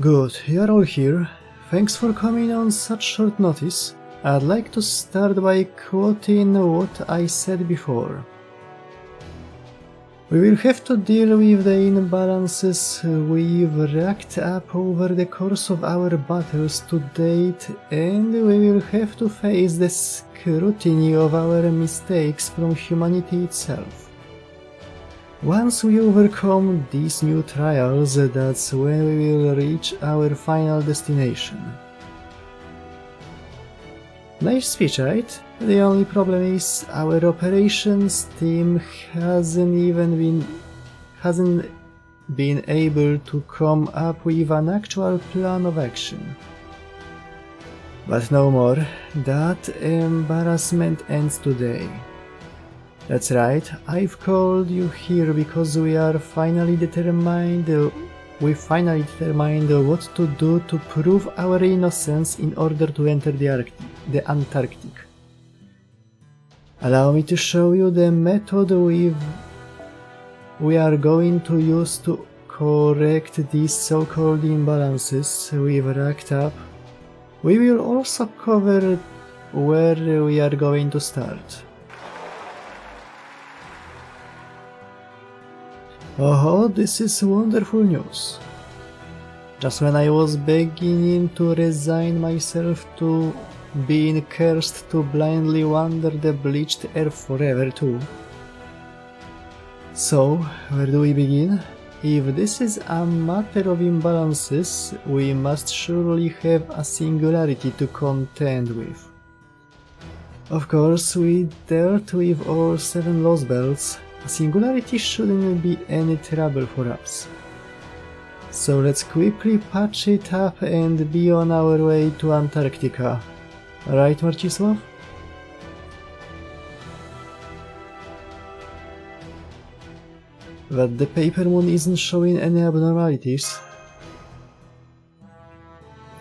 Good, you're all here. Thanks for coming on such short notice. I'd like to start by quoting what I said before. We will have to deal with the imbalances we've racked up over the course of our battles to date, and we will have to face the scrutiny of our mistakes from humanity itself. Once we overcome these new trials, that's when we will reach our final destination. Nice speech, right? The only problem is our operations team hasn't been able to come up with an actual plan of action. But no more, that embarrassment ends today. That's right, I've called you here because we finally determined what to do to prove our innocence in order to enter the Antarctic. Allow me to show you the method we are going to use to correct these so-called imbalances we've racked up. We will also cover where we are going to start. Oh, this is wonderful news. Just when I was beginning to resign myself to being cursed to blindly wander the bleached earth forever too. So, where do we begin? If this is a matter of imbalances, we must surely have a singularity to contend with. Of course, we dealt with all 7 lost belts. A singularity shouldn't be any trouble for us. So let's quickly patch it up and be on our way to Antarctica. Right, Marcisław? But the paper moon isn't showing any abnormalities.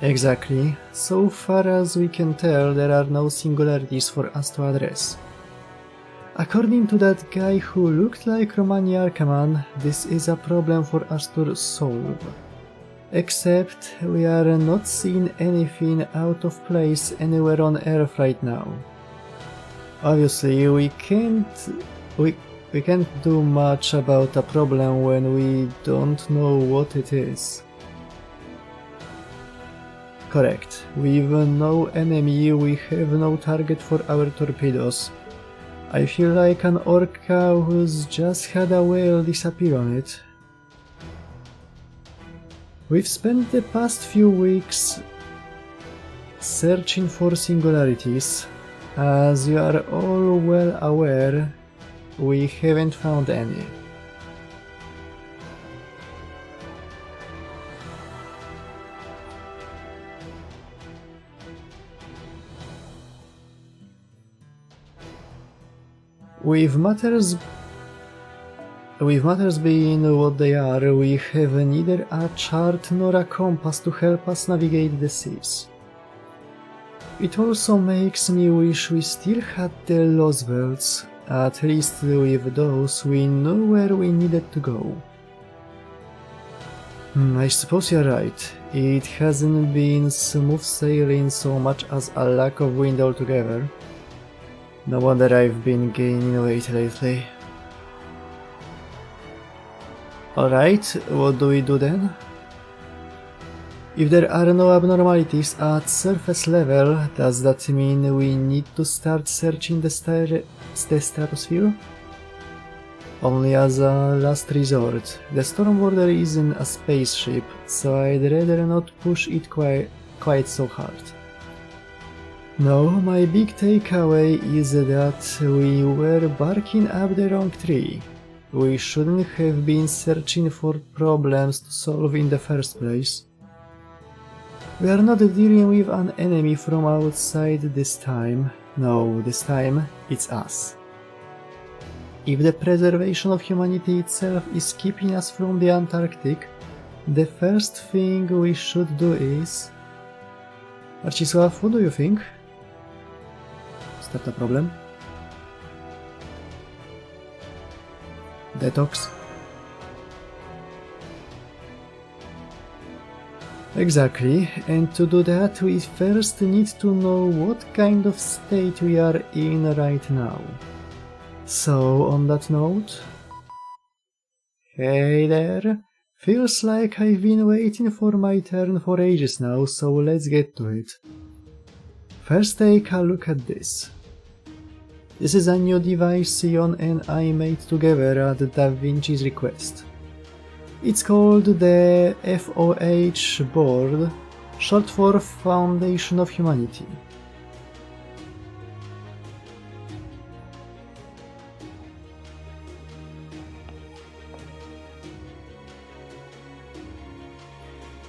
Exactly. So far as we can tell, there are no singularities for us to address. According to that guy who looked like Romani Arkaman, this is a problem for us to solve. Except we are not seeing anything out of place anywhere on Earth right now. Obviously, we can't do much about a problem when we don't know what it is. Correct. With no enemy, we have no target for our torpedoes. I feel like an orca who's just had a whale disappear on it. We've spent the past few weeks searching for singularities. As you are all well aware, we haven't found any. With matters being what they are, we have neither a chart nor a compass to help us navigate the seas. It also makes me wish we still had the lost belts. At least with those we knew where we needed to go. I suppose you're right. It hasn't been smooth sailing so much as a lack of wind altogether. No wonder I've been gaining weight lately. Alright, what do we do then? If there are no abnormalities at surface level, does that mean we need to start searching the stratosphere? Only as a last resort. The Stormwarder isn't a spaceship, so I'd rather not push it quite so hard. No, my big takeaway is that we were barking up the wrong tree. We shouldn't have been searching for problems to solve in the first place. We are not dealing with an enemy from outside this time. No, this time it's us. If the preservation of humanity itself is keeping us from the Antarctic, the first thing we should do is... Marcisław, what do you think? Is that a problem? Detox? Exactly, and to do that we first need to know what kind of state we are in right now. So, on that note... Hey there! Feels like I've been waiting for my turn for ages now, so let's get to it. First take a look at this. This is a new device Sion and I made together at Da Vinci's request. It's called the FOH board, short for Foundation of Humanity.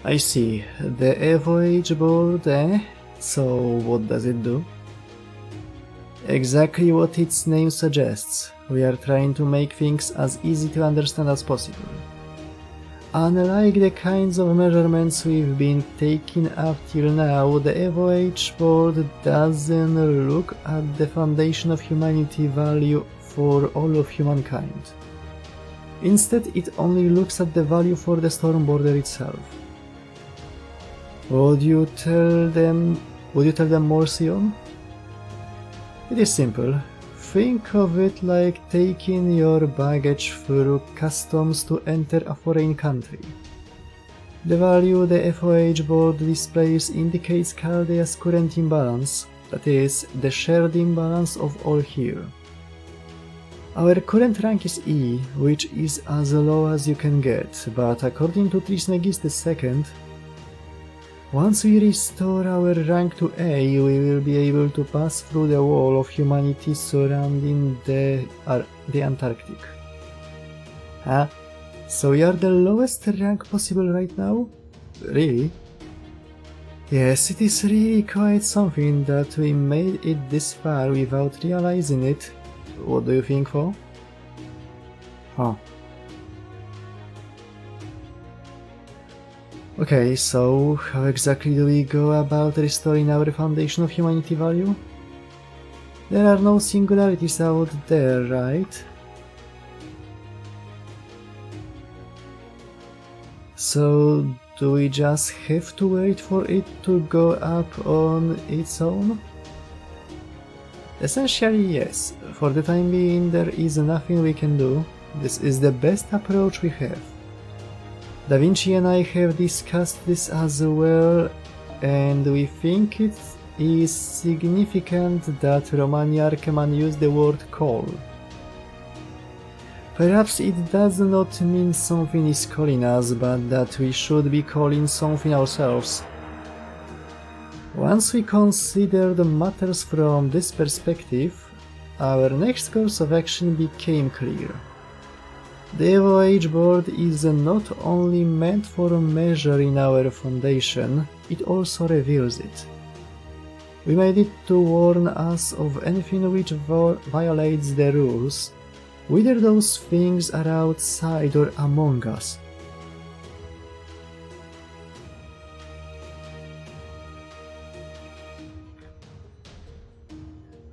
I see, the FOH board, eh? So what does it do? Exactly what its name suggests. We are trying to make things as easy to understand as possible. Unlike the kinds of measurements we've been taking up till now, the FOH board doesn't look at the foundation of humanity value for all of humankind. Instead, it only looks at the value for the storm border itself. Would you tell them more, Sion? It is simple. Think of it like taking your baggage through customs to enter a foreign country. The value the FOH board displays indicates Chaldea's current imbalance, that is, the shared imbalance of all here. Our current rank is E, which is as low as you can get, but according to Trismegistus II, once we restore our rank to A, we will be able to pass through the wall of humanity surrounding the Antarctic. Huh? So we are the lowest rank possible right now? Really? Yes, it is really quite something that we made it this far without realizing it. What do you think, Fo? Huh. Okay, so how exactly do we go about restoring our foundation of humanity value? There are no singularities out there, right? So do we just have to wait for it to go up on its own? Essentially yes, for the time being there is nothing we can do. This is the best approach we have. Da Vinci and I have discussed this as well, and we think it is significant that Romani Archeman used the word call. Perhaps it does not mean something is calling us, but that we should be calling something ourselves. Once we consider the matters from this perspective, our next course of action became clear. The FOH board is not only meant for measuring our foundation, it also reveals it. We made it to warn us of anything which violates the rules, whether those things are outside or among us.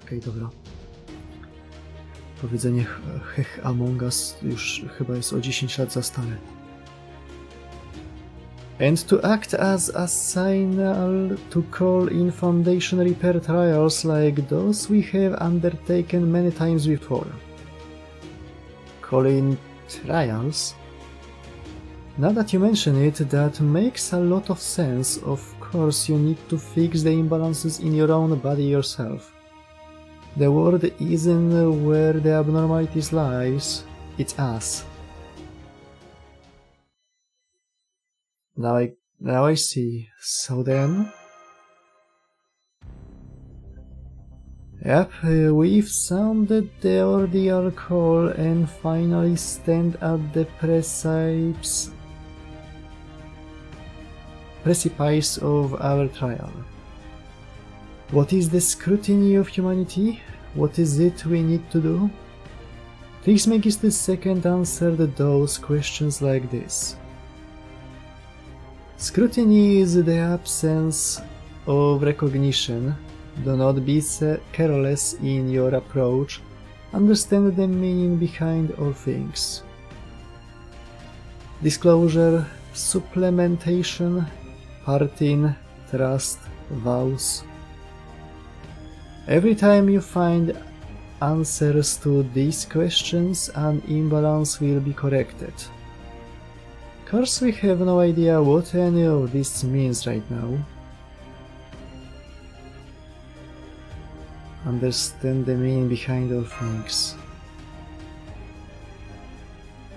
Okej, dobra. Powiedzenie hech among us już chyba jest o 10 lat za stare. And to act as a signal to call in foundation repair trials like those we have undertaken many times before. Call in trials? Now that you mention it, that makes a lot of sense. Of course you need to fix the imbalances in your own body yourself. The world isn't where the abnormalities lies, it's us. Now I see. So then... Yep, we've sounded the Ordeal call and finally stand at the precipice of our trial. What is the scrutiny of humanity? What is it we need to do? Trismegistus II answered those questions like this. Scrutiny is the absence of recognition. Do not be careless in your approach. Understand the meaning behind all things. Disclosure, supplementation, parting, trust, vows. Every time you find answers to these questions, an imbalance will be corrected. Of course, we have no idea what any of this means right now. Understand the meaning behind all things.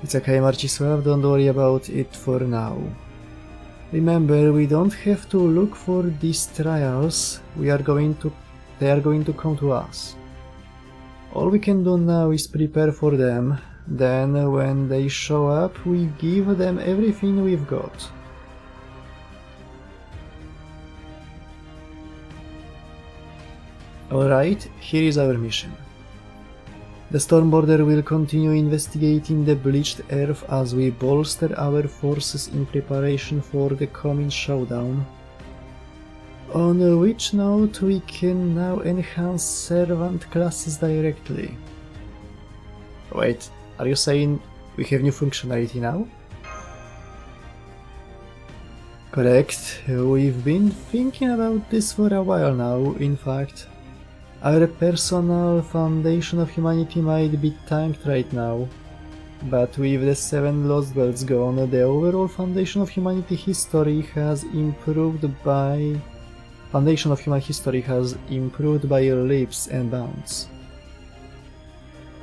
It's okay, Marcisław, don't worry about it for now. Remember, we don't have to look for these trials, they are going to come to us. All we can do now is prepare for them, then when they show up, we give them everything we've got. Alright, here is our mission. The Stormborder will continue investigating the bleached earth as we bolster our forces in preparation for the coming showdown. On which note, we can now enhance servant classes directly. Wait, are you saying we have new functionality now? Correct, we've been thinking about this for a while now, in fact. Our personal foundation of humanity might be tanked right now, but with the 7 lost belts gone, the overall foundation of human history has improved by leaps and bounds.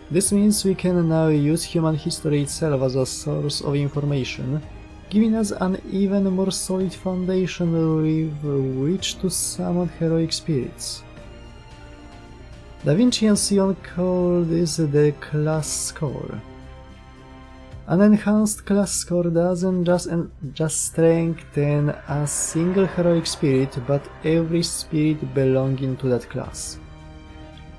This means we can now use human history itself as a source of information, giving us an even more solid foundation with which to summon heroic spirits. Da Vinci and Sion call this the class score. An enhanced class score doesn't just strengthen a single heroic spirit, but every spirit belonging to that class.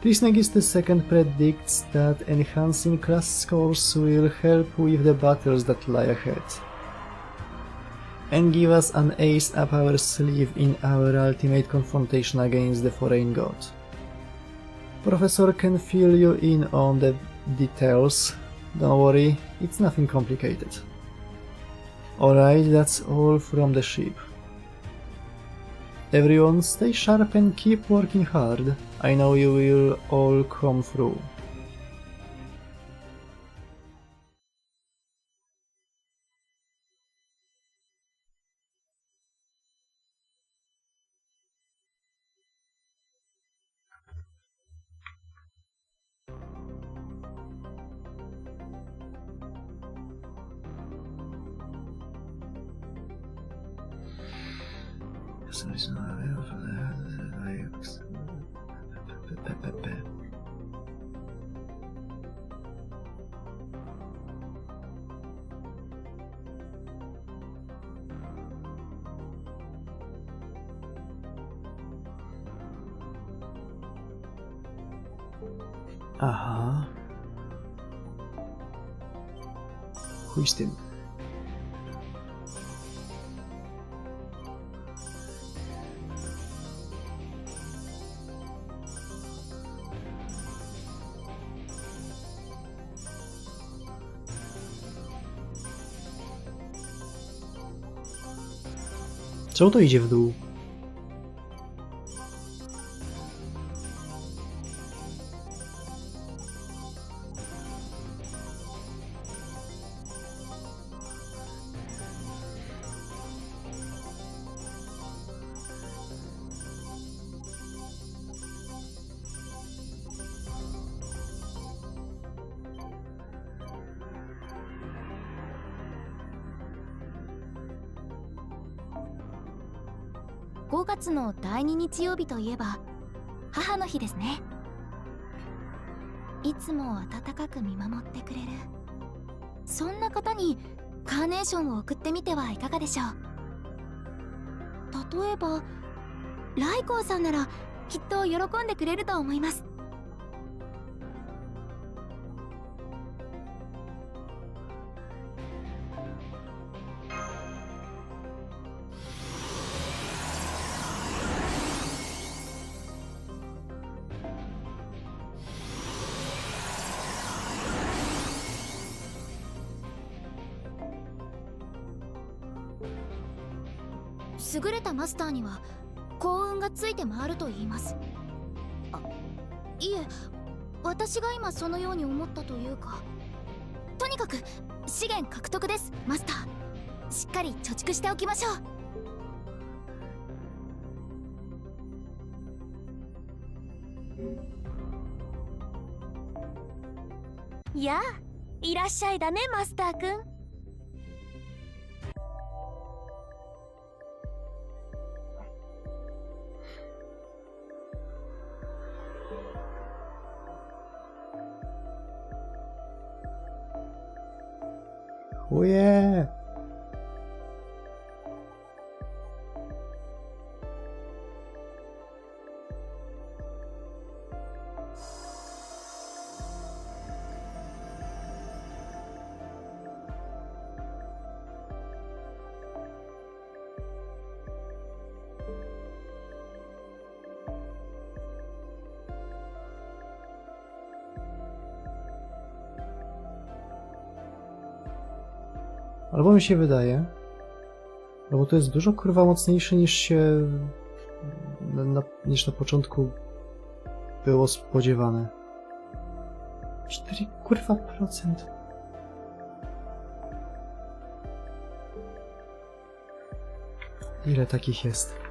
Trismegistus II predicts that enhancing class scores will help with the battles that lie ahead, and give us an ace up our sleeve in our ultimate confrontation against the foreign god. Professor can fill you in on the details, don't worry, it's nothing complicated. Alright, that's all from the ship. Everyone stay sharp and keep working hard, I know you will all come through. Aha. Chuj z tym. Czemu to idzie w dół?5月の第2日曜日といえば母の日ですね。いつも温かく見守ってくれる、そんな方にカーネーションを送ってみてはいかがでしょう。例えばライコーさんならきっと喜んでくれると思います。優れたマスターには幸運がついて回ると言います。いえ、私が今そのように思ったというか、とにかく資源獲得です、マスター。しっかり貯蓄しておきましょう。やあ、いらっしゃいだね、マスターくん。おいえAlbo mi się wydaje, albo to jest dużo kurwa mocniejsze niż się niż na początku było spodziewane. 4 kurwa procent. Ile takich jest?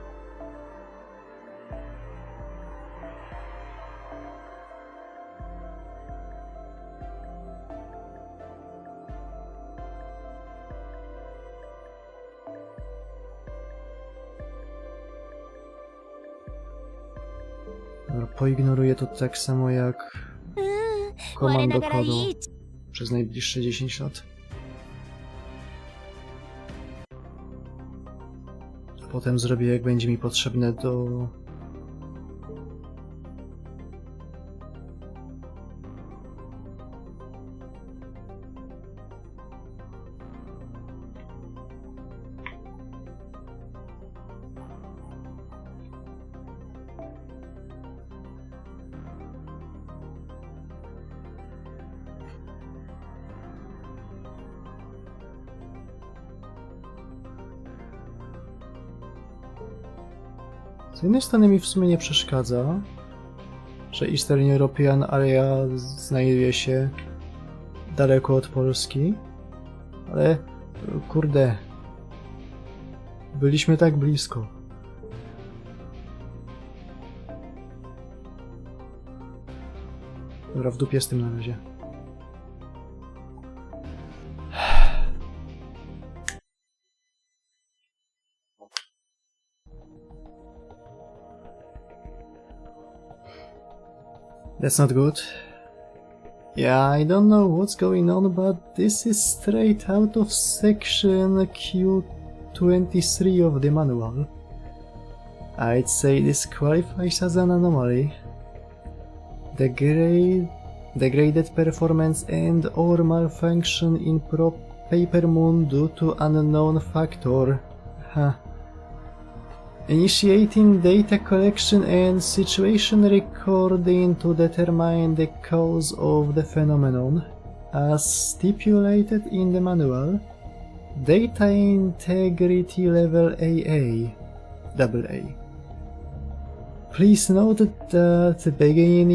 Dobra, poignoruję to tak samo jak komando kodu przez najbliższe 10 lat. A potem zrobię, jak będzie mi potrzebne do... Z jednej strony mi w sumie nie przeszkadza, że Eastern European Area znajduje się daleko od Polski, ale kurde, byliśmy tak blisko. Dobra, w dupie z tym na razie. That's not good. Yeah, I don't know what's going on, but this is straight out of section Q23 of the manual. I'd say this qualifies as an anomaly. Degraded performance and or malfunction in Paper Moon due to unknown factor. Huh. Initiating data collection and situation recording to determine the cause of the phenomenon. As stipulated in the manual, data integrity level AA. Please note that beginning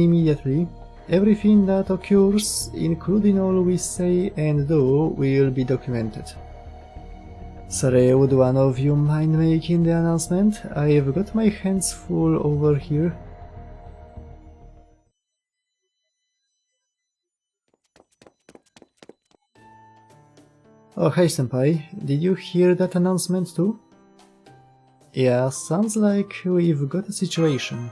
immediately, everything that occurs, including all we say and do, will be documented. Sorry, would one of you mind making the announcement? I've got my hands full over here. Oh, hey senpai, did you hear that announcement too? Yeah, sounds like we've got a situation.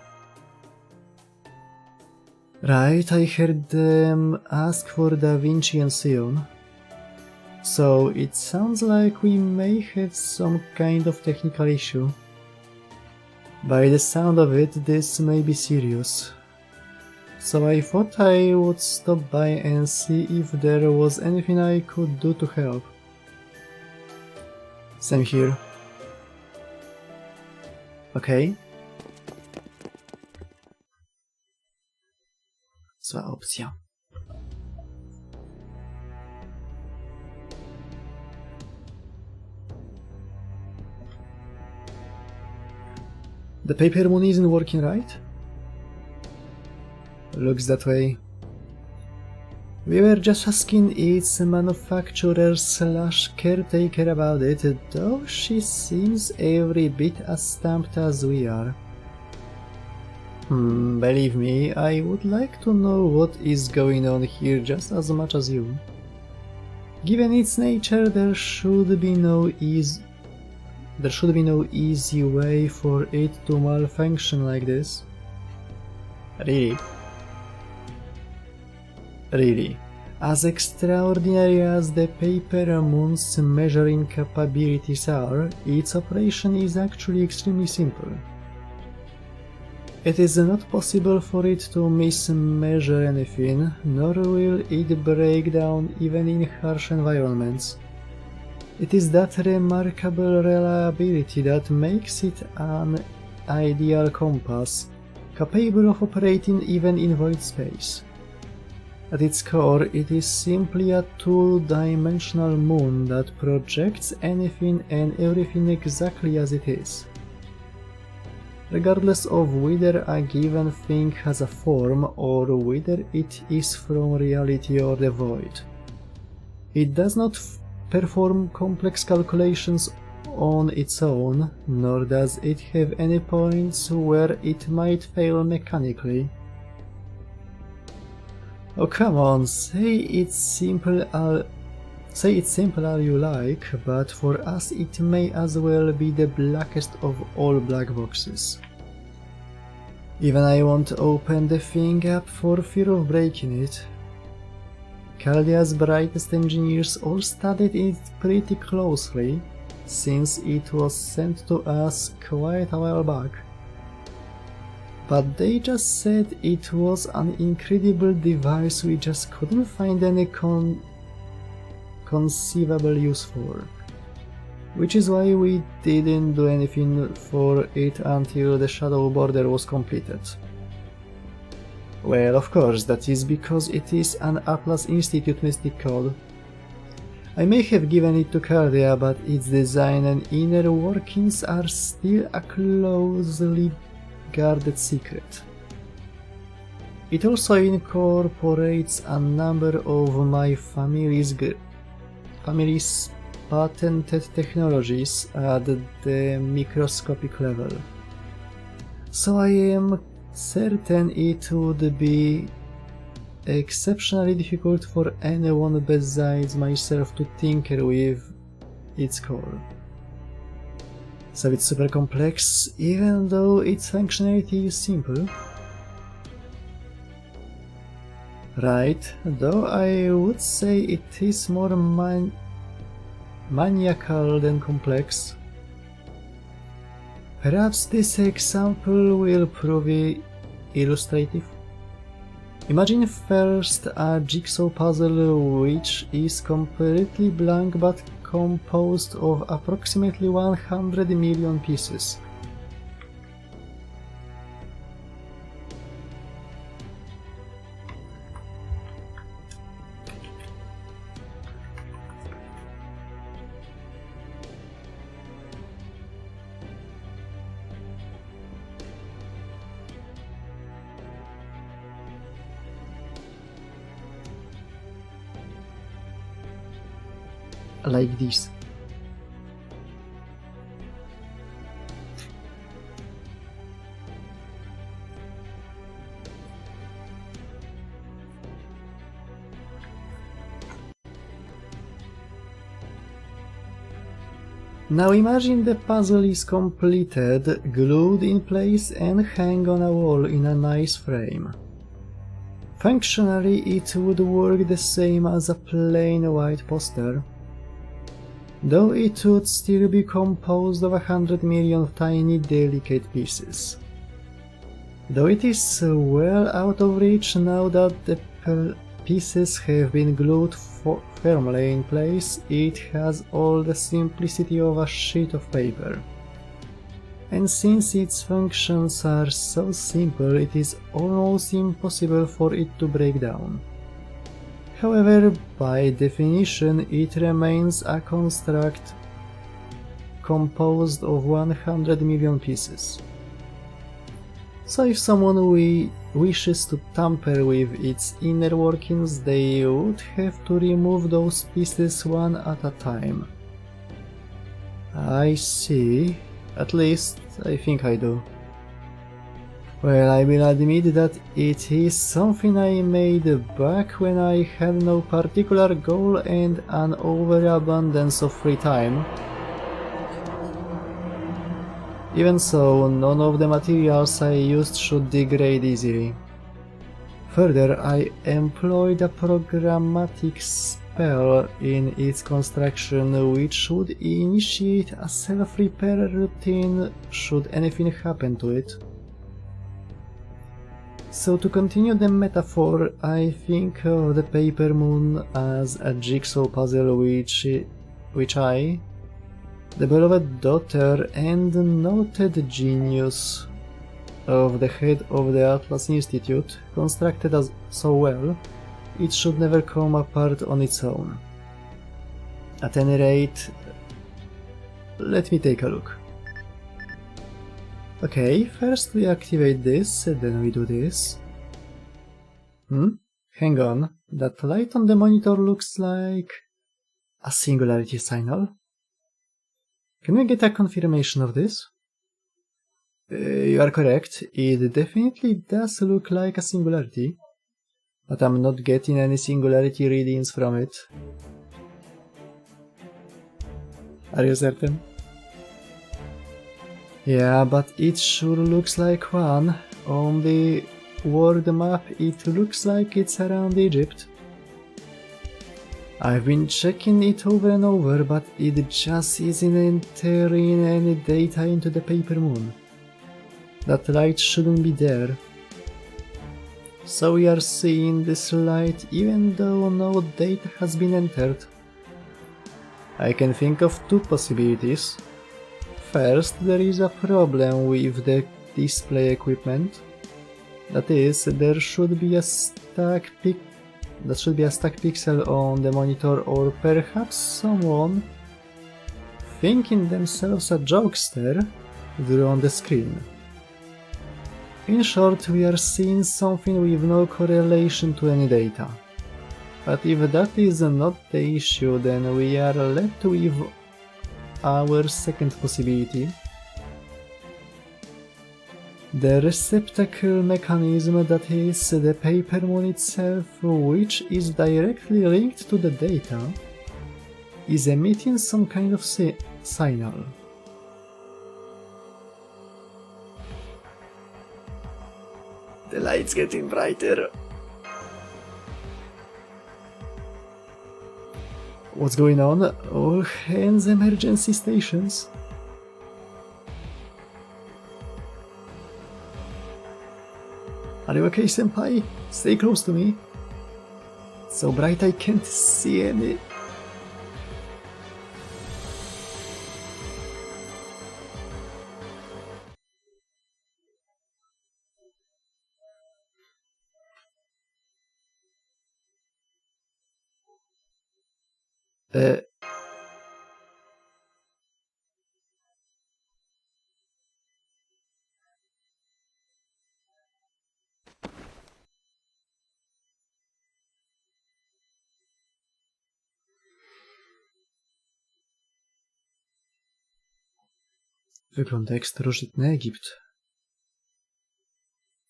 Right, I heard them ask for Da Vinci and Sion. So it sounds like we may have some kind of technical issue. By the sound of it, this may be serious. So I thought I would stop by and see if there was anything I could do to help. Same here. Okay. Zła opcja. The paper moon isn't working right? Looks that way. We were just asking its manufacturer / caretaker about it, though she seems every bit as stamped as we are. Believe me, I would like to know what is going on here just as much as you. Given its nature, there should be no easy way for it to malfunction like this. Really? Really? As extraordinary as the paper moon's measuring capabilities are, its operation is actually extremely simple. It is not possible for it to mismeasure anything, nor will it break down even in harsh environments. It is that remarkable reliability that makes it an ideal compass, capable of operating even in void space. At its core, it is simply a two-dimensional moon that projects anything and everything exactly as it is, regardless of whether a given thing has a form or whether it is from reality or the void. It does not perform complex calculations on its own, nor does it have any points where it might fail mechanically. Oh come on, say it's simple all you like, but for us it may as well be the blackest of all black boxes. Even I won't open the thing up for fear of breaking it. Chaldea's brightest engineers all studied it pretty closely, since it was sent to us quite a while back. But they just said it was an incredible device we just couldn't find any conceivable use for. Which is why we didn't do anything for it until the shadow border was completed. Well, of course, that is because it is an Atlas Institute mystic code. I may have given it to Chaldea, but its design and inner workings are still a closely guarded secret. It also incorporates a number of my family's patented technologies at the microscopic level. So I am certain it would be exceptionally difficult for anyone besides myself to tinker with its core. So it's super complex, even though its functionality is simple. Right, though I would say it is more maniacal than complex. Perhaps this example will prove illustrative. Imagine first a jigsaw puzzle which is completely blank but composed of approximately 100 million pieces. Like this. Now imagine the puzzle is completed, glued in place and hang on a wall in a nice frame. Functionally, it would work the same as a plain white poster, though it would still be composed of 100 million tiny delicate pieces. Though it is well out of reach now that the pieces have been glued firmly in place, it has all the simplicity of a sheet of paper. And since its functions are so simple, it is almost impossible for it to break down. However, by definition, it remains a construct composed of 100 million pieces. So if someone wishes to tamper with its inner workings, they would have to remove those pieces one at a time. I see. At least, I think I do. Well, I will admit that it is something I made back when I had no particular goal and an overabundance of free time. Even so, none of the materials I used should degrade easily. Further, I employed a programmatic spell in its construction which would initiate a self-repair routine should anything happen to it. So to continue the metaphor, I think of the paper moon as a jigsaw puzzle which I, the beloved daughter and noted genius of the head of the Atlas Institute, constructed as so well, it should never come apart on its own. At any rate, let me take a look. Okay, first we activate this, then we do this. Hang on, that light on the monitor looks like a singularity signal. Can we get a confirmation of this? You are correct, it definitely does look like a singularity, but I'm not getting any singularity readings from it. Are you certain? Yeah, but it sure looks like one. On the world map it looks like it's around Egypt. I've been checking it over and over, but it just isn't entering any data into the paper moon. That light shouldn't be there. So we are seeing this light even though no data has been entered. I can think of two possibilities. First, there is a problem with the display equipment. That is, there should be a stuck pixel on the monitor, or perhaps someone, thinking themselves a jokester, drew on the screen. In short, we are seeing something with no correlation to any data. But if that is not the issue, then we are left with our second possibility. The receptacle mechanism, that is, the paper moon itself, which is directly linked to the data, is emitting some kind of signal. The light's getting brighter. What's going on? All hands emergency stations. Are you okay, senpai? Stay close to me. It's so bright I can't see any. Wygląda jak starożytny Egipt.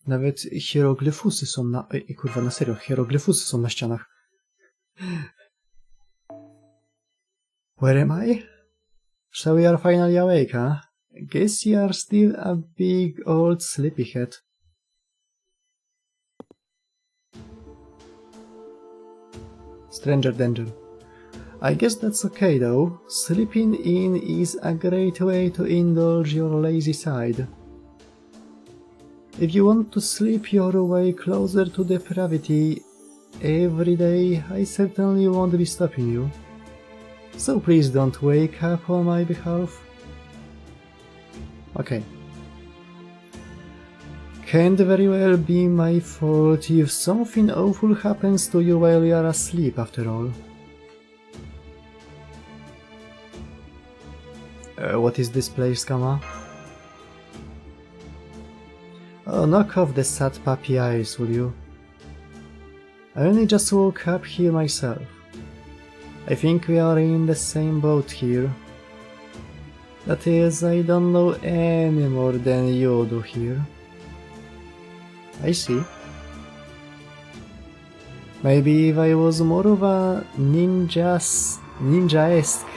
Nawet hieroglifusy są na... Ej, kurwa, na serio, hieroglifusy są na ścianach. Where am I? So we are finally awake, huh? Guess you are still a big old sleepyhead. Stranger danger. I guess that's okay though. Sleeping in is a great way to indulge your lazy side. If you want to sleep your way closer to depravity every day, I certainly won't be stopping you. So please don't wake up on my behalf. Okay. Can't very well be my fault if something awful happens to you while you are asleep, after all. What is this place, Kama? Oh, knock off the sad puppy eyes, will you? I only just woke up here myself. I think we are in the same boat here. That is, I don't know any more than you do here. I see. Maybe if I was more of a ninja-esque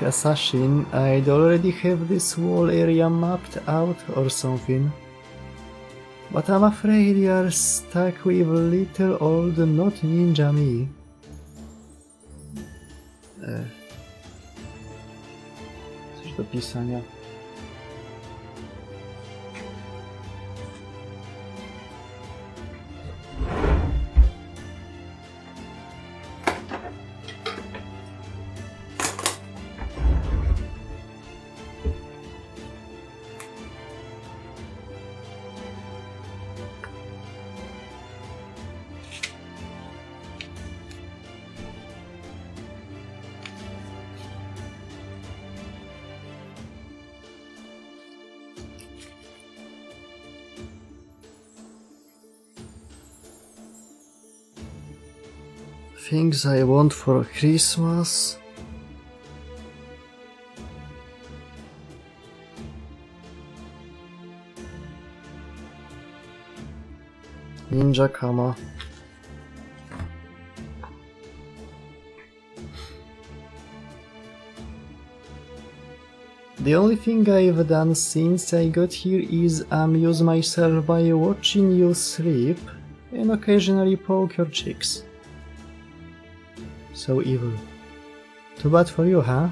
assassin, I'd already have this whole area mapped out or something. But I'm afraid you're stuck with little old not ninja me. Coś do pisania. Things I want for Christmas. Ninja Kama. The only thing I've done since I got here is amuse myself by watching you sleep and occasionally poke your cheeks. So evil. Too bad for you, huh?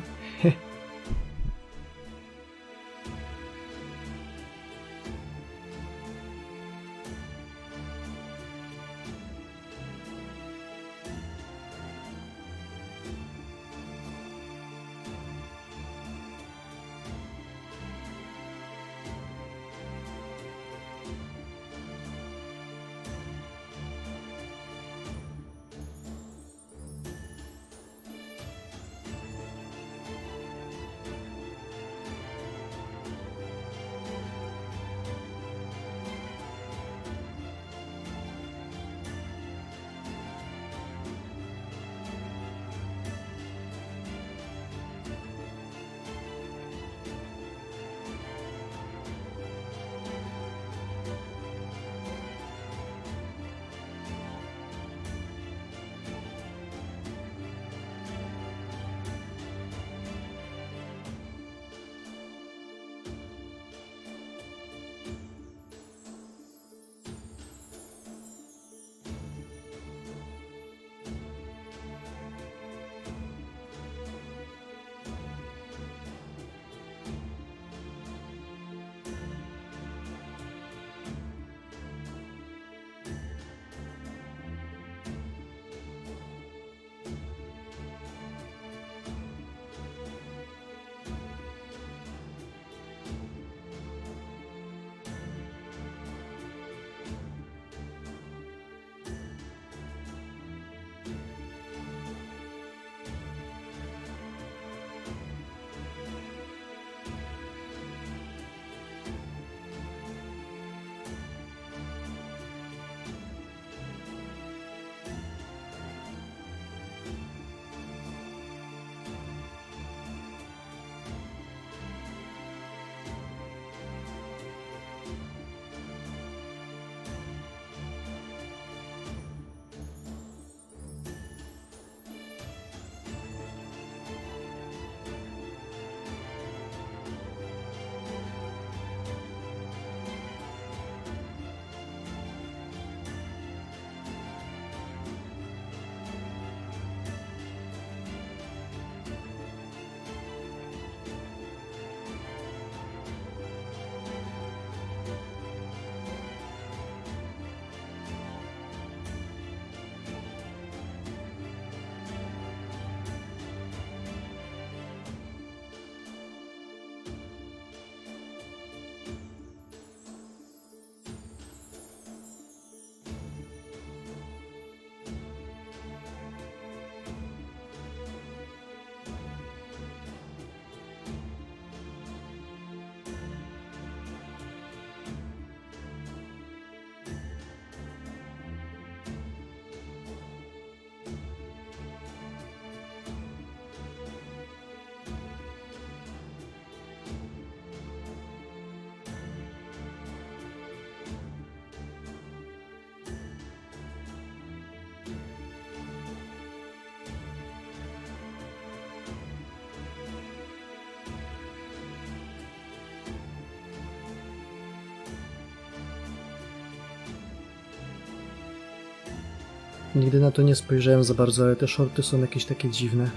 Nigdy na to nie spojrzałem za bardzo, ale te shorty są jakieś takie dziwne.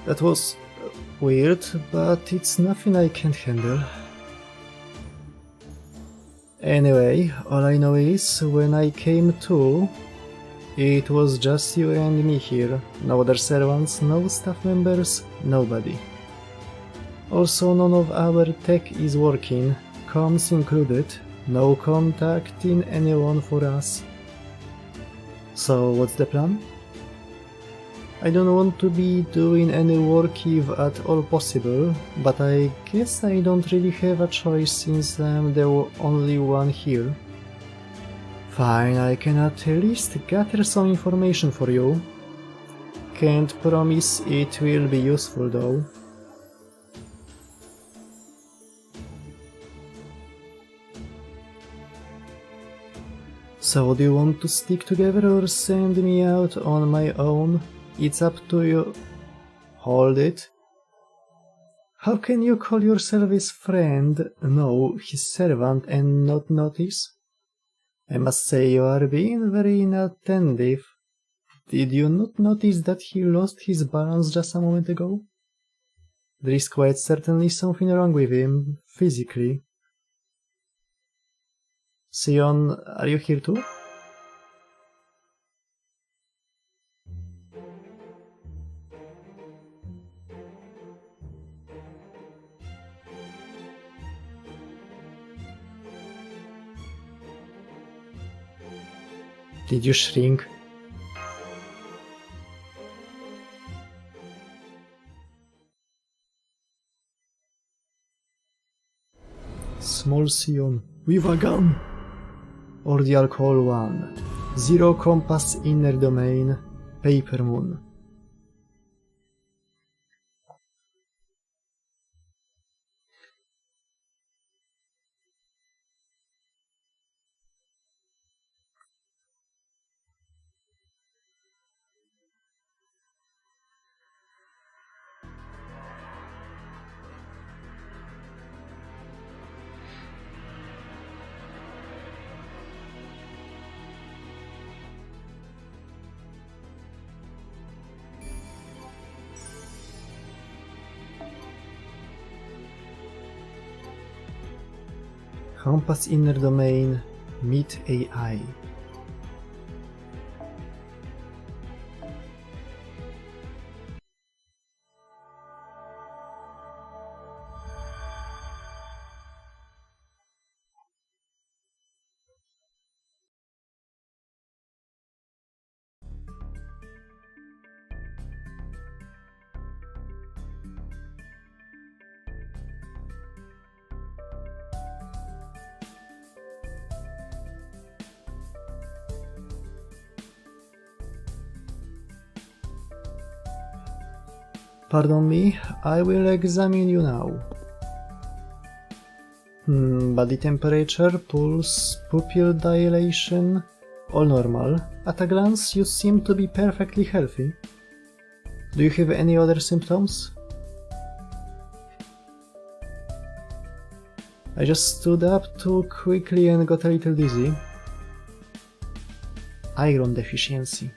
That was weird, but it's nothing I can't handle. Anyway, all I know is, when I came to, it was just you and me here. No other servants, no staff members, nobody. Also, none of our tech is working, comms included, no contacting anyone for us. So, what's the plan? I don't want to be doing any work if at all possible, but I guess I don't really have a choice since I'm the only one here. Fine, I can at least gather some information for you. Can't promise it will be useful though. So do you want to stick together or send me out on my own? It's up to you. Hold it. How can you call yourself his friend, no, his servant, and not notice? I must say you are being very inattentive. Did you not notice that he lost his balance just a moment ago? There is quite certainly something wrong with him, physically. Sion, are you here too? Did you shrink? Small Sion, with a gun! Ordeal Call 1. Zero Compass Inner Domain. Paper Moon. Compass Inner Domain, Meet AI. Pardon me, I will examine you now. Body temperature, pulse, pupil dilation, all normal. At a glance, you seem to be perfectly healthy. Do you have any other symptoms? I just stood up too quickly and got a little dizzy. Iron deficiency.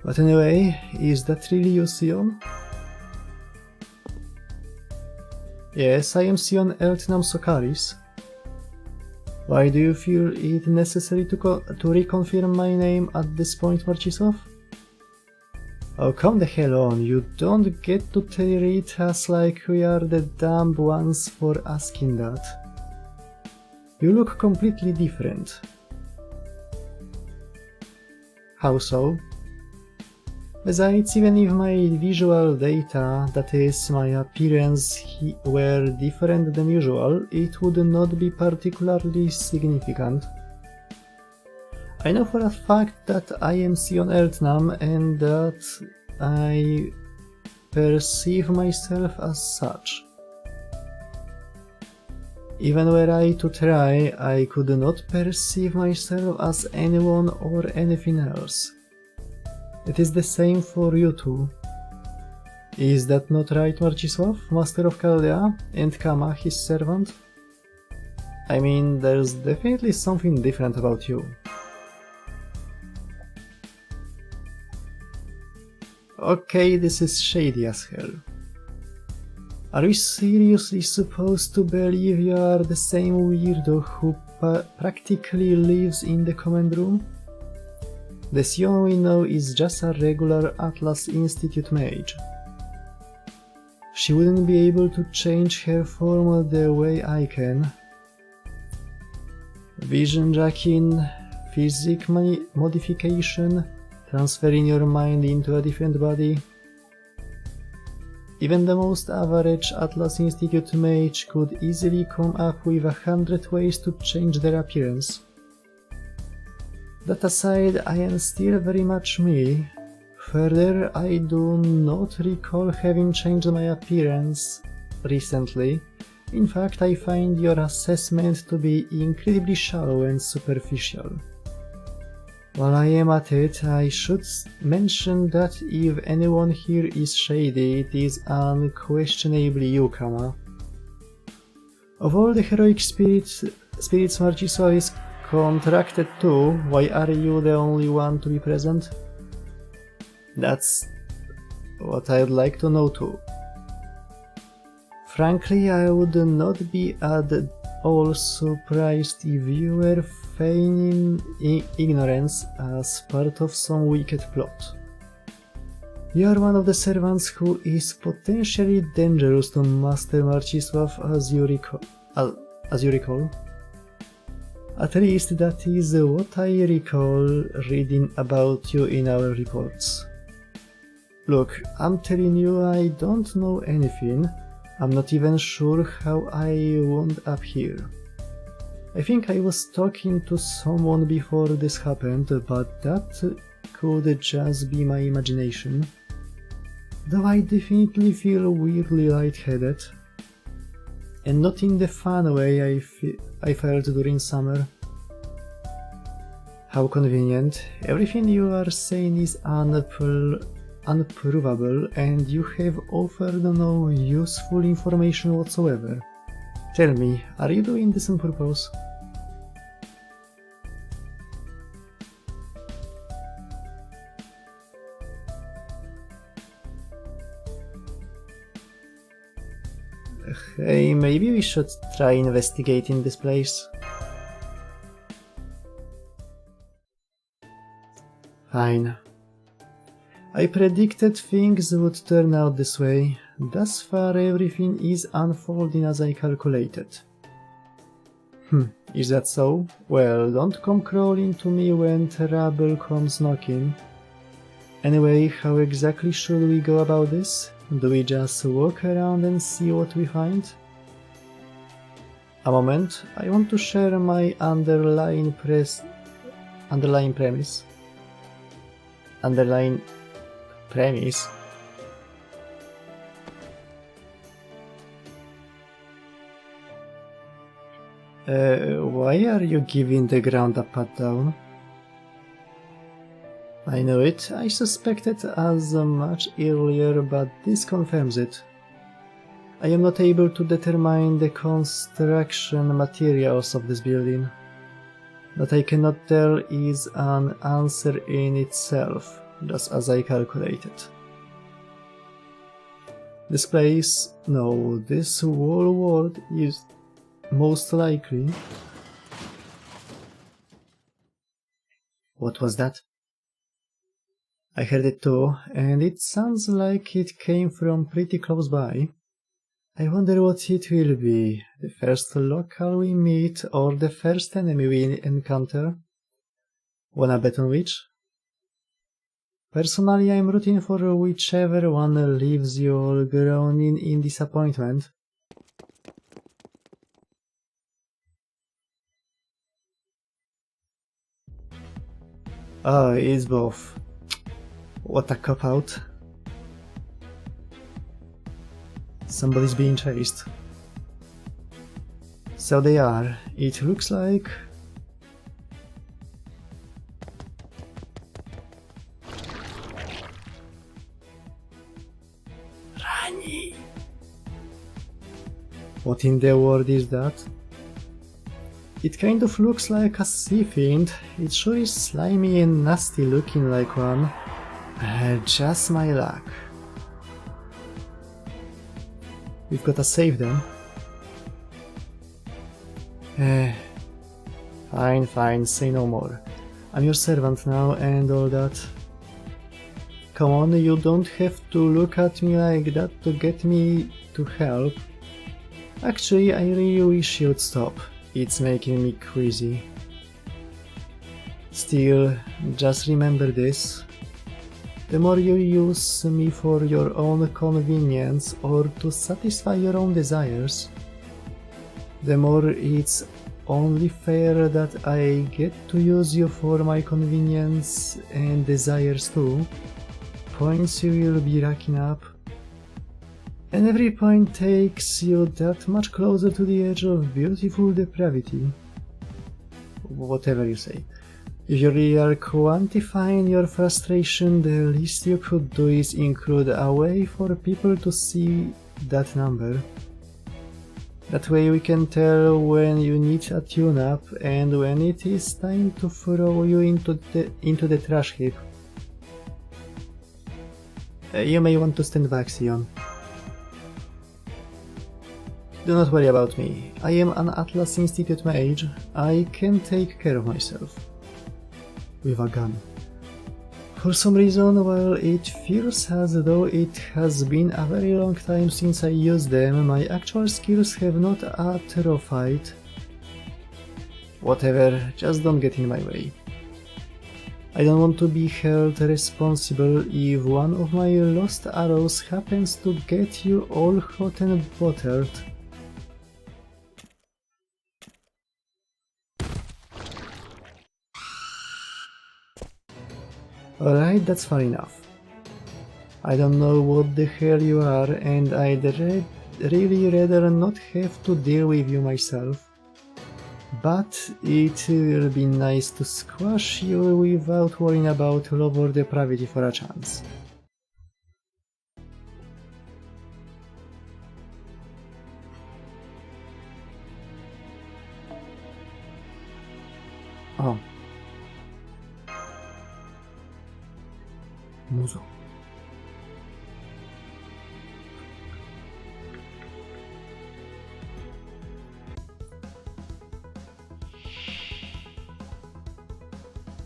But anyway, is that really you, Sion? Yes, I am Sion Eltnam Sokaris. Why do you feel it necessary to reconfirm my name at this point, Marcisław? Oh, come the hell on, you don't get to treat us like we are the dumb ones for asking that. You look completely different. How so? Besides, even if my visual data, that is, my appearance, were different than usual, it would not be particularly significant. I know for a fact that I am Sion Eltnam and that I perceive myself as such. Even were I to try, I could not perceive myself as anyone or anything else. It is the same for you too. Is that not right, Marcisław, Master of Chaldea, and Kama, his servant? I mean, there's definitely something different about you. Okay, this is shady as hell. Are we seriously supposed to believe you are the same weirdo who practically lives in the command room? The Sion we know is just a regular Atlas Institute mage. She wouldn't be able to change her form the way I can. Vision jacking, physic modification, transferring your mind into a different body. Even the most average Atlas Institute mage could easily come up with 100 ways to change their appearance. That aside, I am still very much me. Further, I do not recall having changed my appearance recently. In fact, I find your assessment to be incredibly shallow and superficial. While I am at it, I should mention that if anyone here is shady, it is unquestionably you, Kama. Of all the heroic spirits Marcisław is contracted to, why are you the only one to be present? That's what I'd like to know too. Frankly, I would not be at all surprised if you were feigning ignorance as part of some wicked plot. You are one of the servants who is potentially dangerous to Master Marcisław, as you recall. At least that is what I recall reading about you in our reports. Look, I'm telling you, I don't know anything. I'm not even sure how I wound up here. I think I was talking to someone before this happened, but that could just be my imagination. Though I definitely feel weirdly lightheaded. And not in the fun way I felt during summer. How convenient. Everything you are saying is unprovable, and you have offered no useful information whatsoever. Tell me, are you doing this on purpose? Hey, maybe we should try investigating this place. Fine. I predicted things would turn out this way. Thus far everything is unfolding as I calculated. Is that so? Well, don't come crawling to me when trouble comes knocking. Anyway, how exactly should we go about this? Do we just walk around and see what we find? A moment, I want to share my underlying premise. Why are you giving the ground a pat down? I know it, I suspected as much earlier, but this confirms it. I am not able to determine the construction materials of this building. That I cannot tell is an answer in itself, just as I calculated. This place, no, this whole world is most likely... What was that? I heard it too, and it sounds like it came from pretty close by. I wonder what it will be, the first local we meet or the first enemy we encounter. Wanna bet on which? Personally, I'm rooting for whichever one leaves you all groaning in disappointment. Oh, it's both. What a cop-out. Somebody's being chased. So they are. It looks like... Rani! What in the world is that? It kind of looks like a sea fiend. It sure is slimy and nasty looking like one. Just my luck. We've gotta save them. Fine, say no more. I'm your servant now and all that. Come on, you don't have to look at me like that to get me to help. Actually, I really wish you'd stop. It's making me crazy. Still, just remember this. The more you use me for your own convenience or to satisfy your own desires, the more it's only fair that I get to use you for my convenience and desires too. Points you will be racking up. And every point takes you that much closer to the edge of beautiful depravity. Whatever you say. If you really are quantifying your frustration, the least you could do is include a way for people to see that number. That way we can tell when you need a tune-up and when it is time to throw you into the trash heap. You may want to stand back, Sion. Do not worry about me. I am an Atlas Institute mage. I can take care of myself. With a gun. For some reason, while it feels as though it has been a very long time since I used them, my actual skills have not atrophied. Whatever, just don't get in my way. I don't want to be held responsible if one of my lost arrows happens to get you all hot and bothered. Alright, that's far enough. I don't know what the hell you are, and I'd really rather not have to deal with you myself. But it will be nice to squash you without worrying about love or depravity for a chance. Oh. Muzo.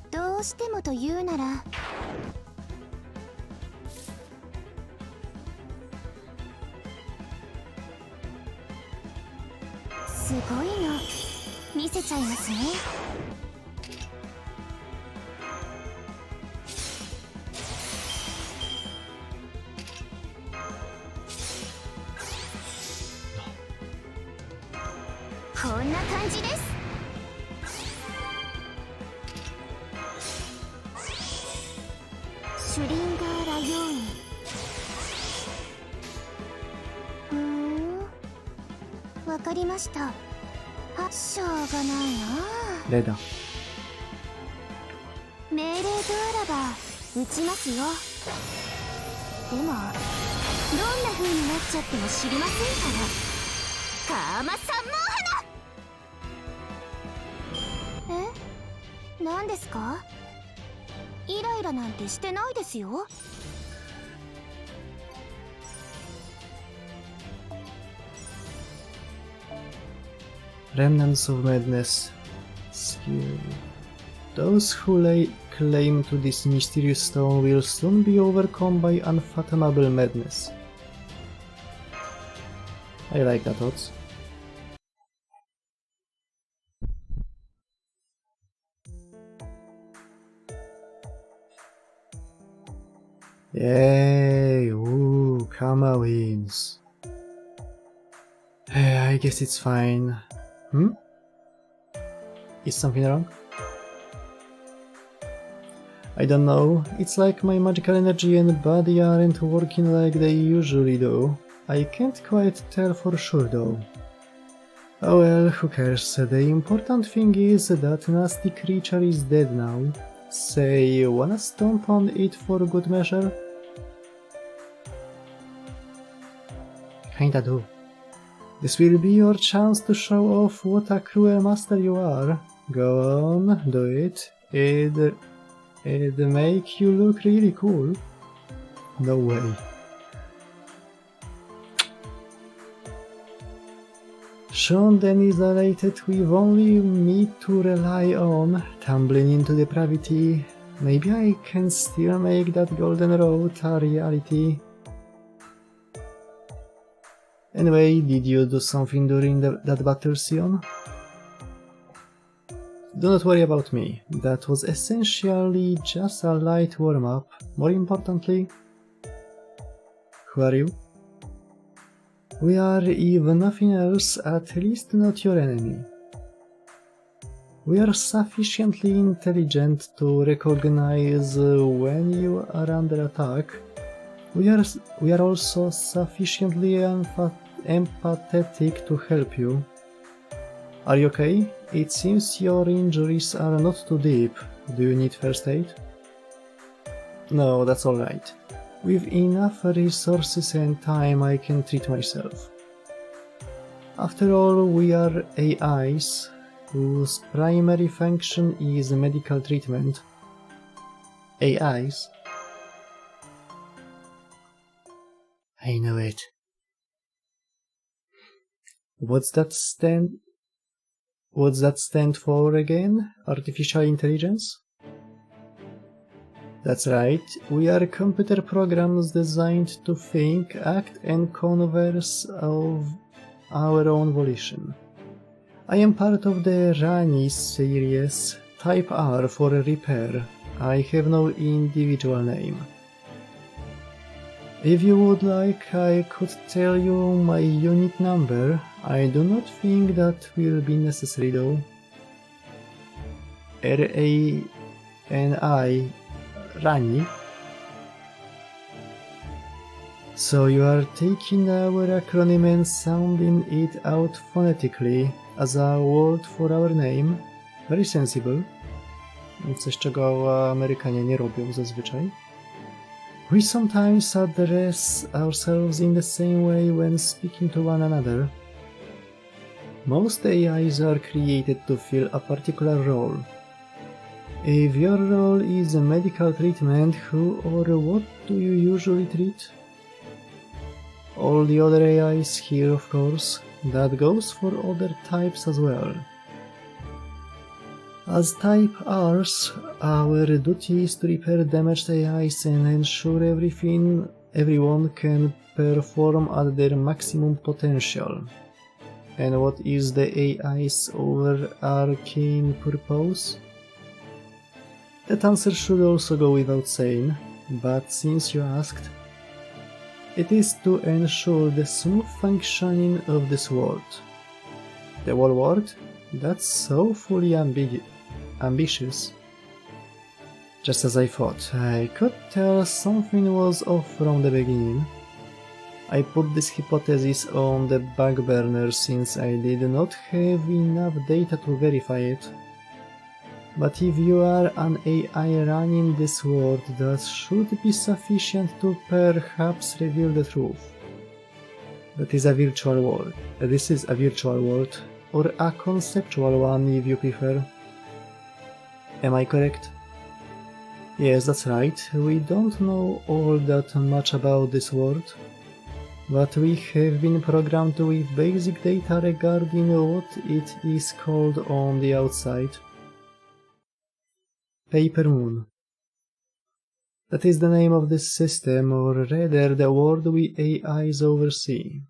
どうしてもというなら、すごいの見せちゃいますね。こんな感じです。シュリンガーラヨーン。わかりました。あ、しょうがないな。レダ。命令があらば撃ちますよ。でもどんな風になっちゃっても知りませんから。カーマ三毛花。え？何ですか？イライラなんてしてないですよ。Remnants of Madness. Skill. Those who lay claim to this mysterious stone will soon be overcome by unfathomable madness. I like that odds. Yay! Ooh, Kama wins. I guess it's fine. Is something wrong? I don't know. It's like my magical energy and body aren't working like they usually do. I can't quite tell for sure though. Oh well, who cares? The important thing is that nasty creature is dead now. Say, wanna stomp on it for good measure? Kinda do. This will be your chance to show off what a cruel master you are. Go on, do it. It'd make you look really cool. No way. Sean then is elated with only me to rely on, tumbling into depravity. Maybe I can still make that golden road a reality. Anyway, did you do something during that battle, Sion? Do not worry about me. That was essentially just a light warm-up. More importantly, who are you? We are, if nothing else, at least not your enemy. We are sufficiently intelligent to recognize when you are under attack. We are also sufficiently empathetic to help you. Are you okay? It seems your injuries are not too deep. Do you need first aid? No, that's alright. With enough resources and time, I can treat myself. After all, we are AIs, whose primary function is medical treatment. AIs? I know it. What's that stand for again? Artificial intelligence? That's right, we are computer programs designed to think, act and converse of our own volition. I am part of the Raniverse series, Type R for repair. I have no individual name. If you would like, I could tell you my unit number. I do not think that will be necessary though. R-A-N-I, Rani. So you are taking our acronym and sounding it out phonetically as a word for our name. Very sensible. Coś, czego Amerykanie nie robią zazwyczaj. We sometimes address ourselves in the same way when speaking to one another. Most AIs are created to fill a particular role. If your role is medical treatment, who or what do you usually treat? All the other AIs here, of course. That goes for other types as well. As Type Rs, our duty is to repair damaged AIs and ensure everyone can perform at their maximum potential. And what is the AI's overarching purpose? That answer should also go without saying, but since you asked, it is to ensure the smooth functioning of this world. The whole world? That's so fully ambitious. Just as I thought, I could tell something was off from the beginning. I put this hypothesis on the back burner since I did not have enough data to verify it. But if you are an AI running this world, that should be sufficient to perhaps reveal the truth. That is a virtual world. This is a virtual world, or a conceptual one if you prefer. Am I correct? Yes, that's right. We don't know all that much about this world, but we have been programmed with basic data regarding what it is called on the outside. Paper Moon. That is the name of this system, or rather the world we AIs oversee.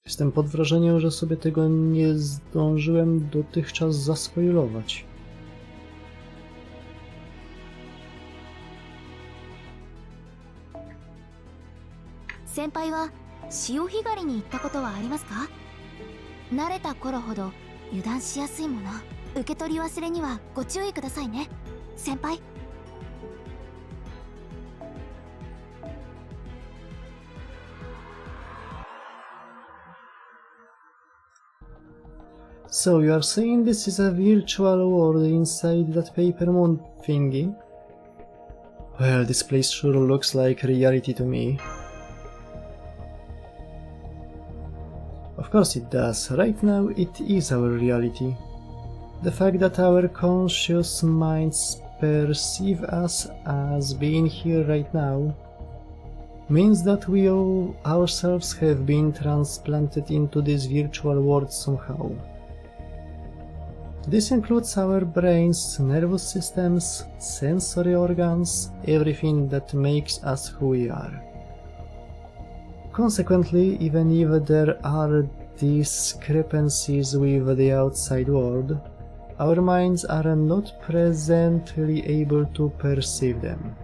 Jestem pod wrażeniem, że sobie tego nie zdążyłem dotychczas zaspoilować. Senpaiは潮干狩りに行ったことはありますか？慣れた頃ほど油断しやすいもの、受け取り忘れにはご注意くださいね、先輩。So you are saying this is a virtual world inside that paper moon thingy? Well, this place sure looks like reality to me. Of course it does. Right now it is our reality. The fact that our conscious minds perceive us as being here right now means that we all ourselves have been transplanted into this virtual world somehow. This includes our brains, nervous systems, sensory organs, everything that makes us who we are. Consequently, even if there are discrepancies with the outside world, our minds are not presently able to perceive them.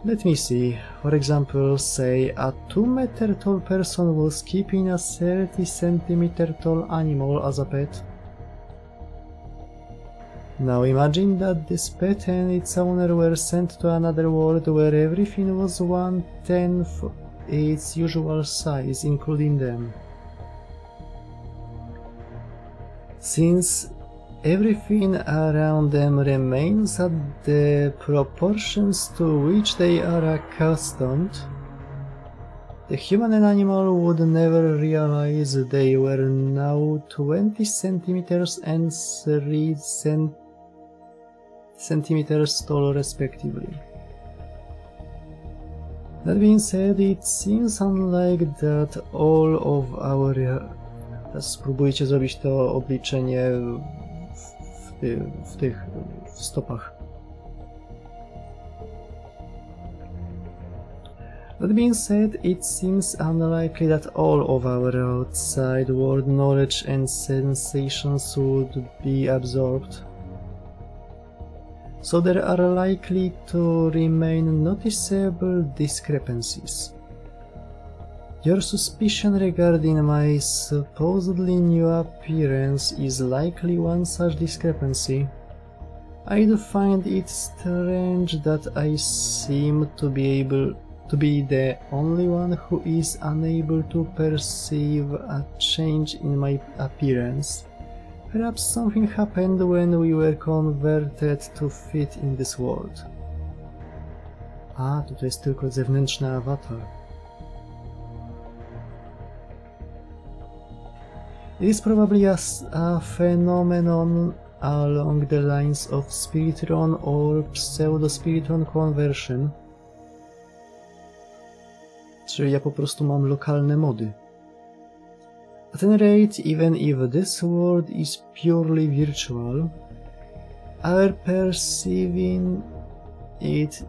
Let me see. For example, say a 2-meter tall person was keeping a 30-centimeter tall animal as a pet. Now imagine that this pet and its owner were sent to another world where everything was 1/10 its usual size, including them. Since everything around them remains at the proportions to which they are accustomed, the human and animal would never realize they were now 20 centimeters and 3 centimeters tall respectively. That being said, it seems unlike that all of our... Spróbujcie zrobić to obliczenie w stopach. That being said, it seems unlikely that all of our outside world knowledge and sensations would be absorbed. So there are likely to remain noticeable discrepancies. Your suspicion regarding my supposedly new appearance is likely one such discrepancy. I do find it strange that I seem to be the only one who is unable to perceive a change in my appearance. Perhaps something happened when we were converted to fit in this world. A, to jest tylko zewnętrzny awatar. It is probably a phenomenon along the lines of spiritron or pseudo-spiritron conversion. Czyli ja po prostu mam lokalne mody. At any rate, even if this world is purely virtual, our perceiving it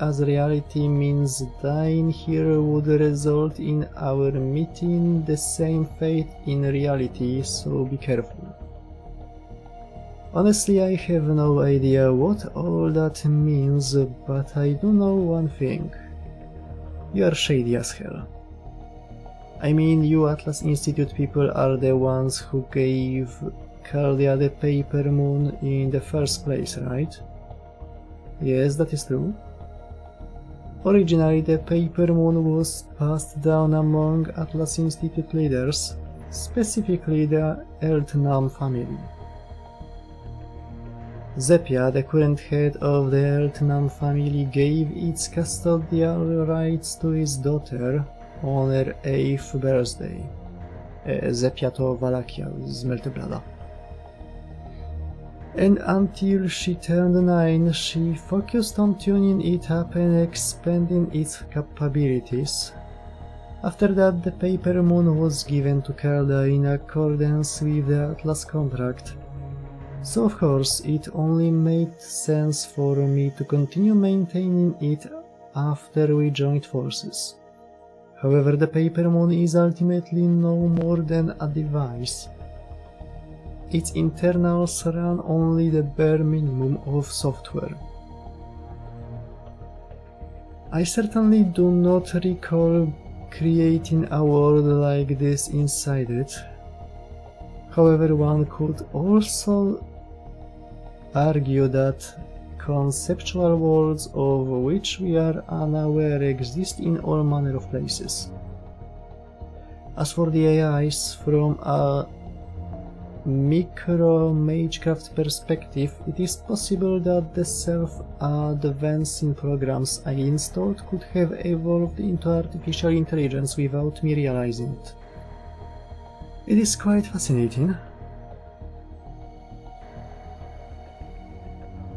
as reality means dying here would result in our meeting the same fate in reality, so be careful. Honestly, I have no idea what all that means, but I do know one thing. You are shady as hell. I mean, you Atlas Institute people are the ones who gave Caldia the paper moon in the first place, right? Yes, that is true. Originally, the paper moon was passed down among Atlas Institute leaders, specifically the Eltnam family. Zepia, the current head of the Eltnam family, gave its custodial rights to his daughter on her 8th birthday. Zepia to Walakia z Melteblada. And until she turned 9, she focused on tuning it up and expanding its capabilities. After that, the paper moon was given to Calda in accordance with the Atlas contract. So of course, it only made sense for me to continue maintaining it after we joined forces. However, the paper moon is ultimately no more than a device. Its internals run only the bare minimum of software. I certainly do not recall creating a world like this inside it. However, one could also argue that conceptual worlds of which we are unaware exist in all manner of places. As for the AIs, from a micro-magecraft perspective, it is possible that the self-advancing programs I installed could have evolved into artificial intelligence without me realizing it. It is quite fascinating.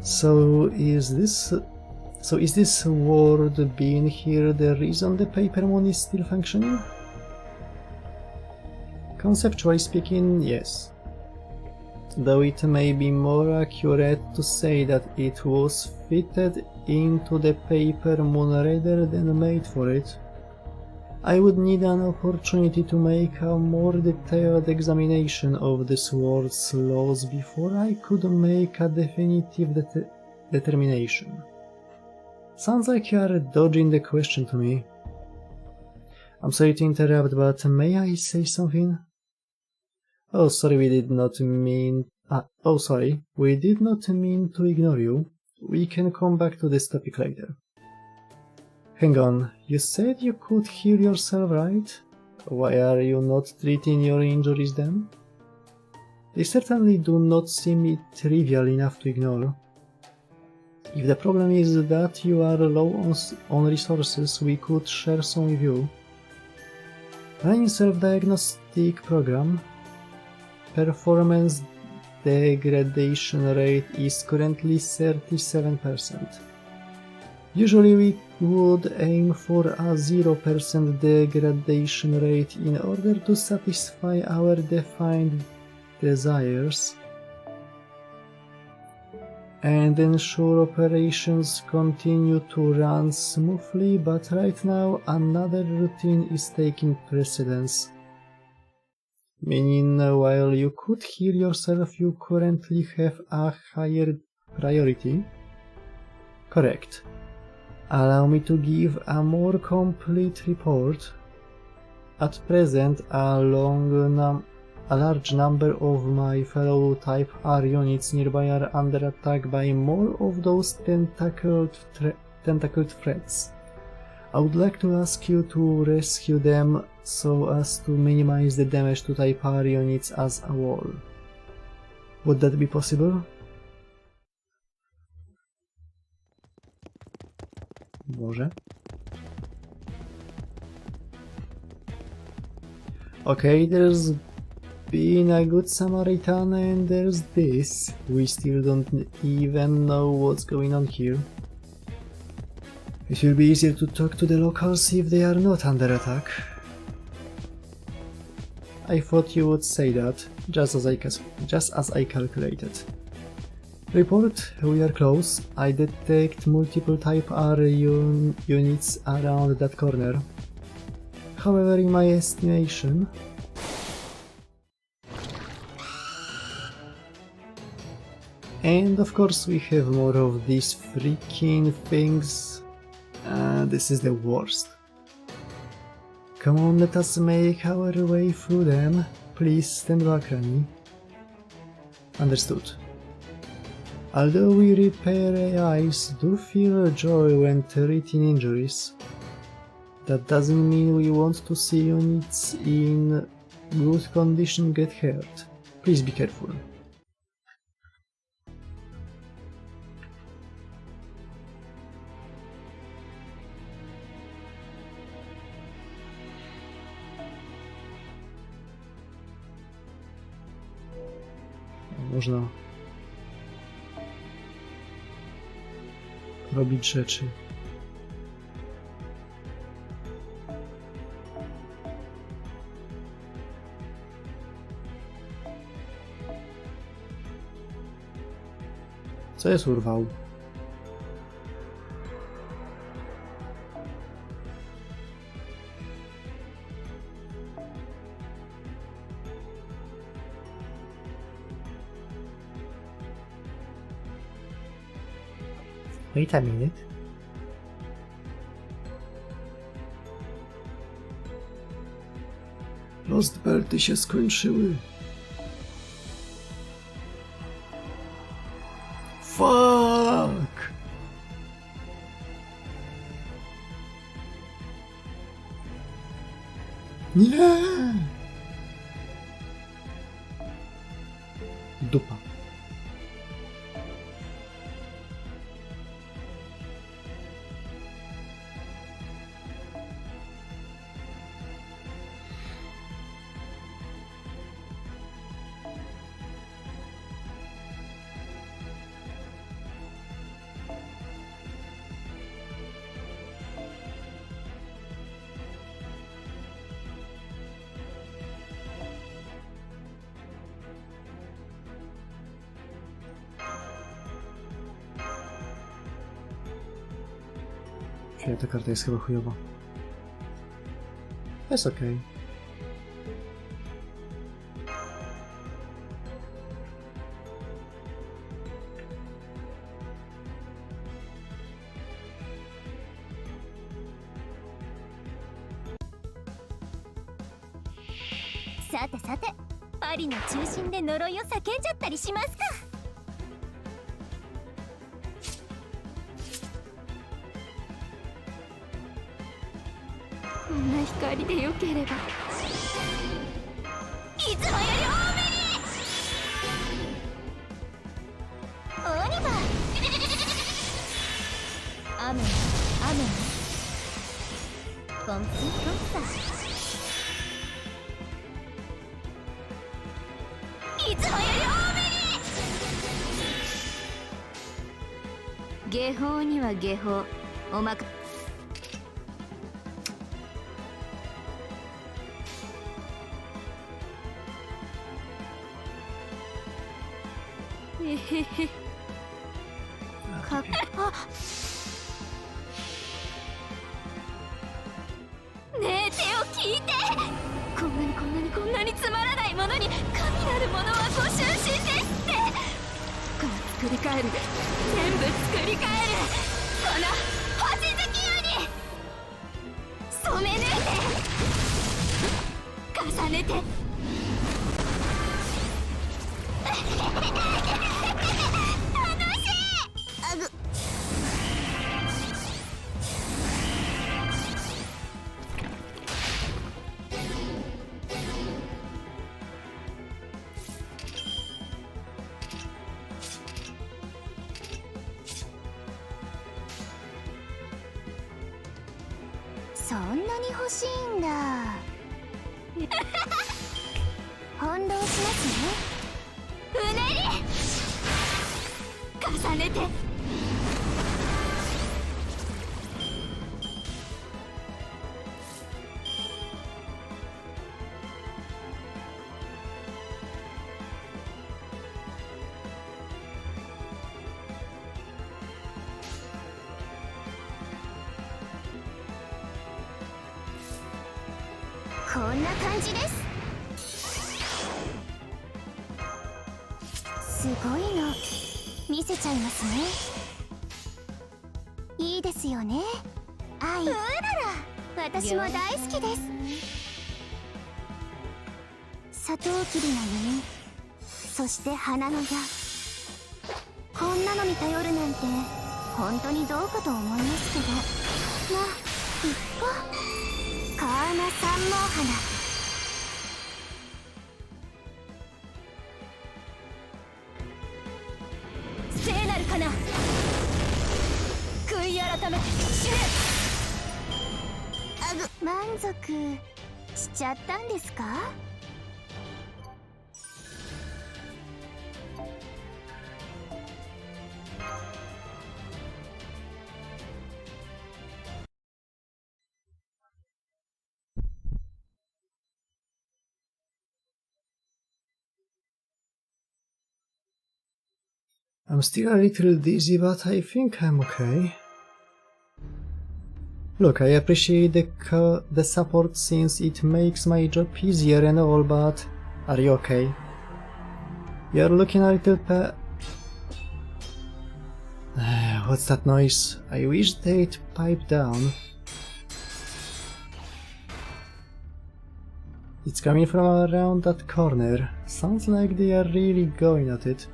So is this world being here the reason the Papermoon is still functioning? Conceptually speaking, yes. Though it may be more accurate to say that it was fitted into the Papermoon rather than made for it. I would need an opportunity to make a more detailed examination of the sword's laws before I could make a definitive determination. Sounds like you are dodging the question to me. I'm sorry to interrupt, but may I say something? Oh, sorry, we did not mean to ignore you. We can come back to this topic later. Hang on, you said you could heal yourself, right? Why are you not treating your injuries then? They certainly do not seem trivial enough to ignore. If the problem is that you are low on resources, we could share some with you. Running self-diagnostic program. Performance degradation rate is currently 37%. Usually we would aim for a 0% degradation rate in order to satisfy our defined desires and ensure operations continue to run smoothly, but right now another routine is taking precedence. Meaning, while you could heal yourself, you currently have a higher priority? Correct. Allow me to give a more complete report. At present, a large number of my fellow Type R units nearby are under attack by more of those tentacled threats. I would like to ask you to rescue them so as to minimize the damage to Type R units as a whole. Would that be possible? Może? Okay, there's being a good Samaritan and there's this. We still don't even know what's going on here. It will be easier to talk to the locals if they are not under attack. I thought you would say that, just as I calculated. Report, we are close. I detect multiple Type R units around that corner. However, in my estimation, and of course we have more of these freaking things. This is the worst. Come on, let us make our way through them. Please stand back, Rani. Understood. Although we repair AIs do feel joy when treating injuries, that doesn't mean we want to see units in good condition get hurt. Please be careful. Można robić rzeczy. Co jest urwał? Wait a minute. Lost belty się skończyły. Fuck! Nie! Dupa. Czyli ta karta jest chyba chujowa. Jest okej.さてさて、パリの中心で呪いを叫んじゃったりしますか。こんな光でよければ、いつもより多めに。オリバー、雨ね、コンピューター。いつもより多めに。下法には下法、おまか。えへへ。かっあ。ねえ、手を聞いて。こんなにつまらないものに神なるものはご執心ですって。作り変える、全部作り変える。この星月夜に染め抜いて重ねて。楽しい。あぐ。そんなに欲しいんだ。翻弄しますね。うねり重ねて。こんな感じです。すごいの見せちゃいますね。いいですよね。愛。うらら、私も大好きです。サトウキビの実、そして花の矢。こんなのに頼るなんて本当にどうかと思いますけど、まあいっか。カーナ三毛花。聖なるかな。悔い改め死ね。あぐ、満足しちゃったんですか。I'm still a little dizzy, but I think I'm okay. Look, I appreciate the support since it makes my job easier and all, but are you okay? You're looking a little What's that noise? I wish they'd pipe down. It's coming from around that corner. Sounds like they are really going at it.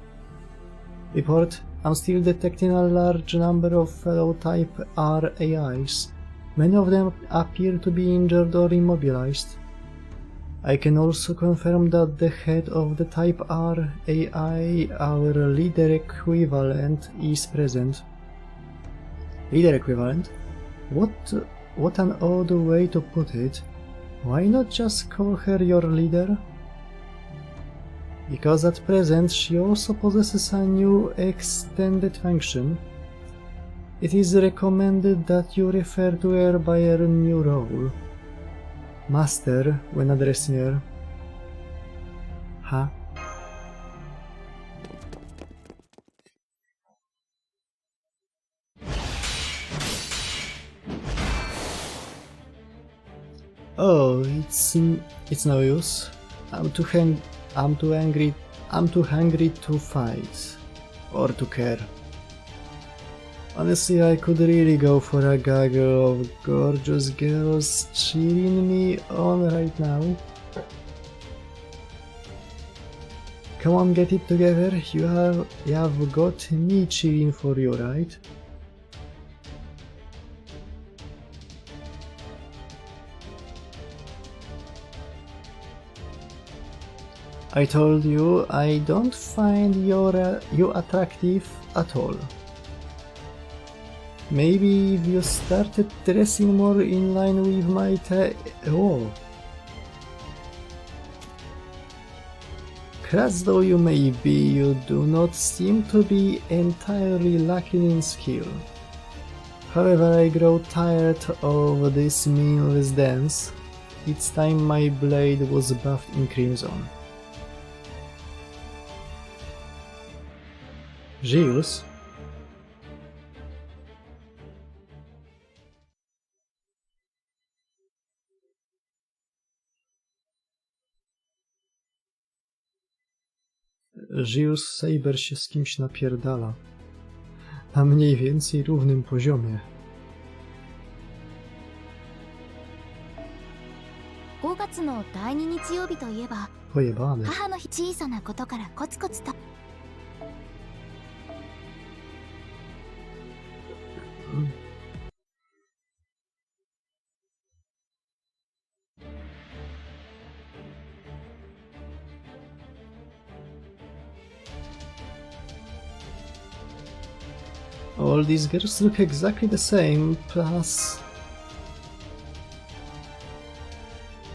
Report, I'm still detecting a large number of fellow-type R AIs. Many of them appear to be injured or immobilized. I can also confirm that the head of the Type R AI, our leader equivalent, is present. Leader equivalent? What an odd way to put it. Why not just call her your leader? Because at present she also possesses a new extended function. It is recommended that you refer to her by her new role. Master, when addressing her. Huh? Oh, it's no use. I'm too hungry to fight or to care. Honestly, I could really go for a gaggle of gorgeous girls cheering me on right now. Come on, get it together. You have got me cheering for you, right? I told you I don't find you attractive at all. Maybe if you started dressing more in line with my oh. Crass though you may be, you do not seem to be entirely lacking in skill. However, I grow tired of this meaningless dance. It's time my blade was buffed in crimson. Żyjus? Żyjus Saber się z kimś napierdala. Na mniej więcej równym poziomie. 5月の第2日曜日といえば Pojebane. 母の日小さなことからコツコツと All these girls look exactly the same, plus...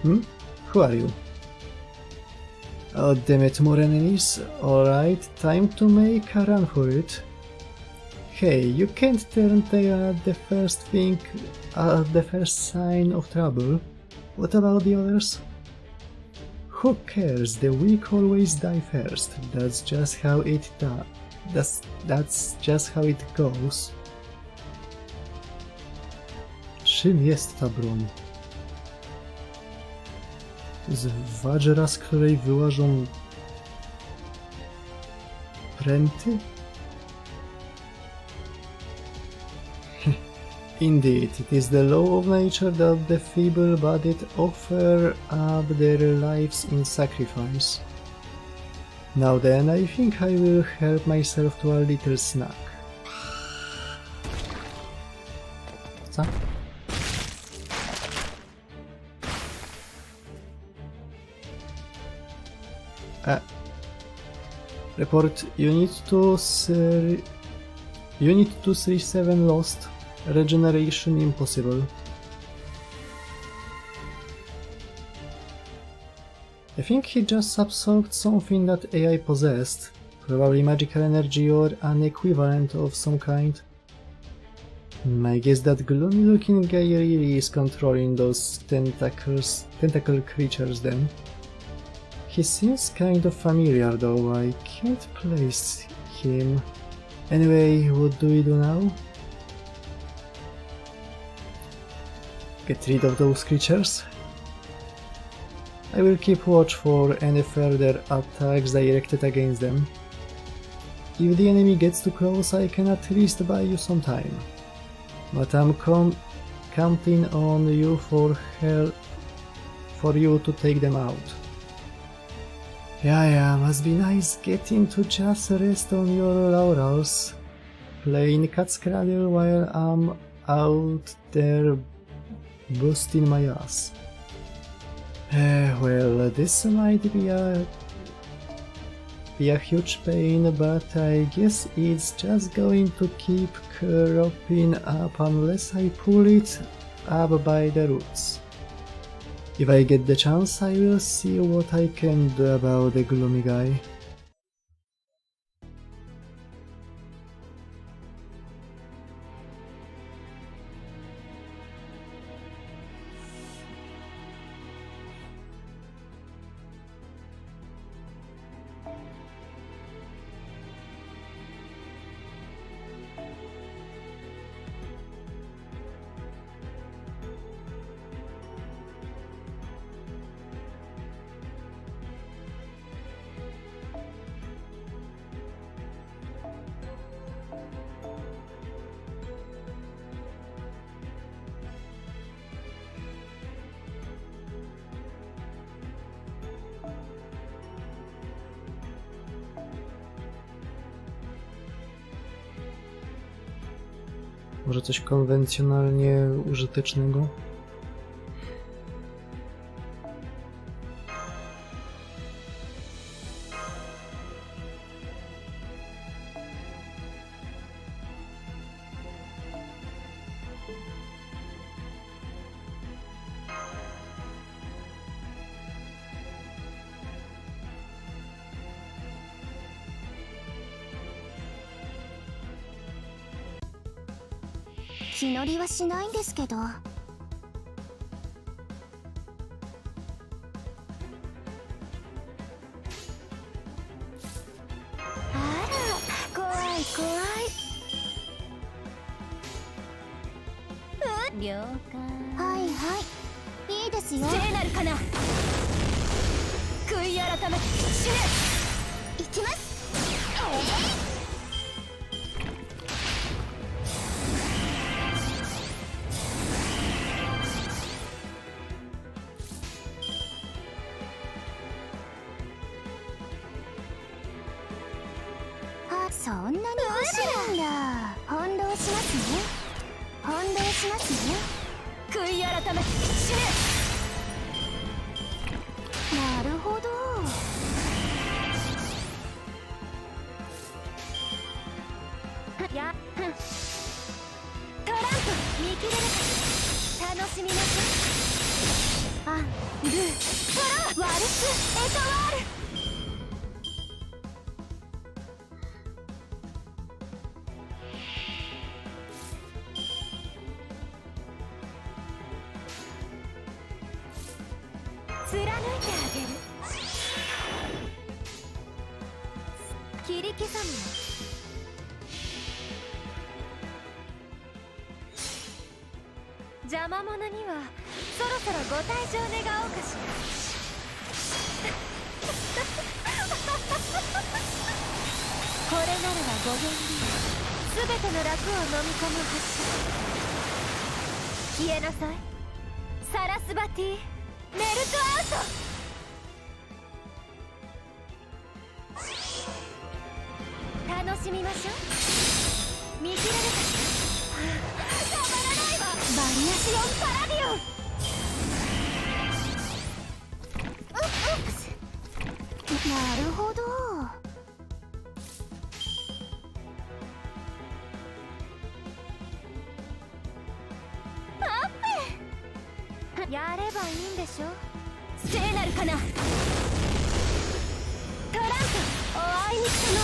Who are you? Oh damn it, more enemies. Alright, time to make a run for it. Hey, you can't turn tail at the first thing, the first sign of trouble. What about the others? Who cares? The weak always die first. That's just how it That's just how it goes. Czym jest ta broń? Z wadżera, z której wyłażą pręty? Indeed, it is the law of nature that the feeble-bodied offer up their lives in sacrifice. Now then, I think I will help myself to a little snack. Co? Report Unit 237 lost. Regeneration impossible. I think he just absorbed something that AI possessed, probably magical energy or an equivalent of some kind. I guess that gloomy-looking guy really is controlling those tentacle creatures then. He seems kind of familiar though, I can't place him. Anyway, what do we do now? Get rid of those creatures? I will keep watch for any further attacks directed against them. If the enemy gets too close, I can at least buy you some time. But I'm counting on you for you to take them out. Yeah, must be nice getting to just rest on your laurels, playing cat's cradle while I'm out there busting my ass. Well, this might be a huge pain, but I guess it's just going to keep cropping up unless I pull it up by the roots. If I get the chance, I will see what I can do about the gloomy guy. Może coś konwencjonalnie użytecznego?気乗りはしないんですけど。あら、怖い怖い。了解。はいはい、いいですよ。聖なるかな。悔い改め死ね。行きます。そんなに欲しいんだ。翻弄しますね。翻弄しますね。悔い改め死ね。なるほど。やトランプ見切れるか。楽しみましょう。アンルトラワルスエトワール。貫いてあげる。切り刻むの。邪魔者にはそろそろご退場願おうかしら。これならばご原理すべての楽を飲み込むはず。消えなさいサラスバティメルトアウト。楽しみましょう。見切れるかしら。たまらないわ。バリアシオンパラディオン。なるほど。やればいいんでしょ。聖なるかな。トランプおあいにくさま。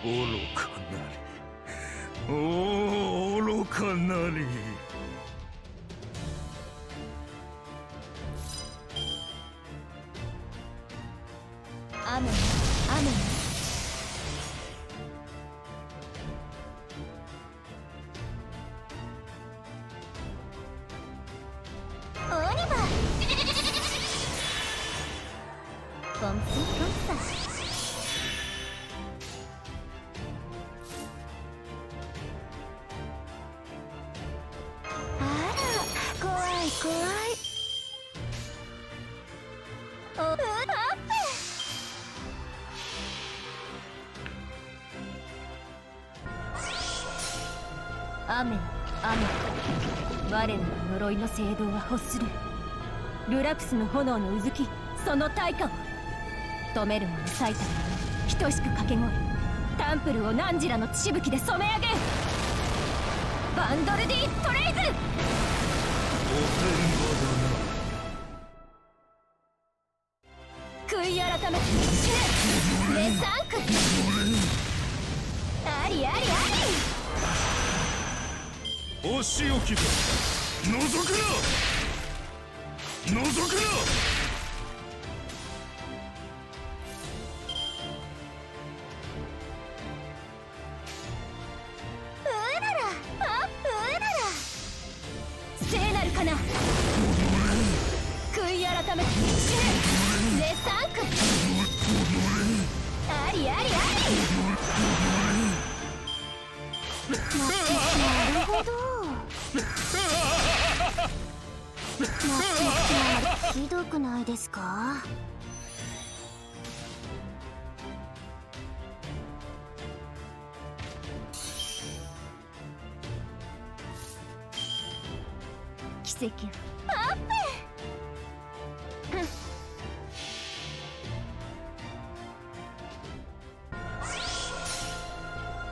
愚かなり、おお愚かなり。雨雨。雨我らの呪いの聖堂は欲する。ルラプスの炎の渦き、その対価を止める者最たるに等しく掛け声、タンプルを汝らの血しぶきで染め上げん。バンドルディ・トレイズ。悔い改めて死ね。レサンクありありあり。お仕置きだ。覗くな。覗くな。聖なるかな。悔い改めて死ね。レサンクありありあり。なるほど。ひどくないですか？奇跡。パッ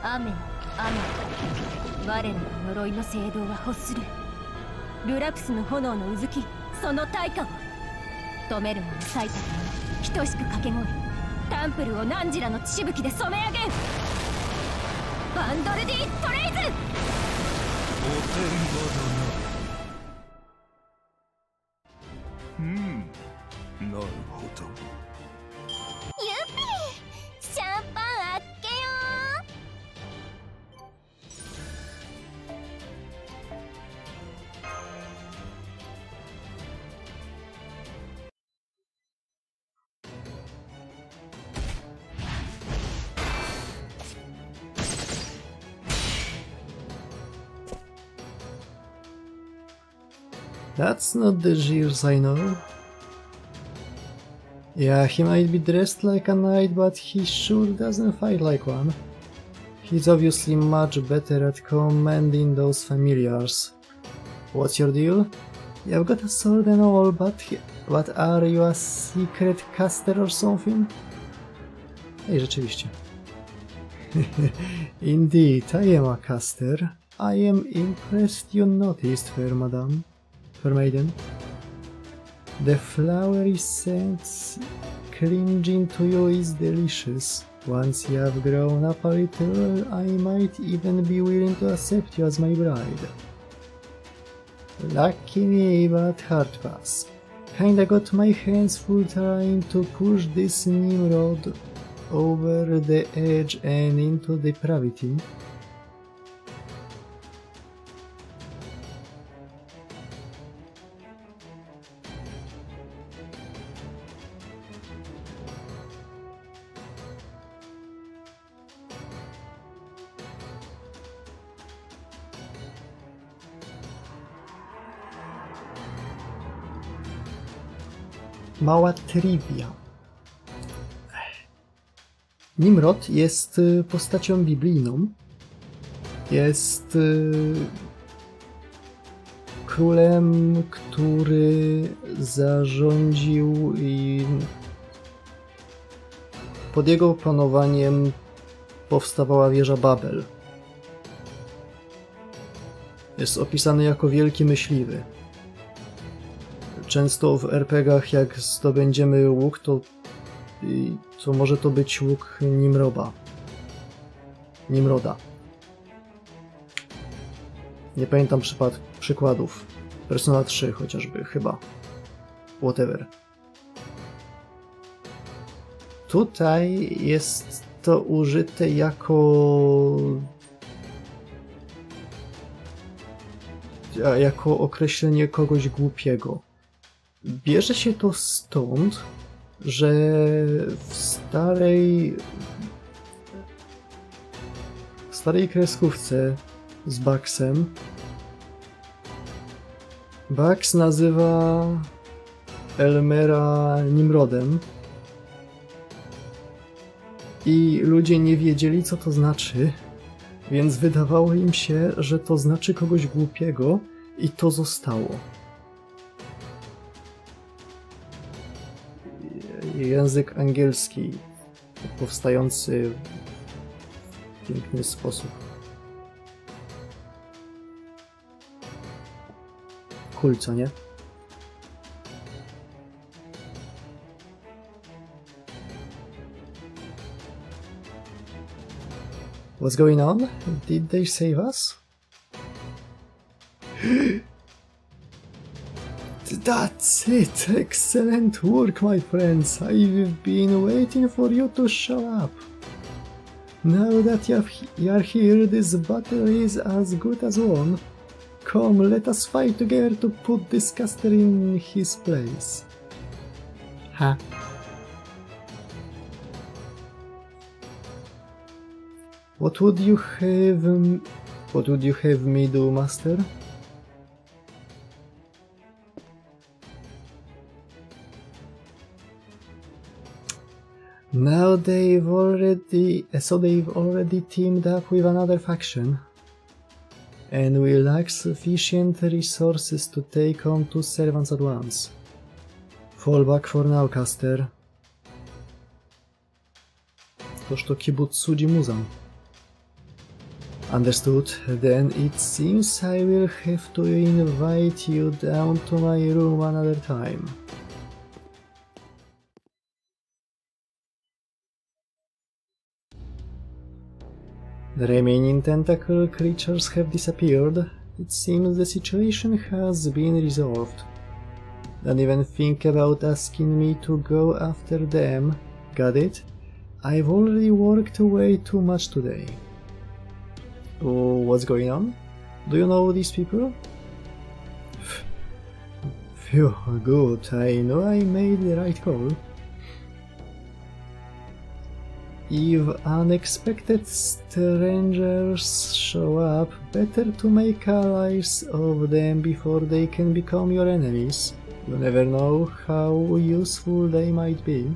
雨我らの呪いの聖堂は欲する。ルラプスの炎の渦き、その対価を止める者最たるに等しく掛け声、タンプルを汝らの血しぶきで染め上げん。バンドルディ・トレイズ。おてんばだな。なるほど。ユッピー、シャンパンあっけよThat's not the Jeers I know. Yeah, he might be dressed like a knight, but he sure doesn't fight like one. He's obviously much better at commanding those familiars. What's your deal? You've got a sword and all, but what are you, a secret caster or something? Ej, rzeczywiście. Indeed, I am a caster. I am impressed you noticed, fair madam. Fair maiden. The flowery scent clinging to you is delicious. Once you have grown up a little, I might even be willing to accept you as my bride. Lucky me, but hard pass. Kinda got my hands full trying to push this Nimrod over the edge and into depravity. Mała trivia. Nimrod jest postacią biblijną. Jest królem, który zarządził i pod jego panowaniem powstawała wieża Babel. Jest opisany jako wielki myśliwy. Często w RPG-ach jak zdobędziemy łuk, to może to być łuk Nimroda. Nie pamiętam przykładów. Persona 3 chociażby, chyba. Whatever. Tutaj jest to użyte jako określenie kogoś głupiego. Bierze się to stąd, że w starej kreskówce z Bugsem Bugs nazywa Elmera Nimrodem i ludzie nie wiedzieli, co to znaczy, Więc wydawało im się, że to znaczy kogoś głupiego i to zostało. Język angielski powstający w piękny sposób. Cool, co nie? What's going on? Did they save us? That's it! Excellent work, my friends! I've been waiting for you to show up. Now that you're here, this battle is as good as won. Come, let us fight together to put this caster in his place. Ha. What would you have me do, master? Now they've already teamed up with another faction, and we lack sufficient resources to take on 2 servants at once. Fall back for now, caster. Toż to Kibutsuji Muzan. Understood. Then it seems I will have to invite you down to my room another time. The remaining tentacle creatures have disappeared. It seems the situation has been resolved. Don't even think about asking me to go after them. Got it? I've already worked way too much today. Oh, what's going on? Do you know these people? Phew, good. I know I made the right call. If unexpected strangers show up, better to make allies of them before they can become your enemies. You never know how useful they might be.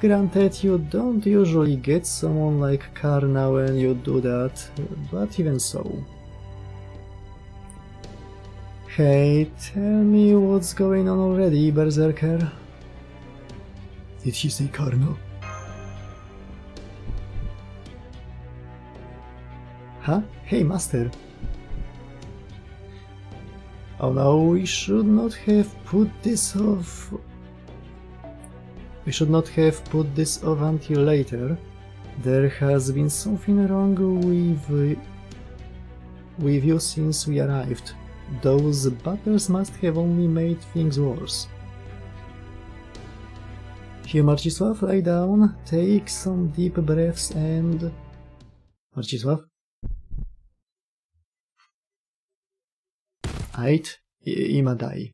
Granted, you don't usually get someone like Karna when you do that, but even so. Hey, tell me what's going on already, Berserker. Did she say Karna? Huh? Hey, Master. Oh no, we should not have put this off. We should not have put this off until later. There has been something wrong with you since we arrived. Those battles must have only made things worse. Here, Marcisław, lie down, take some deep breaths and... Marcisław? Ait, ima daj.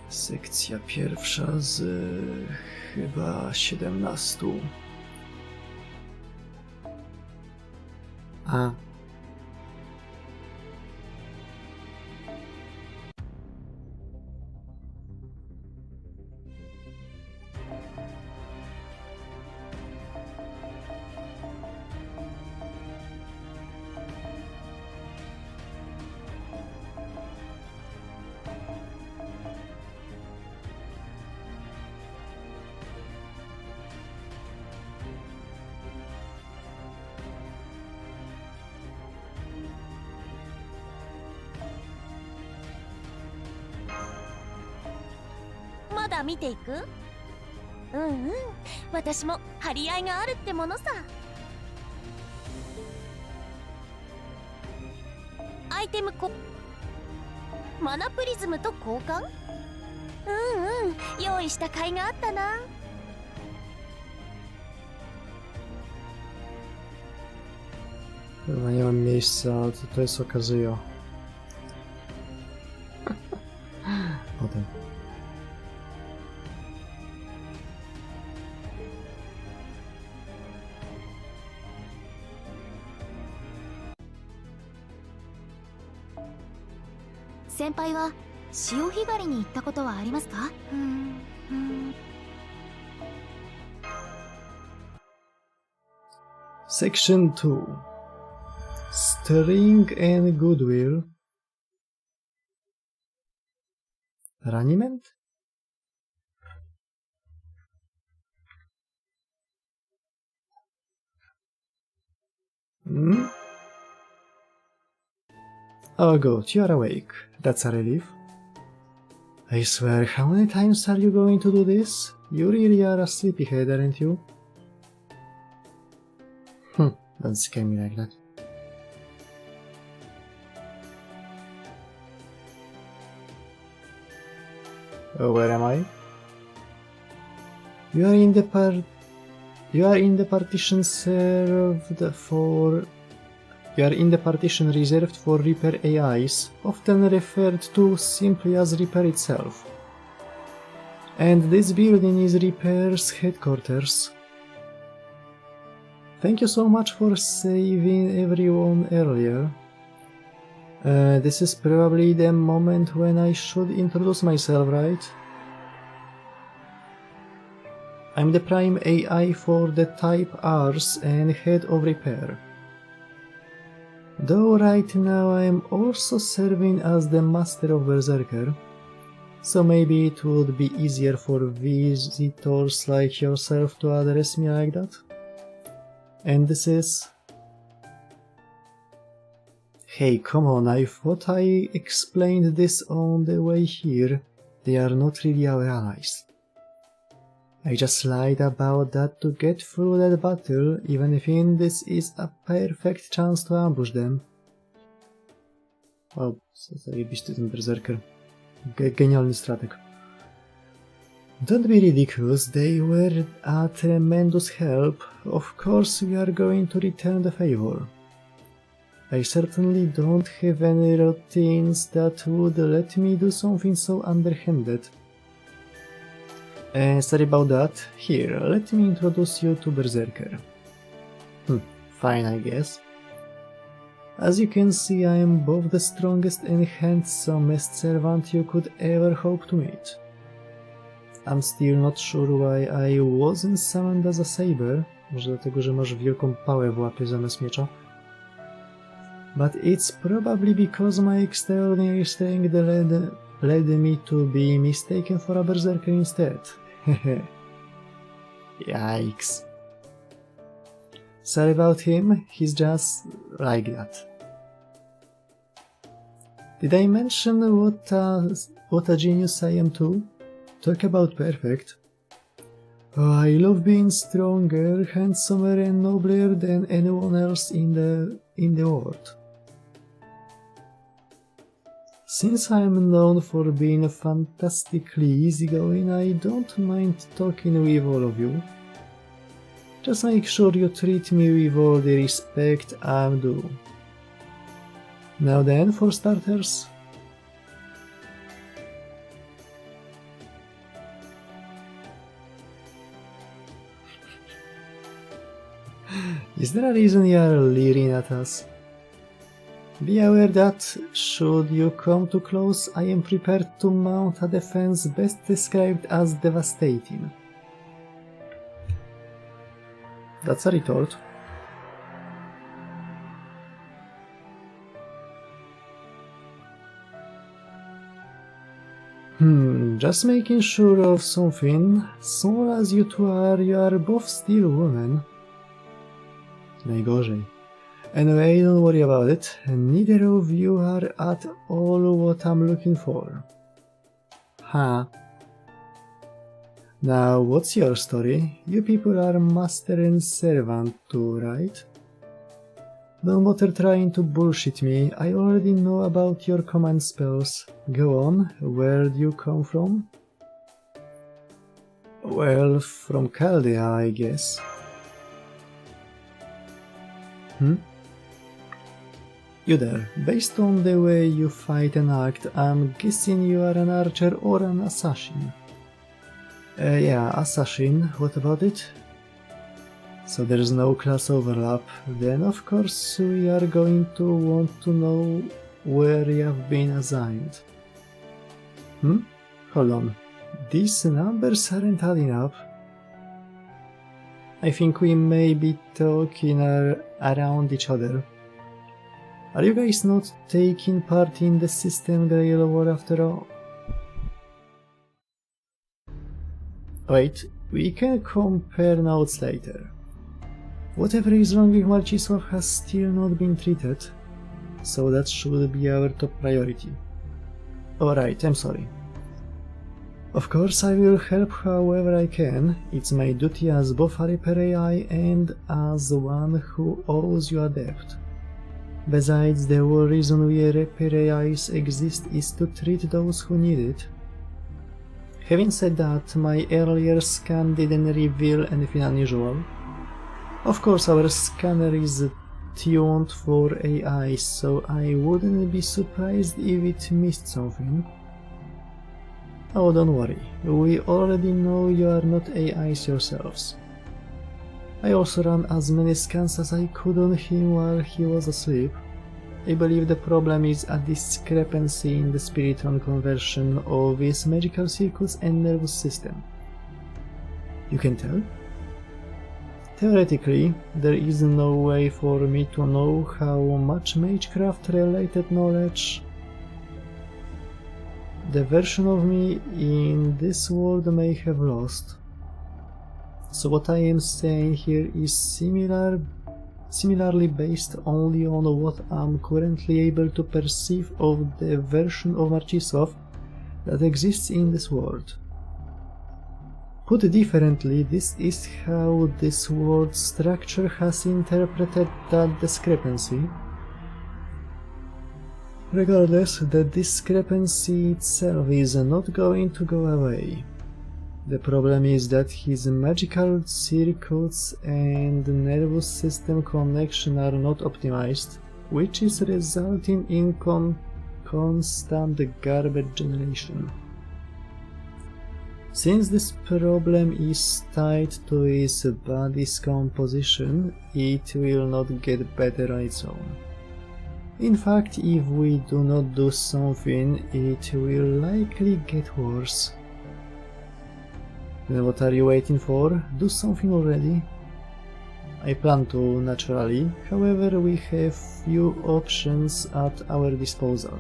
Sekcja pierwsza z chyba 17. A.まだ見ていく？うんうん、私も張り合いがあるってものさ。アイテムマナプリズムと交換？うんうん、用意した甲斐があったな。Chyba nie mam miejsca, to jest okazja. Potem. Senpaiは潮干狩りに行ったことはありますかSection 2 String and Goodwill Raniment? Oh god, you are awake. That's a relief. I swear, how many times are you going to do this? You really are a sleepyhead, aren't you? Don't scare me like that. Oh, where am I? You are in the partition reserved for Reaper AIs, often referred to simply as Reaper itself. And this building is Reaper's headquarters. Thank you so much for saving everyone earlier. This is probably the moment when I should introduce myself, right? I'm the Prime AI for the Type Rs and Head of Repair. Though right now I'm also serving as the Master of Berserker, so maybe it would be easier for visitors like yourself to address me like that. And this is... Hey, come on, I thought I explained this on the way here. They are not really our allies. I just lied about that to get through that battle, even if this is a perfect chance to ambush them. O, zajebisty ten berserker. Genialny strateg. Don't be ridiculous, they were a tremendous help. Of course we are going to return the favor. I certainly don't have any routines that would let me do something so underhanded. Sorry about that. Here, let me introduce you to Berserker. Fine, I guess. As you can see, I am both the strongest and handsomest servant you could ever hope to meet. I'm still not sure why I wasn't summoned as a saber. Może dlatego, że masz wielką pałę w łapie zamiast miecza. But it's probably because my extraordinary strength led me to be mistaken for a berserker instead. Yikes. Sorry about him, he's just like that. Did I mention what a genius I am too? Talk about perfect. Oh, I love being stronger, handsomer and nobler than anyone else in the world. Since I'm known for being fantastically easygoing, I don't mind talking with all of you. Just make sure you treat me with all the respect I'm due. Now then, for starters, is there a reason you are leering at us? Be aware that, should you come too close, I am prepared to mount a defense best described as devastating. That's a retort. Just making sure of something. Small as you two are, you are both still women. Najgorzej. Anyway, don't worry about it. Neither of you are at all what I'm looking for. Huh. Now, what's your story? You people are master and servant too, right? Don't bother trying to bullshit me. I already know about your command spells. Go on, where do you come from? Well, from Chaldea, I guess. You there. Based on the way you fight and act, I'm guessing you are an archer or an assassin. Yeah, assassin. What about it? So there's no class overlap. Then of course we are going to want to know where you have been assigned. Hold on. These numbers aren't adding up. I think we may be talking around each other. Are you guys not taking part in the System Grail War after all? Wait, we can compare notes later. Whatever is wrong with Marcisław has still not been treated, so that should be our top priority. Alright, I'm sorry. Of course I will help however I can. It's my duty as both a repair AI and as one who owes you a debt. Besides, the whole reason we repair AIs exist is to treat those who need it. Having said that, my earlier scan didn't reveal anything unusual. Of course, our scanner is tuned for AI, so I wouldn't be surprised if it missed something. Oh, don't worry, we already know you are not AIs yourselves. I also ran as many scans as I could on him while he was asleep. I believe the problem is a discrepancy in the spiritron conversion of his magical circuits and nervous system. You can tell? Theoretically, there is no way for me to know how much magecraft-related knowledge the version of me in this world may have lost. So what I am saying here is similarly based only on what I'm currently able to perceive of the version of Marcisław that exists in this world. Put differently, this is how this world structure has interpreted that discrepancy. Regardless, the discrepancy itself is not going to go away. The problem is that his magical circuits and nervous system connection are not optimized, which is resulting in constant garbage generation. Since this problem is tied to his body's composition, it will not get better on its own. In fact, if we do not do something, it will likely get worse. Then what are you waiting for? Do something already. I plan to, naturally, however we have few options at our disposal.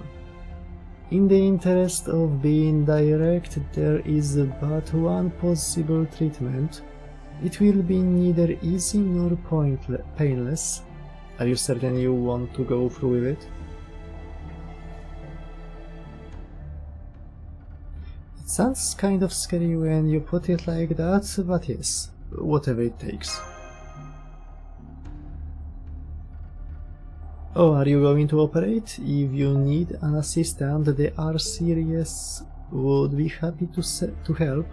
In the interest of being direct, there is but one possible treatment. It will be neither easy nor painless. Are you certain you want to go through with it? It sounds kind of scary when you put it like that, but yes, whatever it takes. Oh, are you going to operate? If you need an assistant, the R-Series would be happy to help.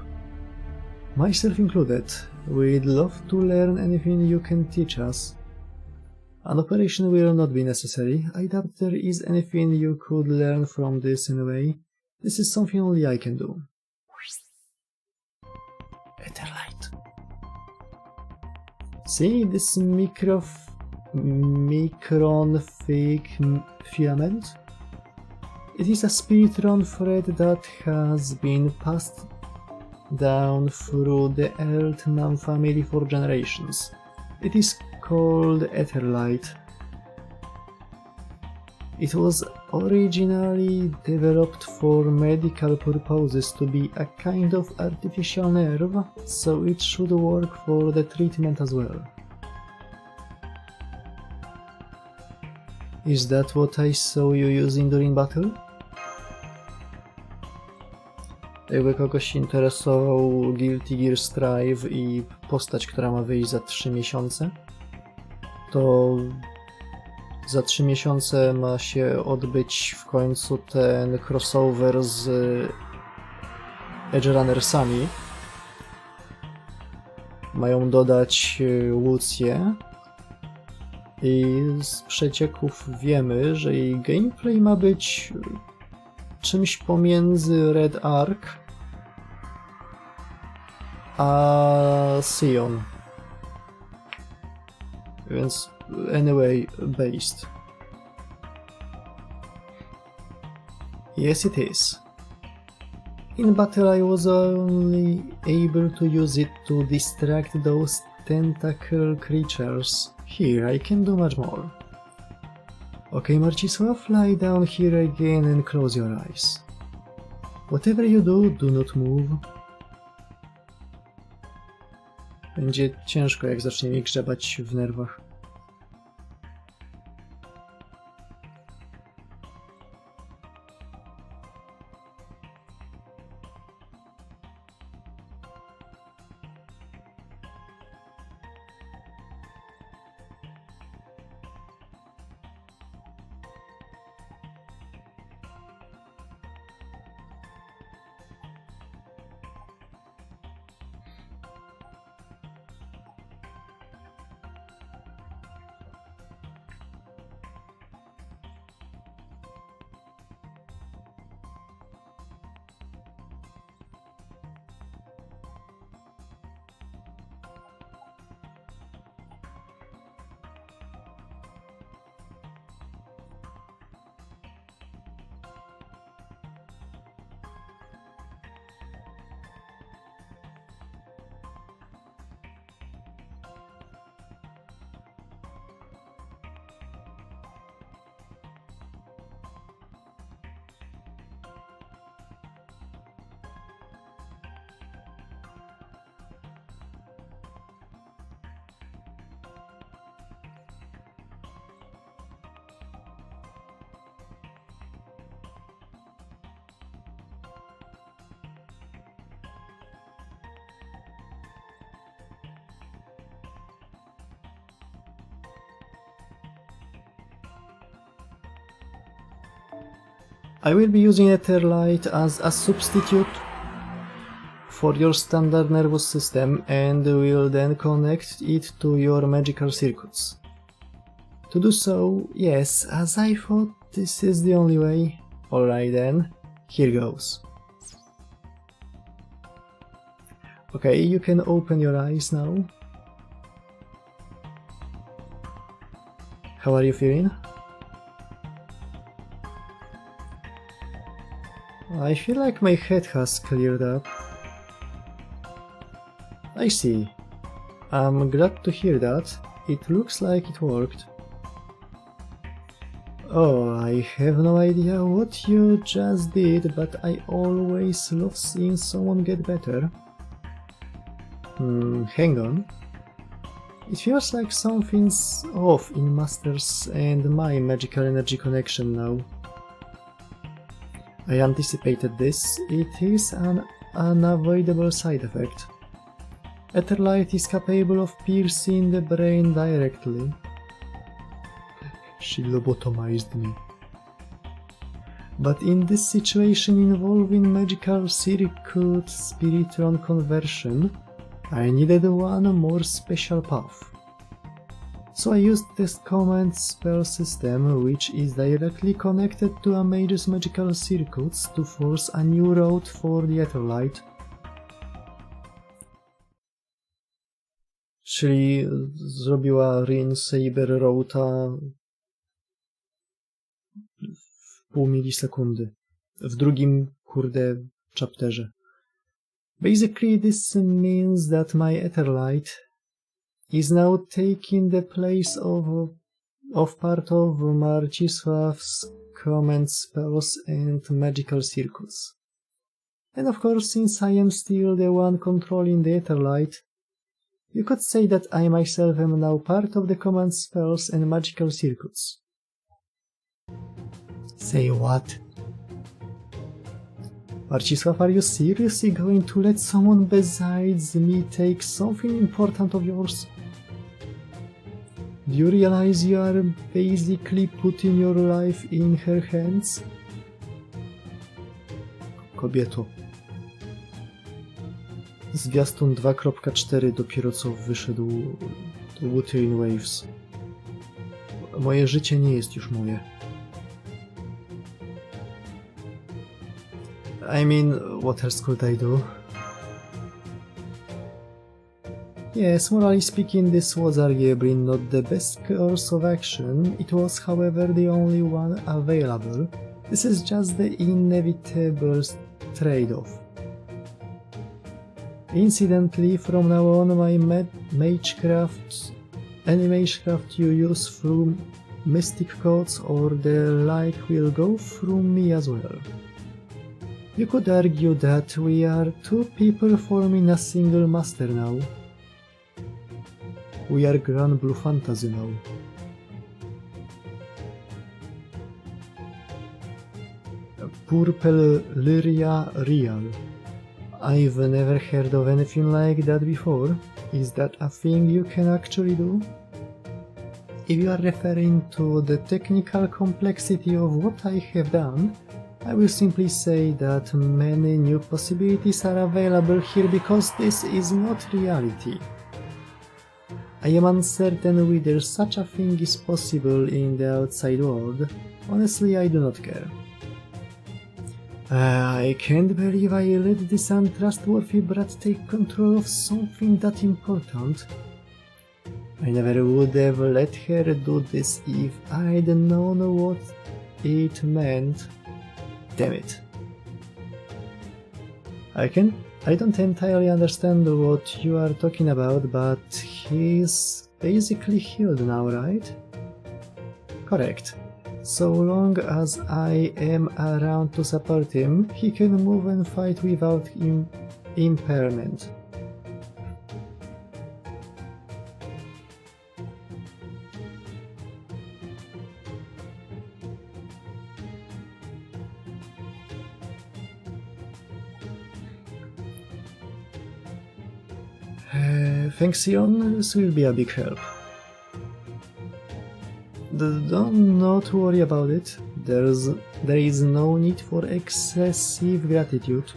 Myself included. We'd love to learn anything you can teach us. An operation will not be necessary. I doubt there is anything you could learn from this anyway. This is something only I can do. Etherlight. See this micron thick filament? It is a spiritron thread that has been passed down through the Earth-Nam family for generations. It is called Etherlight. It was originally developed for medical purposes to be a kind of artificial nerve, so it should work for the treatment as well. Is that what I saw you using during battle? Jakby kogoś interesował Guilty Gear Strive i postać, która ma wyjść za 3 miesiące, to za 3 miesiące ma się odbyć w końcu ten crossover z Edge Runnersami. Mają dodać Lucję i z przecieków wiemy, że jej gameplay ma być czymś pomiędzy Red Ark a Sion. Więc anyway, based. Yes, it is. In battle I was only able to use it to distract those tentacle creatures. Here I can do much more. Okay, Marcisław, lie down here again and close your eyes. Whatever you do, do not move. Będzie ciężko, jak zacznie mi grzebać w nerwach. I will be using Etherlight as a substitute for your standard nervous system and will then connect it to your magical circuits. To do so, yes, as I thought this is the only way. Alright then, here goes. Okay, you can open your eyes now. How are you feeling? I feel like my head has cleared up. I see. I'm glad to hear that. It looks like it worked. Oh, I have no idea what you just did, but I always love seeing someone get better. Hang on. It feels like something's off in Master's and my magical energy connection now. I anticipated this. It is an unavoidable side effect. Etherlight is capable of piercing the brain directly. She lobotomized me. But in this situation involving magical circuit spiritron conversion, I needed one more special path. So I used this command spell system, which is directly connected to a mage's magical circuits, to force a new road for the Etherlight. Czyli zrobiła Rin Saber Roata w pół milisekundy. W drugim, kurde, chapterze. Basically this means that my Etherlight is now taking the place of part of Marcisław's command spells and magical circuits. And of course, since I am still the one controlling the Etherlight, you could say that I myself am now part of the command spells and magical circuits. Say what? Marcisław, are you seriously going to let someone besides me take something important of yours? Do you realize you are basically putting your life in her hands? Kobieto. Zwiastun 2.4 dopiero co wyszedł do Wuthering Waves. Moje życie nie jest już moje. I mean, what else could I do? Yes, morally speaking, this was arguably not the best course of action. It was, however, the only one available. This is just the inevitable trade-off. Incidentally, from now on, any magecraft you use through mystic codes or the like will go through me as well. You could argue that we are two people forming a single master now. We are Grand Blue Fantasy now. Purple Lyria Real. I've never heard of anything like that before. Is that a thing you can actually do? If you are referring to the technical complexity of what I have done, I will simply say that many new possibilities are available here because this is not reality. I am uncertain whether such a thing is possible in the outside world. Honestly, I do not care. I can't believe I let this untrustworthy brat take control of something that important. I never would have let her do this if I'd known what it meant. Damn it. I don't entirely understand what you are talking about, but he's basically healed now, right? Correct. So long as I am around to support him, he can move and fight without impairment. Thanks, Sion. This will be a big help. Don't not worry about it. There is no need for excessive gratitude.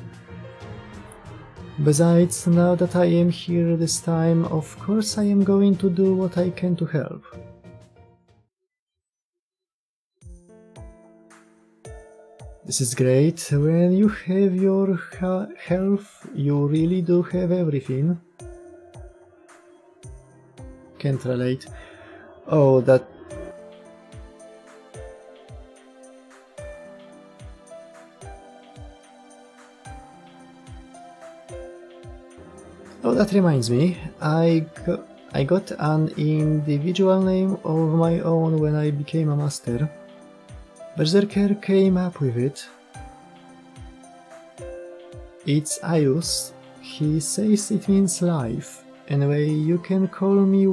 Besides, now that I am here this time, of course I am going to do what I can to help. This is great. When you have your health, you really do have everything. Can't relate. Oh, that... Oh, that reminds me. I got an individual name of my own when I became a master. Berserker came up with it. It's Ayus. He says it means life. Anyway, you can call me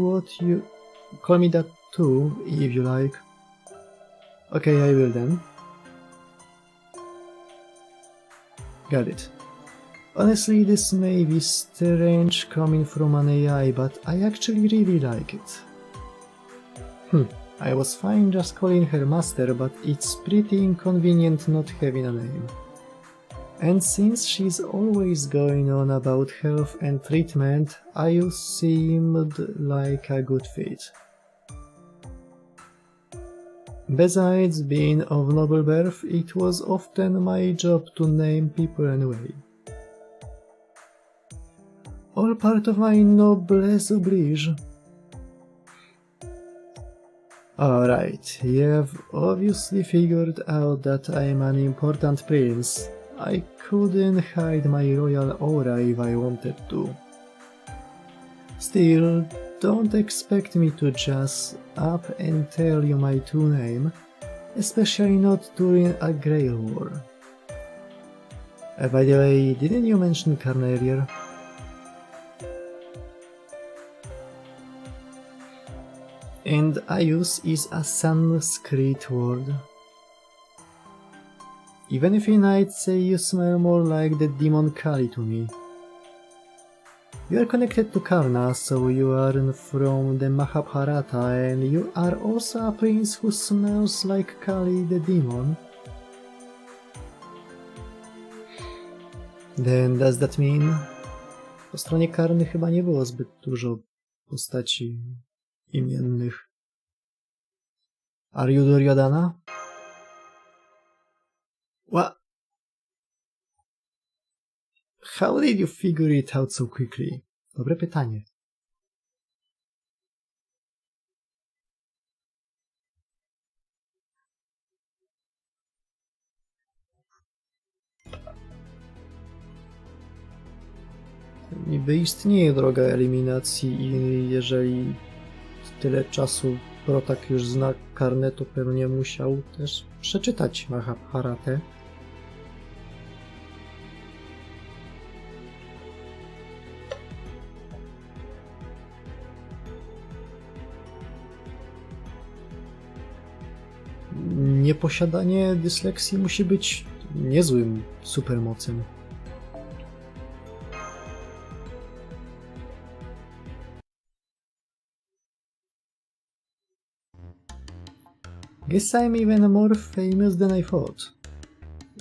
that too, if you like. Okay, I will then. Got it. Honestly, this may be strange coming from an AI, but I actually really like it. I was fine just calling her master, but it's pretty inconvenient not having a name. And since she's always going on about health and treatment, Ayus seemed like a good fit. Besides being of noble birth, it was often my job to name people anyway. All part of my noblesse oblige. Alright, you've obviously figured out that I'm an important prince. I couldn't hide my royal aura if I wanted to. Still, don't expect me to just up and tell you my true name, especially not during a Grail War. By the way, didn't you mention Karn earlier? And Ayus is a Sanskrit word. If anything, I'd say you smell more like the demon Kali to me. You are connected to Karna, so you are from the Mahabharata, and you are also a prince who smells like Kali the demon. Then does that mean... Po stronie Karny chyba nie było zbyt dużo postaci imiennych. Are you Duryodhana? What? How did you figure it out so quickly? Dobre pytanie. Niby istnieje droga eliminacji i jeżeli tyle czasu Protak już zna Karnę, to pewnie musiał też przeczytać Mahabharatę. Nieposiadanie dysleksji musi być niezłym supermocem. Guess I'm even more famous than I thought.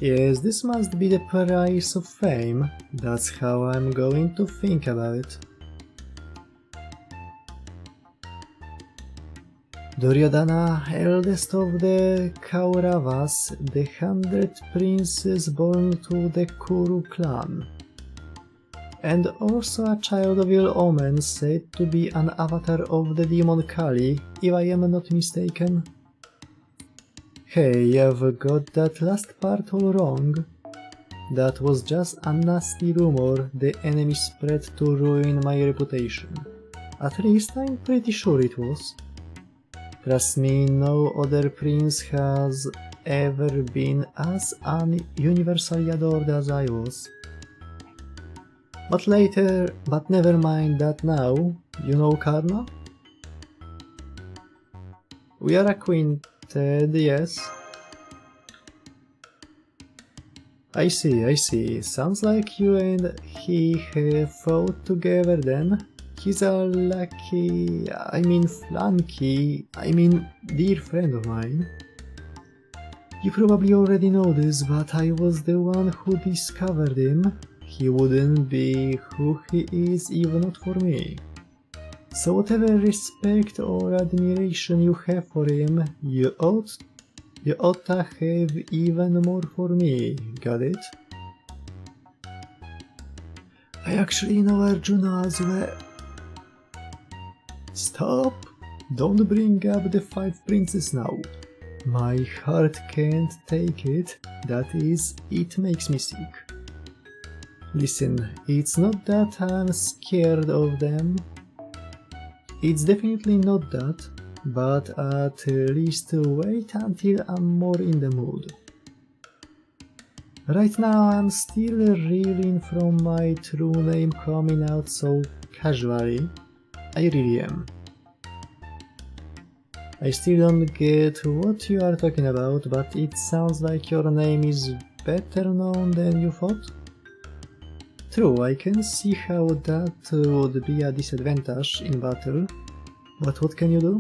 Yes, this must be the price of fame. That's how I'm going to think about it. Duryodhana, eldest of the Kauravas, the 100 princes born to the Kuru clan. And also a child of ill omen, said to be an avatar of the demon Kali, if I am not mistaken. Hey, you've got that last part all wrong. That was just a nasty rumor the enemy spread to ruin my reputation. At least I'm pretty sure it was. Trust me, no other prince has ever been as universally adored as I was. But never mind that now. You know Karna? We are acquainted, yes. I see. Sounds like you and he have fought together then. He's a dear friend of mine. You probably already know this, but I was the one who discovered him. He wouldn't be who he is if not for me. So whatever respect or admiration you have for him, you ought to have even more for me, got it? I actually know Arjuna as well. Stop! Don't bring up the 5 princes now. My heart can't take it, that is, it makes me sick. Listen, it's not that I'm scared of them. It's definitely not that, but at least wait until I'm more in the mood. Right now I'm still reeling from my true name coming out so casually. I really am. I still don't get what you are talking about, but it sounds like your name is better known than you thought. True, I can see how that would be a disadvantage in battle, but what can you do?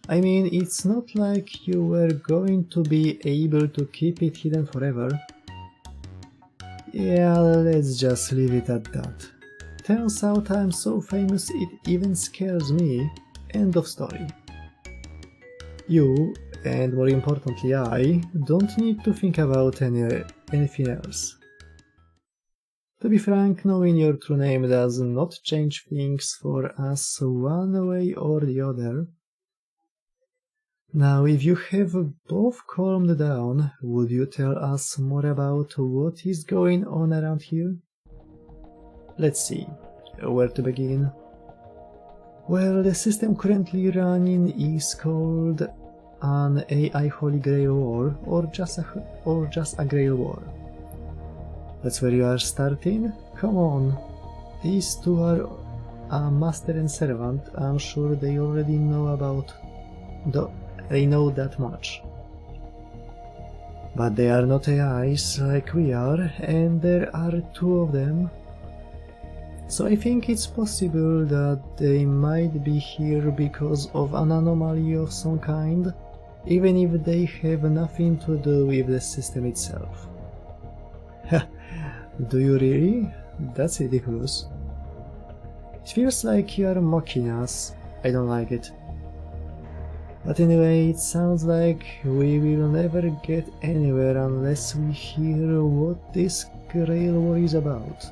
I mean, it's not like you were going to be able to keep it hidden forever. Yeah, let's just leave it at that. Turns out I'm so famous it even scares me. End of story. You, and more importantly I, don't need to think about anything else. To be frank, knowing your true name does not change things for us one way or the other. Now, if you have both calmed down, would you tell us more about what is going on around here? Let's see, where to begin? Well, the system currently running is called an AI Holy Grail War, or just a Grail War. That's where you are starting? Come on. These two are a master and servant. I'm sure they already know they know that much. But they are not AIs like we are, and there are two of them. So I think it's possible that they might be here because of an anomaly of some kind, even if they have nothing to do with the system itself. Do you really? That's ridiculous. It feels like you are mocking us. I don't like it. But anyway, it sounds like we will never get anywhere unless we hear what this Grail War is about.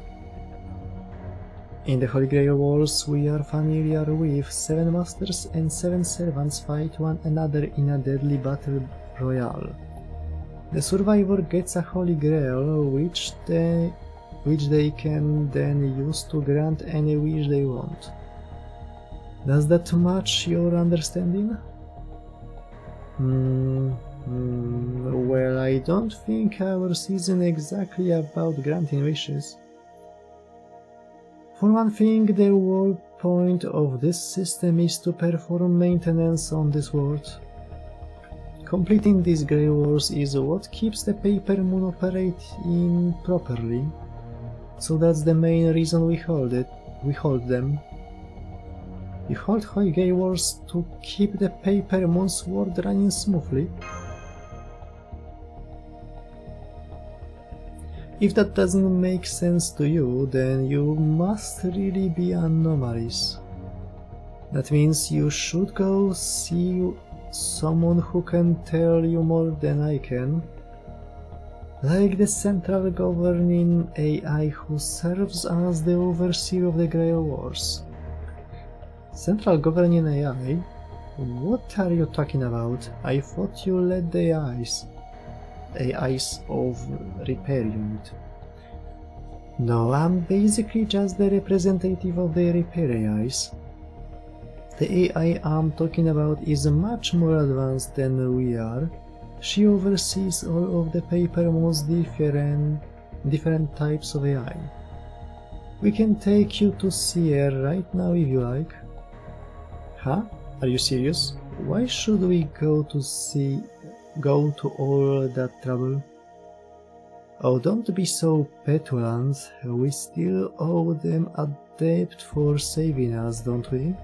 In the Holy Grail Wars, we are familiar with 7 masters and 7 servants fight one another in a deadly battle royale. The survivor gets a Holy Grail, which they can then use to grant any wish they want. Does that match your understanding? Well, I don't think ours isn't exactly about granting wishes. For one thing, the whole point of this system is to perform maintenance on this world. Completing these Grey Wars is what keeps the Paper Moon operating properly, so that's the main reason we hold them. You hold Holy Grey Wars to keep the Paper Moon's world running smoothly. If that doesn't make sense to you, then you must really be anomalies. That means you should go see someone who can tell you more than I can, like the central governing AI who serves as the overseer of the Grail Wars. Central governing AI? What are you talking about? I thought you led the AIs of repair unit. No, I'm basically just the representative of the repair AIs. The AI I'm talking about is much more advanced than we are. She oversees all of the Paper Moon's different types of AI. We can take you to see her right now if you like. Huh? Are you serious? Why should we go to all that trouble? Oh, don't be so petulant. We still owe them a debt for saving us, don't we?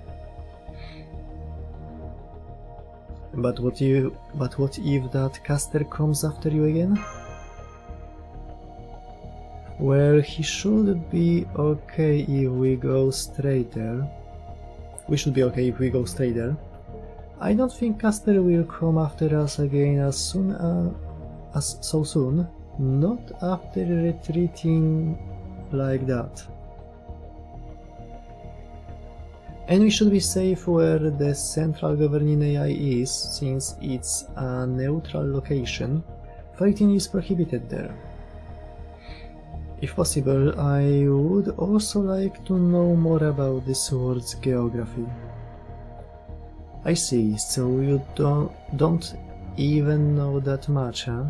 But what if that caster comes after you again? Well, he should be okay if we go straight there. We should be okay if we go straight there. I don't think Caster will come after us again as so soon, not after retreating like that. And we should be safe where the central governing AI is, since it's a neutral location. Fighting is prohibited there. If possible, I would also like to know more about this world's geography. I see, so you don't even know that much, huh?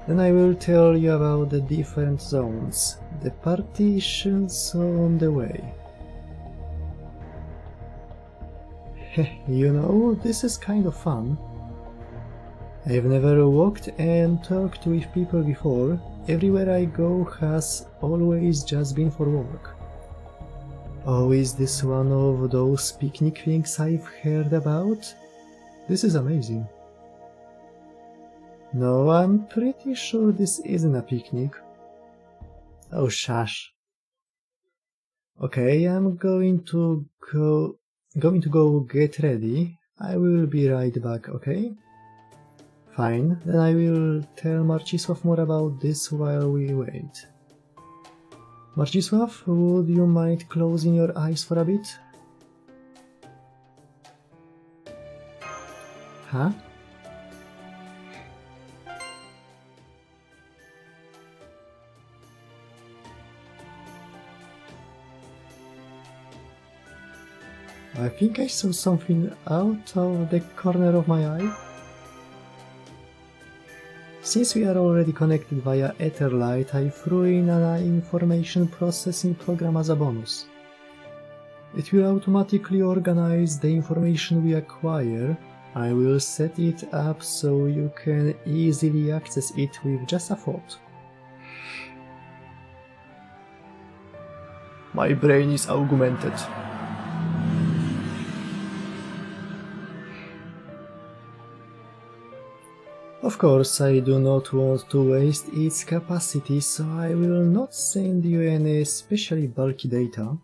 Then I will tell you about the different zones. The partitions are on the way. You know, this is kind of fun. I've never walked and talked with people before. Everywhere I go has always just been for work. Oh, is this one of those picnic things I've heard about? This is amazing. No, I'm pretty sure this isn't a picnic. Oh, shush. Okay, I'm going to go get ready. I will be right back, okay? Fine, then I will tell Marcisław more about this while we wait. Marcisław, would you mind closing your eyes for a bit? Huh? I think I saw something out of the corner of my eye. Since we are already connected via Etherlight, I threw in an information processing program as a bonus. It will automatically organize the information we acquire. I will set it up so you can easily access it with just a thought. My brain is augmented. Of course, I do not want to waste its capacity, so I will not send you any especially bulky data.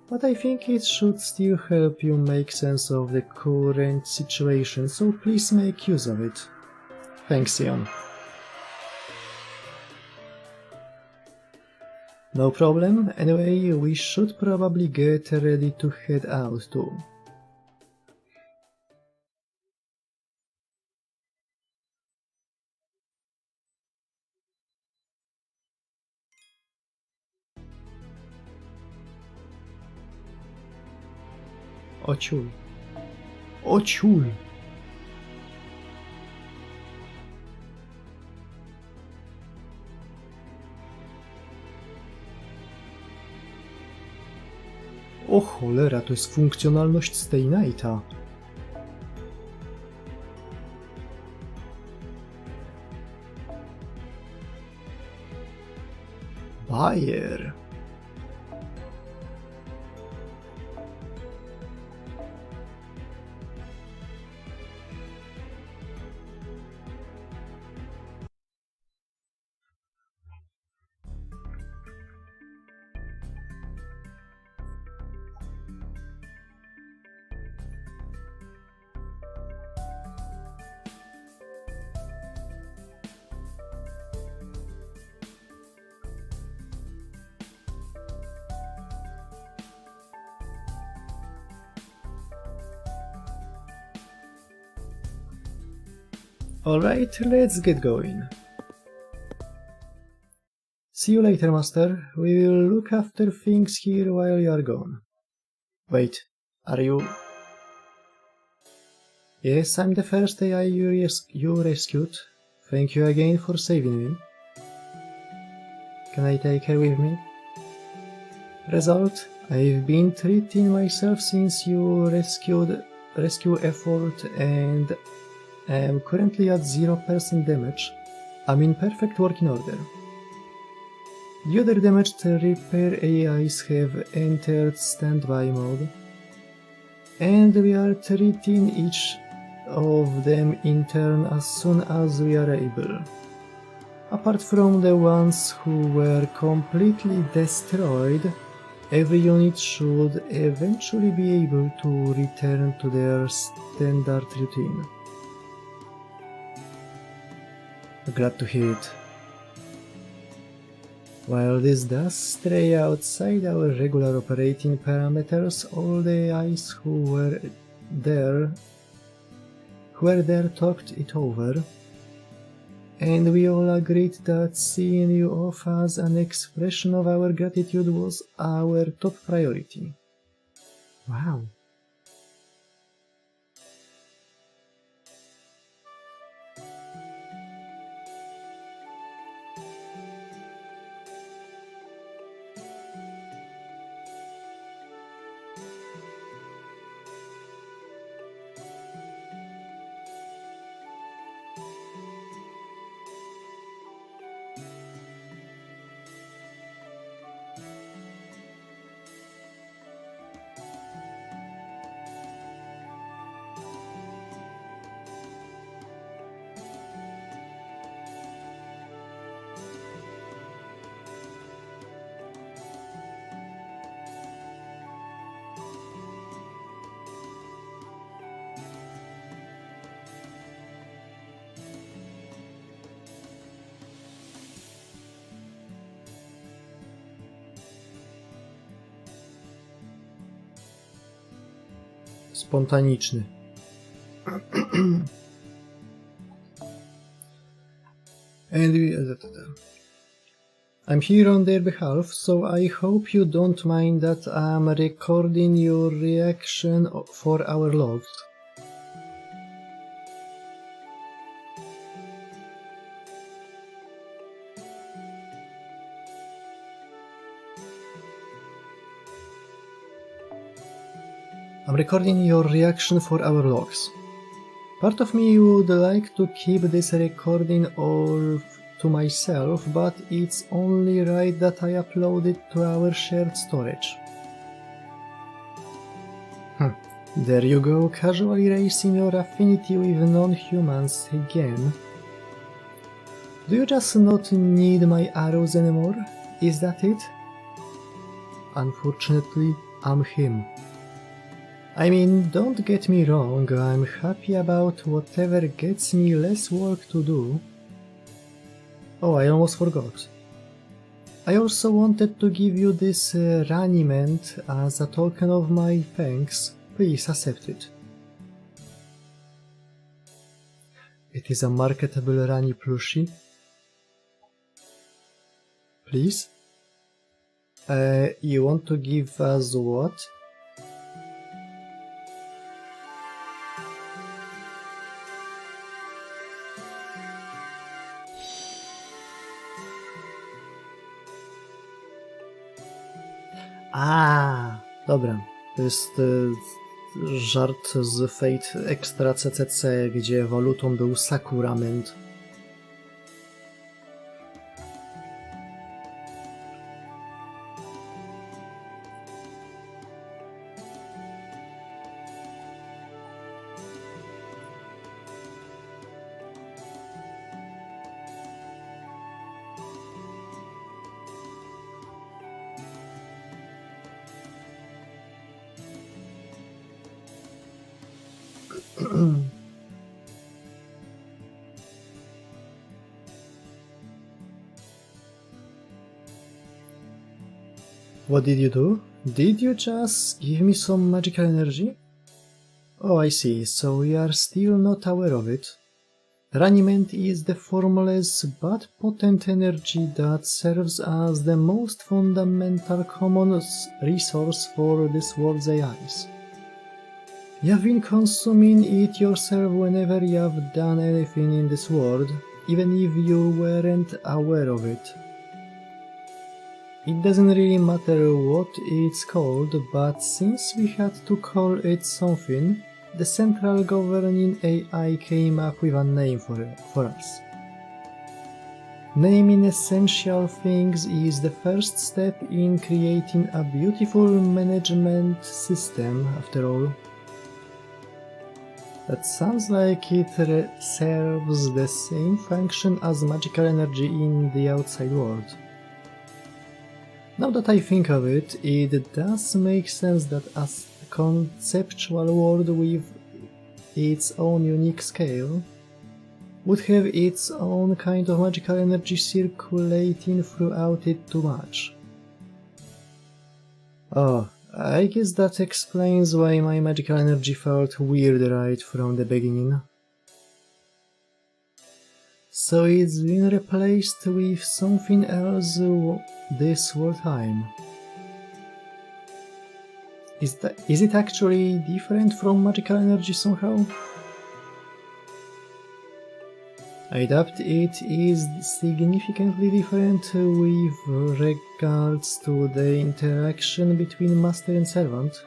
But I think it should still help you make sense of the current situation, so please make use of it. Thanks, Ian. No problem. Anyway, we should probably get ready to head out too. O ciul. O ciul! O cholera, to jest funkcjonalność Stay Nighta. Bayer. Alright, let's get going. See you later, Master. We will look after things here while you are gone. Wait, are you... Yes, I'm the first AI you rescued. Thank you again for saving me. Can I take her with me? Result, I've been treating myself since your rescue effort and I'm currently at 0% damage. I'm in perfect working order. The other damaged repair AIs have entered standby mode, and we are treating each of them in turn as soon as we are able. Apart from the ones who were completely destroyed, every unit should eventually be able to return to their standard routine. Glad to hear it. While this does stray outside our regular operating parameters, all the AIs who were there talked it over, and we all agreed that seeing you off as an expression of our gratitude was our top priority. Wow. spontaniczny. And I'm here on their behalf, so I hope you don't mind that I'm recording your reaction for our logs. I'm recording your reaction for our logs. Part of me would like to keep this recording all to myself, but it's only right that I upload it to our shared storage. There you go, casually raising your affinity with non-humans again. Do you just not need my arrows anymore? Is that it? Unfortunately, I'm him. I mean, don't get me wrong, I'm happy about whatever gets me less work to do. Oh, I almost forgot. I also wanted to give you this Raniment as a token of my thanks. Please accept it. It is a marketable Rani plushie. Please? You want to give us what? Dobra. To jest żart z Fate Extra CCC, gdzie walutą był Sakurament. What did you do? Did you just give me some magical energy? Oh, I see, so you are still not aware of it. Raniment is the formless but potent energy that serves as the most fundamental common resource for this world's AIs. You've been consuming it yourself whenever you've done anything in this world, even if you weren't aware of it. It doesn't really matter what it's called, but since we had to call it something, the central governing AI came up with a name for us. Naming essential things is the first step in creating a beautiful management system, after all. That sounds like it serves the same function as magical energy in the outside world. Now that I think of it, it does make sense that a conceptual world with its own unique scale would have its own kind of magical energy circulating throughout it too much. Oh, I guess that explains why my magical energy felt weird right from the beginning. So it's been replaced with something else this whole time. Is it actually different from magical energy somehow? I doubt it is significantly different with regards to the interaction between master and servant.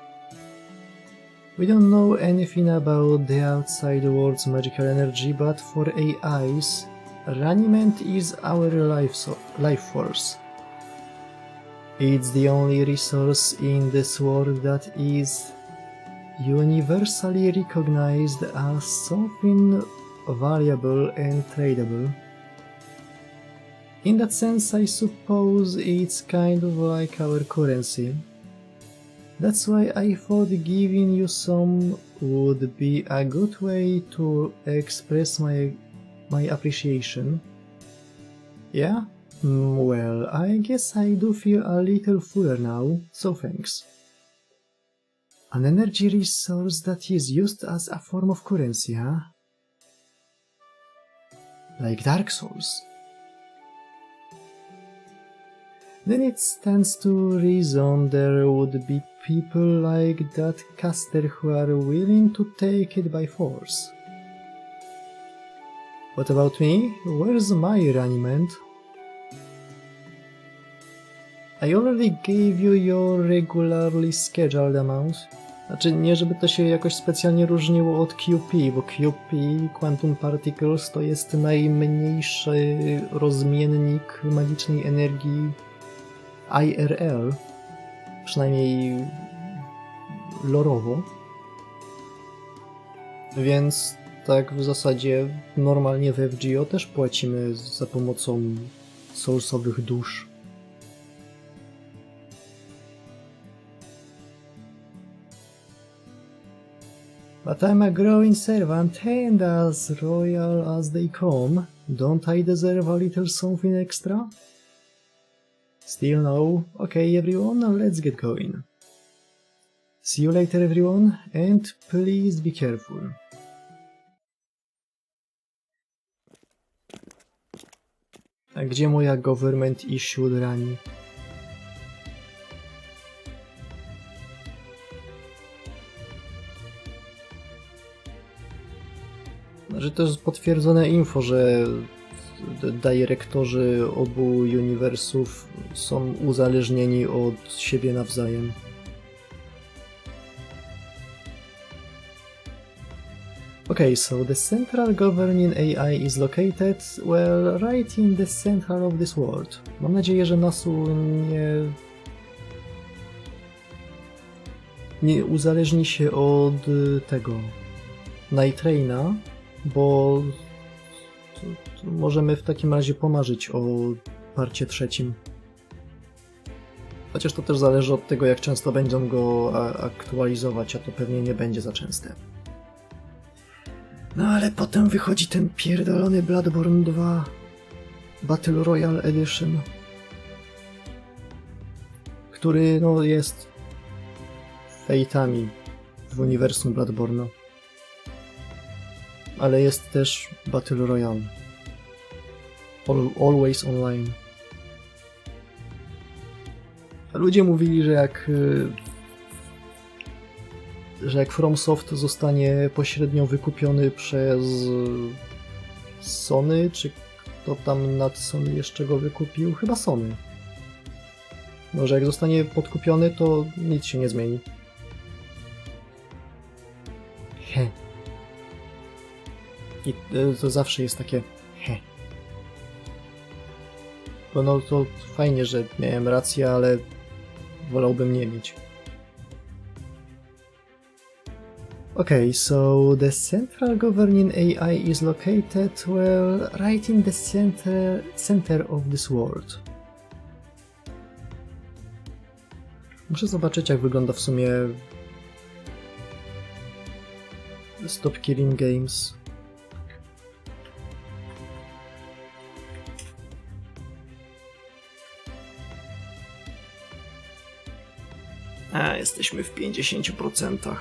We don't know anything about the outside world's magical energy, but for AIs, Raniment is our life force. It's the only resource in this world that is universally recognized as something valuable and tradable. In that sense, I suppose it's kind of like our currency. That's why I thought giving you some would be a good way to express my appreciation. Yeah? Well, I guess I do feel a little fuller now, so thanks. An energy resource that is used as a form of currency, huh? Like Dark Souls. Then it stands to reason there would be people like that caster who are willing to take it by force. What about me? Where's my raniment? I already gave you your regularly scheduled amount. Znaczy, nie żeby to się jakoś specjalnie różniło od QP, bo QP, Quantum Particles, to jest najmniejszy rozmiennik magicznej energii IRL, przynajmniej lorowo. Więc tak w zasadzie normalnie w FGO też płacimy za pomocą soulsowych dusz. But I'm a growing servant, and as royal as they come, don't I deserve a little something extra? Still no. Okay, everyone, let's get going. See you later, everyone, and please be careful. A gdzie moja government issued rani? Znaczy to jest potwierdzone info, że dyrektorzy obu uniwersów są uzależnieni od siebie nawzajem. Okay, so the central governing AI is located, well, right in the center of this world. Mam nadzieję, że Nasu nie uzależni się od tego Night Raina, bo to możemy w takim razie pomarzyć o parcie trzecim. Chociaż to też zależy od tego, jak często będą go aktualizować, a to pewnie nie będzie za częste. No ale potem wychodzi ten pierdolony Bloodborne 2 Battle Royale Edition, który no jest fejtami w uniwersum Bloodborne'a. Ale jest też Battle Royale. Always online. Ludzie mówili, że jak FromSoft zostanie pośrednio wykupiony przez Sony, czy kto tam nad Sony jeszcze go wykupił? Chyba Sony. No, że jak zostanie podkupiony, to nic się nie zmieni. He. I to zawsze jest takie he. Bo no to fajnie, że miałem rację, ale wolałbym nie mieć. Okay, so the central governing AI is located, well, right in the center of this world. Muszę zobaczyć, jak wygląda w sumie Stop Killing Games. A, jesteśmy w 50%.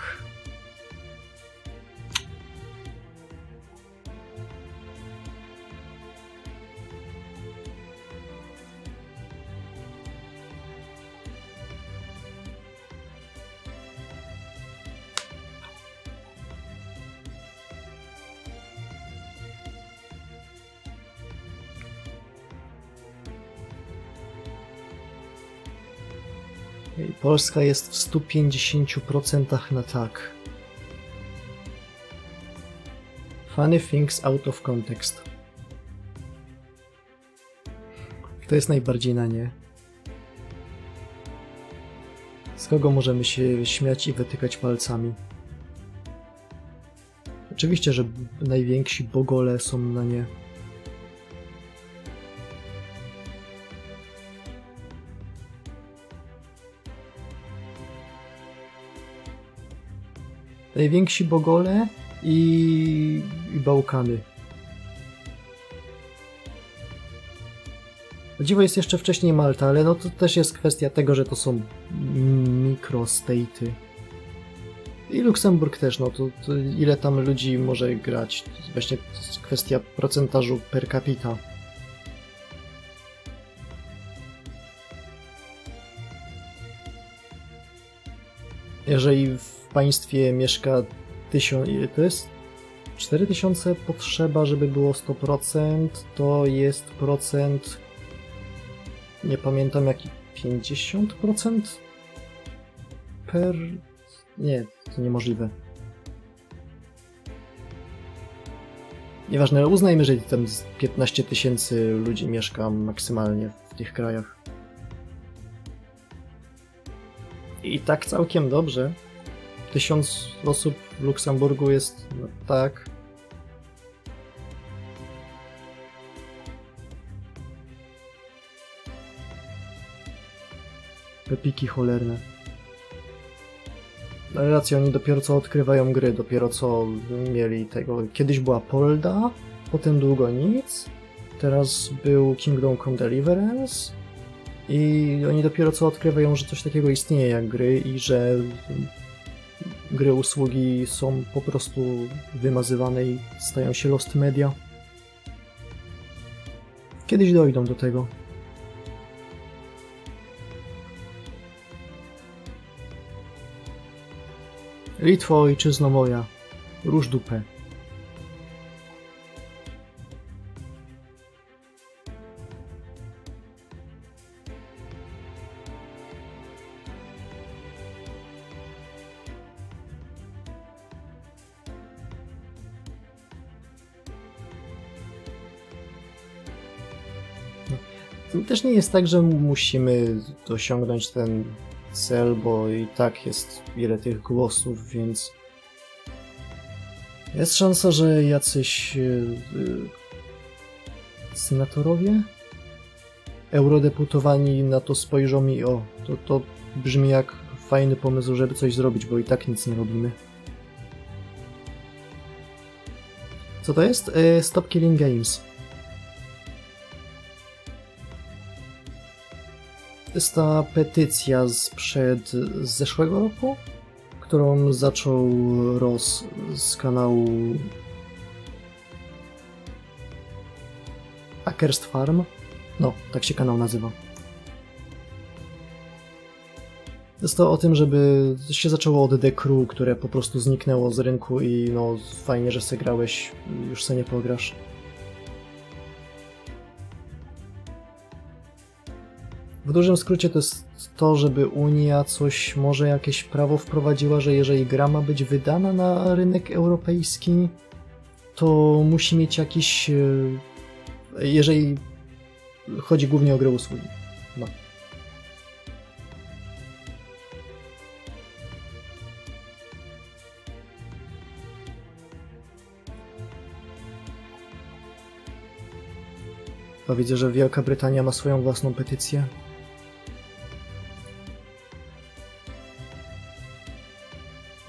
Polska jest w 150% na tak. Funny things out of context. Kto jest najbardziej na nie? Z kogo możemy się śmiać i wytykać palcami? Oczywiście, że najwięksi bogole są na nie. Najwięksi bogole i Bałkany. O dziwo jest jeszcze wcześniej Malta, ale no to też jest kwestia tego, że to są mikrostate'y. I Luksemburg też, no to ile tam ludzi może grać? To jest właśnie kwestia procentażu per capita. Jeżeli w państwie mieszka 1000, to jest 4000 potrzeba, żeby było 100%, to jest procent, nie pamiętam jaki, 50% per... Nie, to niemożliwe. Nieważne, ale uznajmy, że tam 15 000 ludzi mieszka maksymalnie w tych krajach. I tak całkiem dobrze. 1000 osób w Luksemburgu jest, no tak. Pepiki cholerne. Ale racja, oni dopiero co odkrywają gry, dopiero co mieli tego. Kiedyś była Polda, potem długo nic, teraz był Kingdom Come Deliverance i oni dopiero co odkrywają, że coś takiego istnieje jak gry i że gry, usługi są po prostu wymazywane i stają się lost media. Kiedyś dojdą do tego. Litwo, ojczyzno moja, róż dupę. To też nie jest tak, że musimy osiągnąć ten cel, bo i tak jest wiele tych głosów, więc jest szansa, że jacyś senatorowie, eurodeputowani na to spojrzą i o, to brzmi jak fajny pomysł, żeby coś zrobić, bo i tak nic nie robimy. Co to jest? Stop Killing Games. Jest ta petycja z zeszłego roku, którą zaczął Ross z kanału Accursed Farm. No, tak się kanał nazywa. Jest to o tym, żeby się zaczęło od The Crew, które po prostu zniknęło z rynku i no fajnie, że se grałeś, już se nie pograsz. W dużym skrócie to jest to, żeby Unia coś, może jakieś prawo wprowadziła, że jeżeli gra ma być wydana na rynek europejski, to musi mieć jakiś... jeżeli chodzi głównie o grę usługi. No. A widzę, że Wielka Brytania ma swoją własną petycję.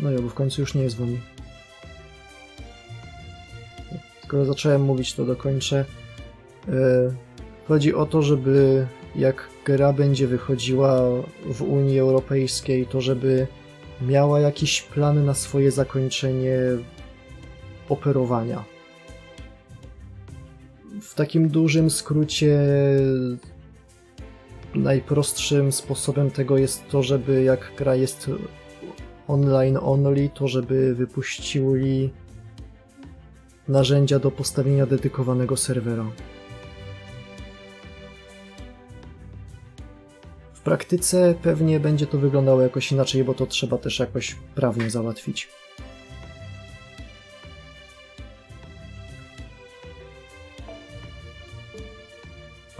No i bo w końcu już nie jest w Unii. Skoro zacząłem mówić, to dokończę. Chodzi o to, żeby jak gra będzie wychodziła w Unii Europejskiej, to żeby miała jakiś plan na swoje zakończenie operowania. W takim dużym skrócie najprostszym sposobem tego jest to, żeby jak gra jest online only, to żeby wypuścili narzędzia do postawienia dedykowanego serwera. W praktyce pewnie będzie to wyglądało jakoś inaczej, bo to trzeba też jakoś prawnie załatwić.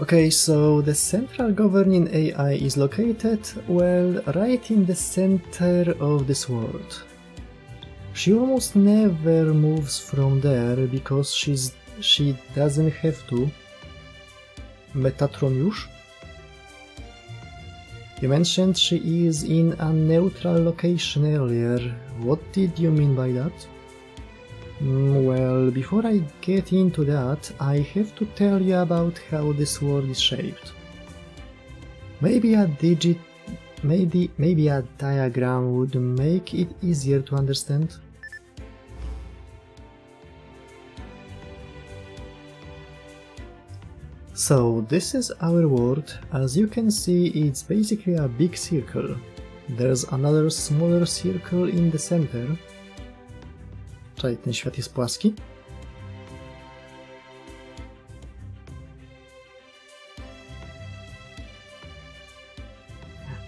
Okay, so the central governing AI is located, well, right in the center of this world. She almost never moves from there because she doesn't have to. Metatron już? You mentioned she is in a neutral location earlier. What did you mean by that? Well, before I get into that, I have to tell you about how this world is shaped. Maybe a maybe a diagram would make it easier to understand. So this is our world. As you can see, it's basically a big circle. There's another smaller circle in the center. Czekaj, ten świat jest płaski?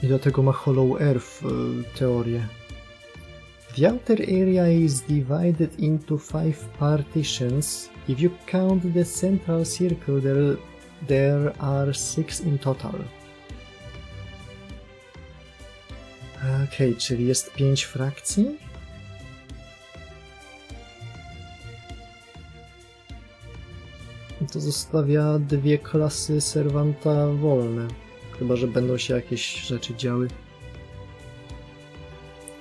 I do tego ma Hollow Earth teorię. The outer area is divided into 5 partitions. If you count the central circle, there are 6 in total. Okej, czyli jest 5 frakcji? To zostawia 2 klasy serwanta wolne. Chyba że będą się jakieś rzeczy działy.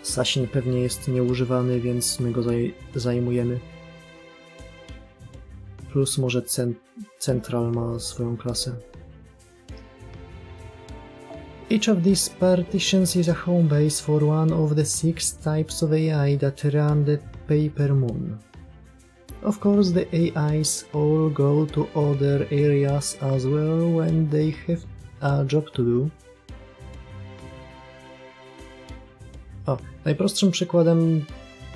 Assassin pewnie jest nieużywany, więc my go zajmujemy. Plus może Central ma swoją klasę. Each of these partitions is a home base for one of the 6 types of AI that run the Paper Moon. Of course, the AIs all go to other areas as well when they have a job to do. Najprostszym przykładem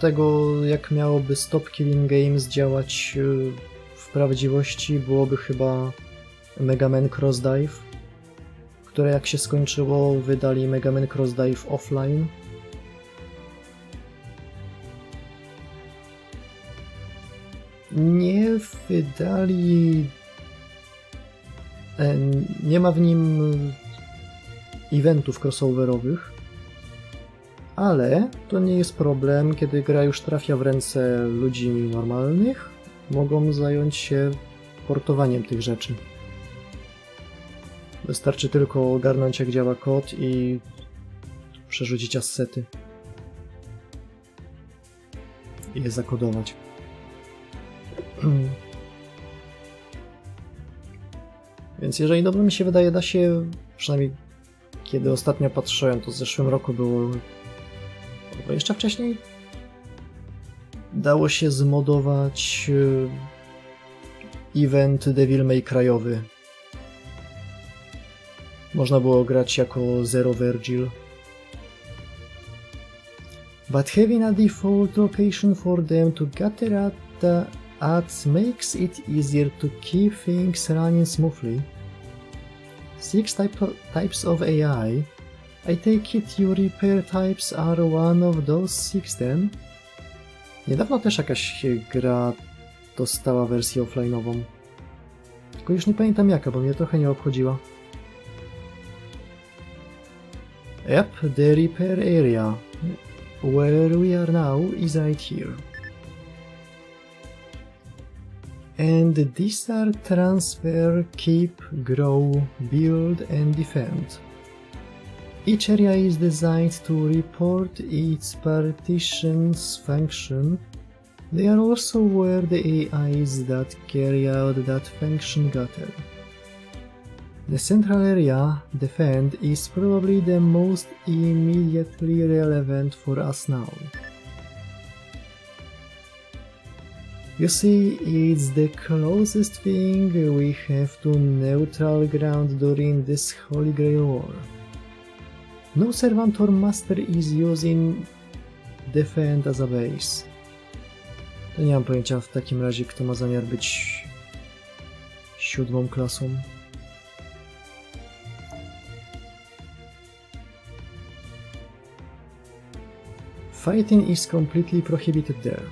tego, jak miałoby Stop Killing Games działać w prawdziwości, byłoby chyba Mega Man Cross Dive, które jak się skończyło, wydali Mega Man Cross Dive offline. Nie wydali... Nie ma w nim eventów crossoverowych, ale to nie jest problem, kiedy gra już trafia w ręce ludzi normalnych, mogą zająć się portowaniem tych rzeczy. Wystarczy tylko ogarnąć, jak działa kod i przerzucić assety i je zakodować. Więc jeżeli dobrze mi się wydaje, da się, przynajmniej kiedy ostatnio patrzyłem, to w zeszłym roku było, albo jeszcze wcześniej, dało się zmodować event Devil May Cry'owy. Można było grać jako Zero Virgil. But having a default location for them to gather at makes it easier to keep things running smoothly. 6 types of AI. I take it your repair types are one of those 6 then? Niedawno też jakaś gra dostała wersję offline'ową. Tylko już nie pamiętam jaka, bo mnie trochę nie obchodziła. Yep, the repair area, where we are now, is right here. And these are transfer, keep, grow, build and defend. Each area is designed to report its partition's function. They are also where the AIs that carry out that function gather. The central area, defend, is probably the most immediately relevant for us now. You see, it's the closest thing we have to neutral ground during this Holy Grail War. No servant or master is using defend as a base. To nie mam pojęcia w takim razie, kto ma zamiar być 7. klasą. Fighting is completely prohibited there.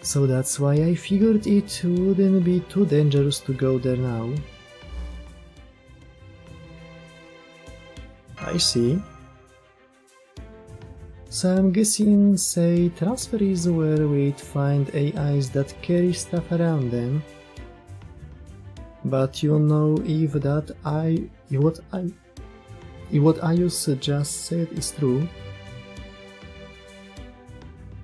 So that's why I figured it wouldn't be too dangerous to go there now. I see. So I'm guessing, say, transfer is where we'd find AIs that carry stuff around them. But you know, if what Ayus just said is true,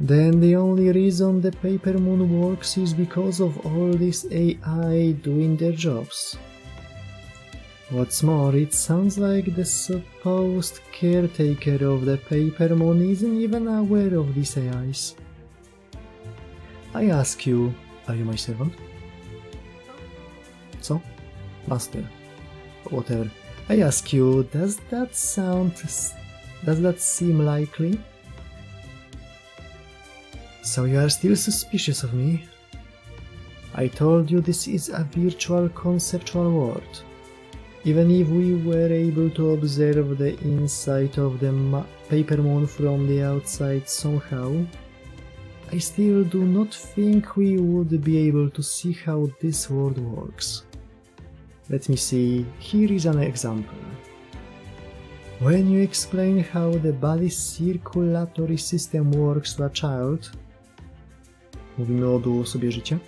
then the only reason the Paper Moon works is because of all this AI doing their jobs. What's more, it sounds like the supposed caretaker of the paper moon isn't even aware of these AIs. I ask you, are you my servant? So? Master. Whatever. I ask you, does that seem likely? So you are still suspicious of me? I told you this is a virtual conceptual world. Even if we were able to observe the inside of the paper moon from the outside somehow, I still do not think we would be able to see how this world works. Let me see, here is an example. When you explain how the body's circulatory system works to a child, mówimy o było sobie życie,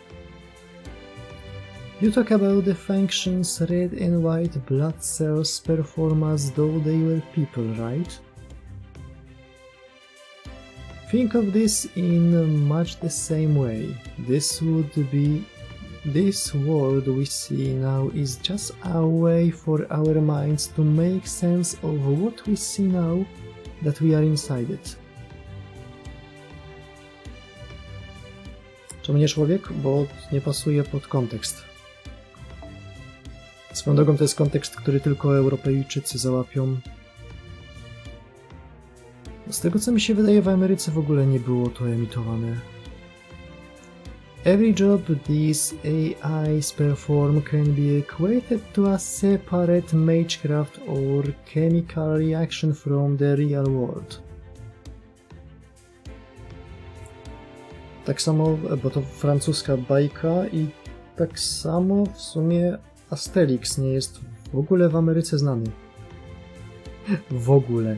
you talk about the functions red and white blood cells perform as though they were people, right? Think of this in much the same way. This world we see now is just a way for our minds to make sense of what we see now that we are inside it. Czemu nie człowiek? Bo nie pasuje pod kontekst. Swoją drogą to jest kontekst, który tylko Europejczycy załapią. Z tego co mi się wydaje, w Ameryce w ogóle nie było to emitowane. Every job these AIs perform can be equated to a separate magecraft or chemical reaction from the real world. Tak samo, bo to francuska bajka i tak samo w sumie Asterix nie jest w ogóle w Ameryce znany. W ogóle.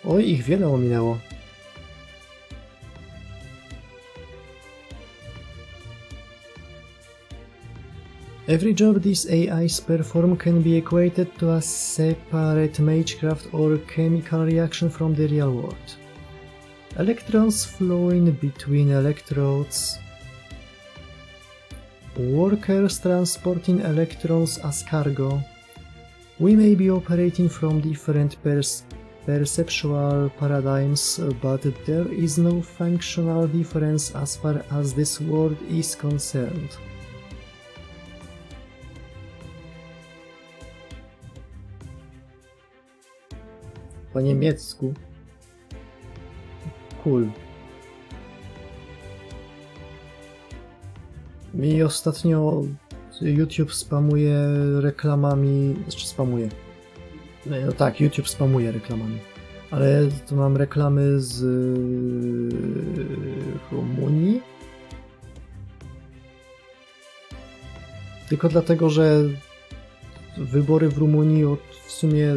Oj, ich wiele ominęło. Every job these AIs perform can be equated to a separate magecraft or chemical reaction from the real world. Electrons flowing between electrodes. Workers transporting electrons as cargo. We may be operating from different perceptual paradigms, but there is no functional difference as far as this world is concerned. Po niemiecku. Cool. Mi ostatnio YouTube spamuje reklamami, znaczy spamuje. No tak, YouTube spamuje reklamami, ale tu mam reklamy z Rumunii. Tylko dlatego, że wybory w Rumunii od w sumie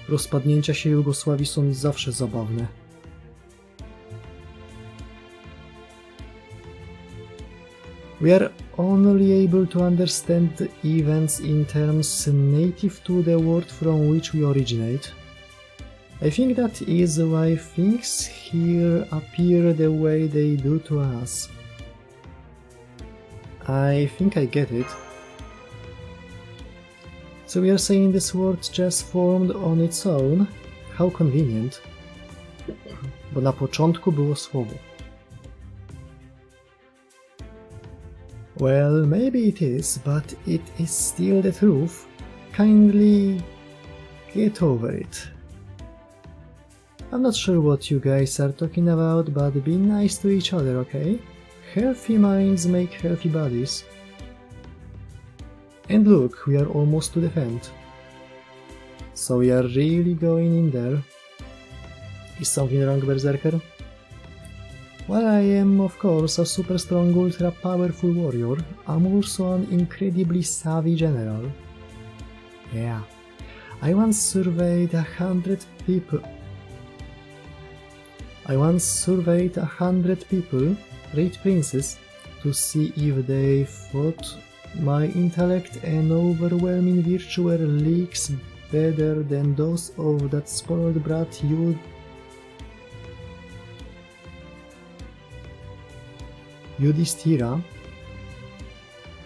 rozpadnięcia się Jugosławii są zawsze zabawne. We are only able to understand events in terms native to the world from which we originate. I think that is why things here appear the way they do to us. I think I get it. So we are saying this world just formed on its own? How convenient. Bo na początku było słowo. Well, maybe it is, but it is still the truth. Kindly get over it. I'm not sure what you guys are talking about, but be nice to each other, okay? Healthy minds make healthy bodies. And look, we are almost to the end. So we are really going in there. Is something wrong, Berserker? While I am, of course, a super strong, ultra powerful warrior, I'm also an incredibly savvy general. Yeah. I once surveyed 100 people, great princes, to see if they thought my intellect and overwhelming virtue were leagues better than those of that spoiled brat Yudhishthira,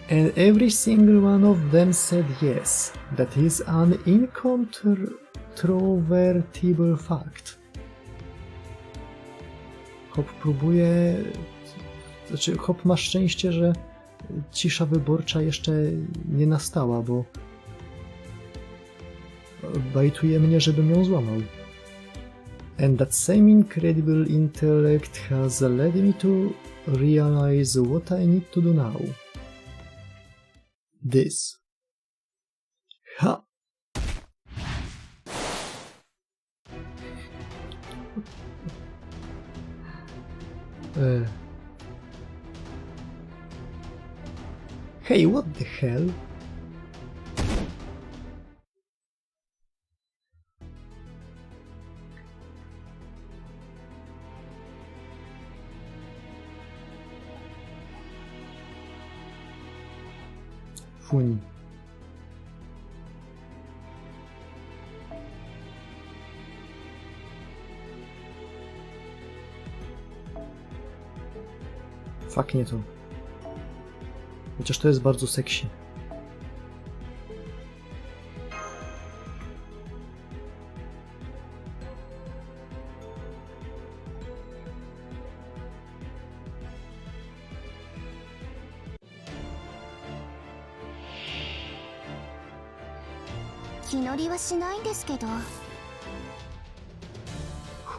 and every single one of them said yes. That is an incontrovertible fact. Hop próbuje... Znaczy, Hop ma szczęście, że cisza wyborcza jeszcze nie nastała, bo bajtuje mnie, żebym ją złamał. And that same incredible intellect has led me to realize what I need to do now. This. Ha! Hey, what the hell? Fuń. Fak nie to. Chociaż to jest bardzo seksy.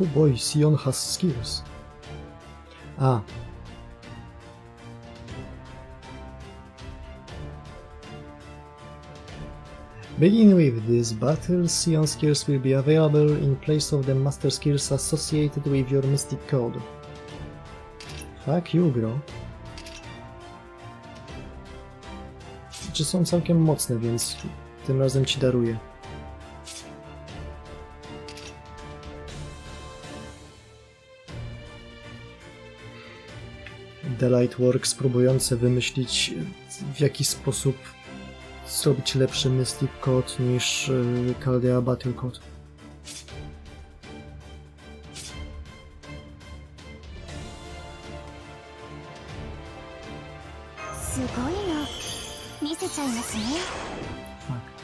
Oh boy, Sion has skills. A. Beginning with this battle, Sion skills will be available in place of the master skills associated with your mystic code. Fuck you, bro. Czy są całkiem mocne, więc tym razem ci daruję. The Lightworks próbujące wymyślić, w jaki sposób zrobić lepszy Mystic Code niż Chaldea Battle Code. Fuck.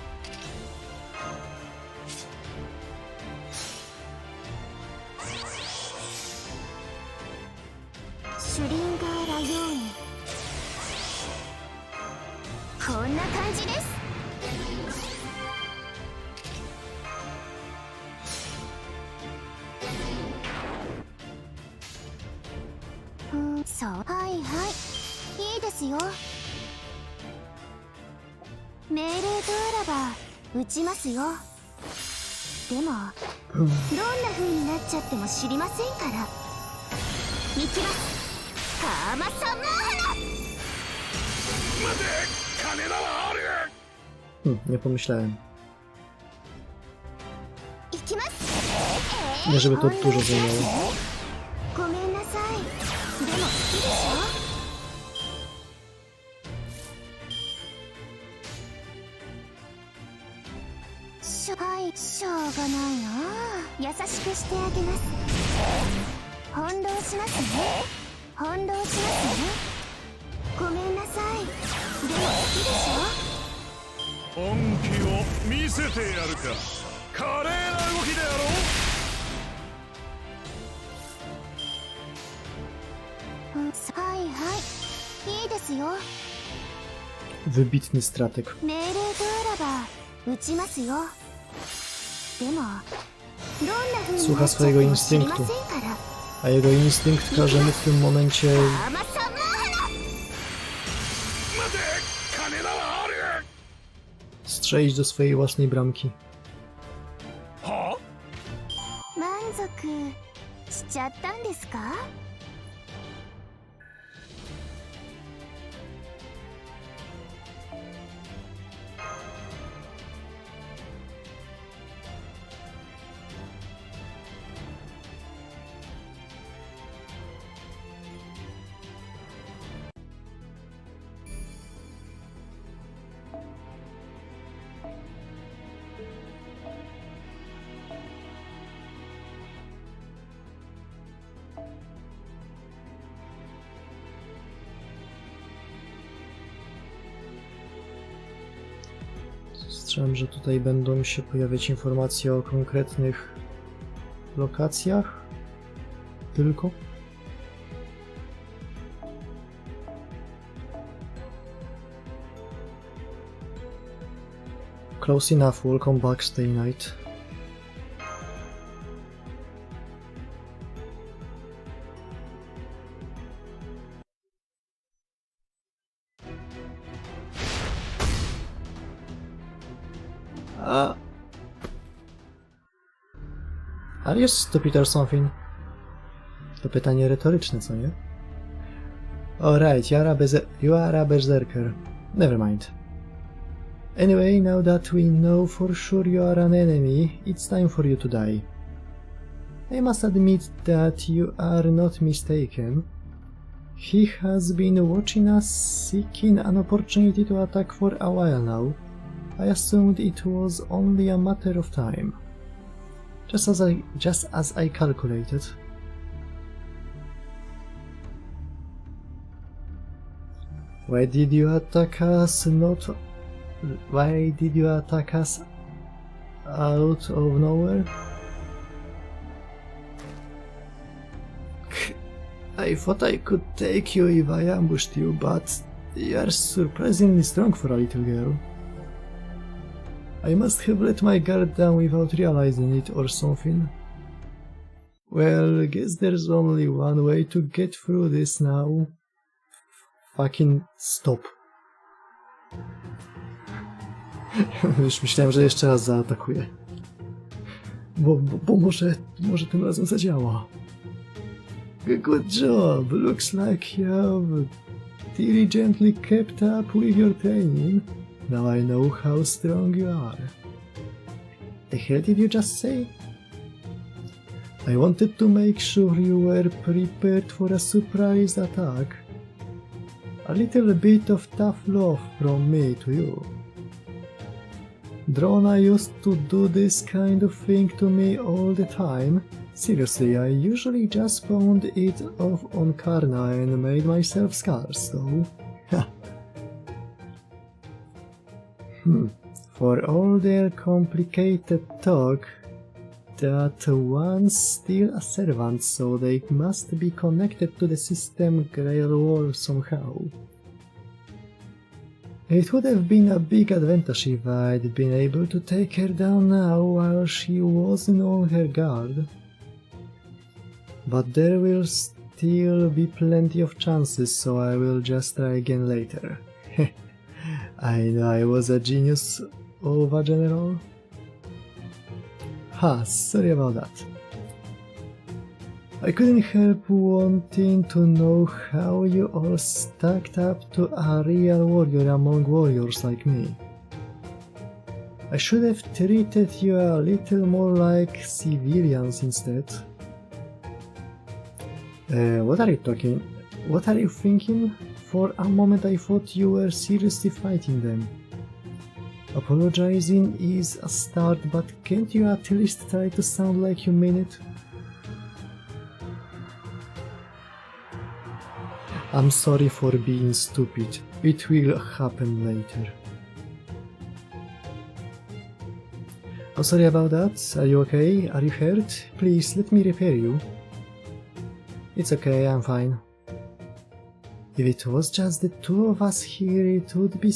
Nie pomyślałem. Nie, żeby to dużo zajęło. Wybitny strateg. Słucha swojego instynktu, a jego instynkt każe mu w tym momencie strzelić do swojej własnej bramki. Przypuszczam, że tutaj będą się pojawiać informacje o konkretnych lokacjach. Tylko. Close enough, welcome back, stay night. Are you stupid or something? To pytanie retoryczne, co nie? Alright, you are a berserker. Never mind. Anyway, now that we know for sure you are an enemy, it's time for you to die. I must admit that you are not mistaken. He has been watching us, seeking an opportunity to attack for a while now. I assumed it was only a matter of time. Just as I calculated. Why did you attack us out of nowhere? I thought I could take you if I ambushed you, but you are surprisingly strong for a little girl. I must have let my guard down without realizing it or something. Well, guess there's only one way to get through this now. Fucking stop. Już myślałem, że jeszcze raz zaatakuję. Bo może tym razem zadziała. Good job! Looks like you've diligently kept up with your training. Now I know how strong you are. The hell did you just say? I wanted to make sure you were prepared for a surprise attack. A little bit of tough love from me to you. Drona used to do this kind of thing to me all the time. Seriously, I usually just pawned it off on Karna and made myself scarce, though. For all their complicated talk, that one's still a servant, so they must be connected to the system Grail War somehow. It would have been a big advantage if I'd been able to take her down now while she wasn't on her guard. But there will still be plenty of chances, so I will just try again later. I know I was a genius of a general. Sorry about that. I couldn't help wanting to know how you all stacked up to a real warrior among warriors like me. I should have treated you a little more like civilians instead. What are you thinking? For a moment I thought you were seriously fighting them. Apologizing is a start, but can't you at least try to sound like you mean it? I'm sorry for being stupid. It will happen later. Oh, sorry about that. Are you okay? Are you hurt? Please, let me repair you. It's okay, I'm fine. If it was just the two of us here, it would be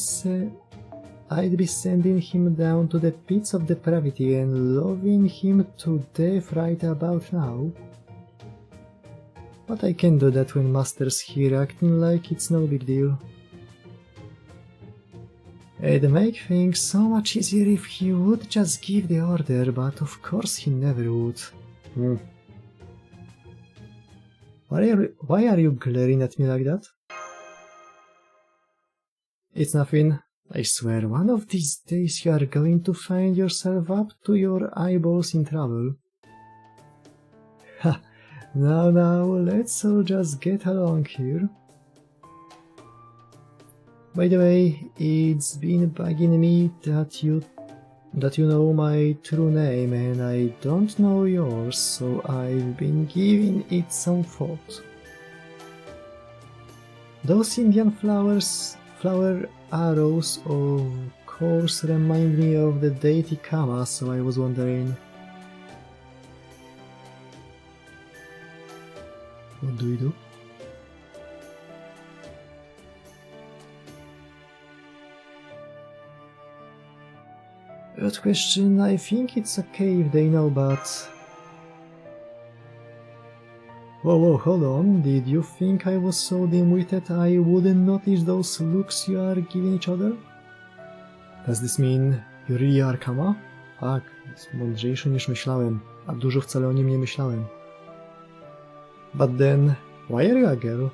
I'd be sending him down to the pits of depravity and loving him to death right about now. But I can't do that when Master's here acting like it's no big deal. It'd make things so much easier if he would just give the order, but of course he never would. Why are you glaring at me like that? It's nothing. I swear, one of these days you are going to find yourself up to your eyeballs in trouble. Now, let's all just get along here. By the way, it's been bugging me that you know my true name and I don't know yours, so I've been giving it some thought. Those Indian flower arrows of course remind me of the deity Kama, so I was wondering... What do we do? Good question. I think it's okay if they know, but... Whoa, hold on. Did you think I was so dim-witted I wouldn't notice those looks you are giving each other? Does this mean you really are Kama? Tak, jest mądrzejszy niż myślałem, a dużo wcale o nim nie myślałem. But then, why are you a girl?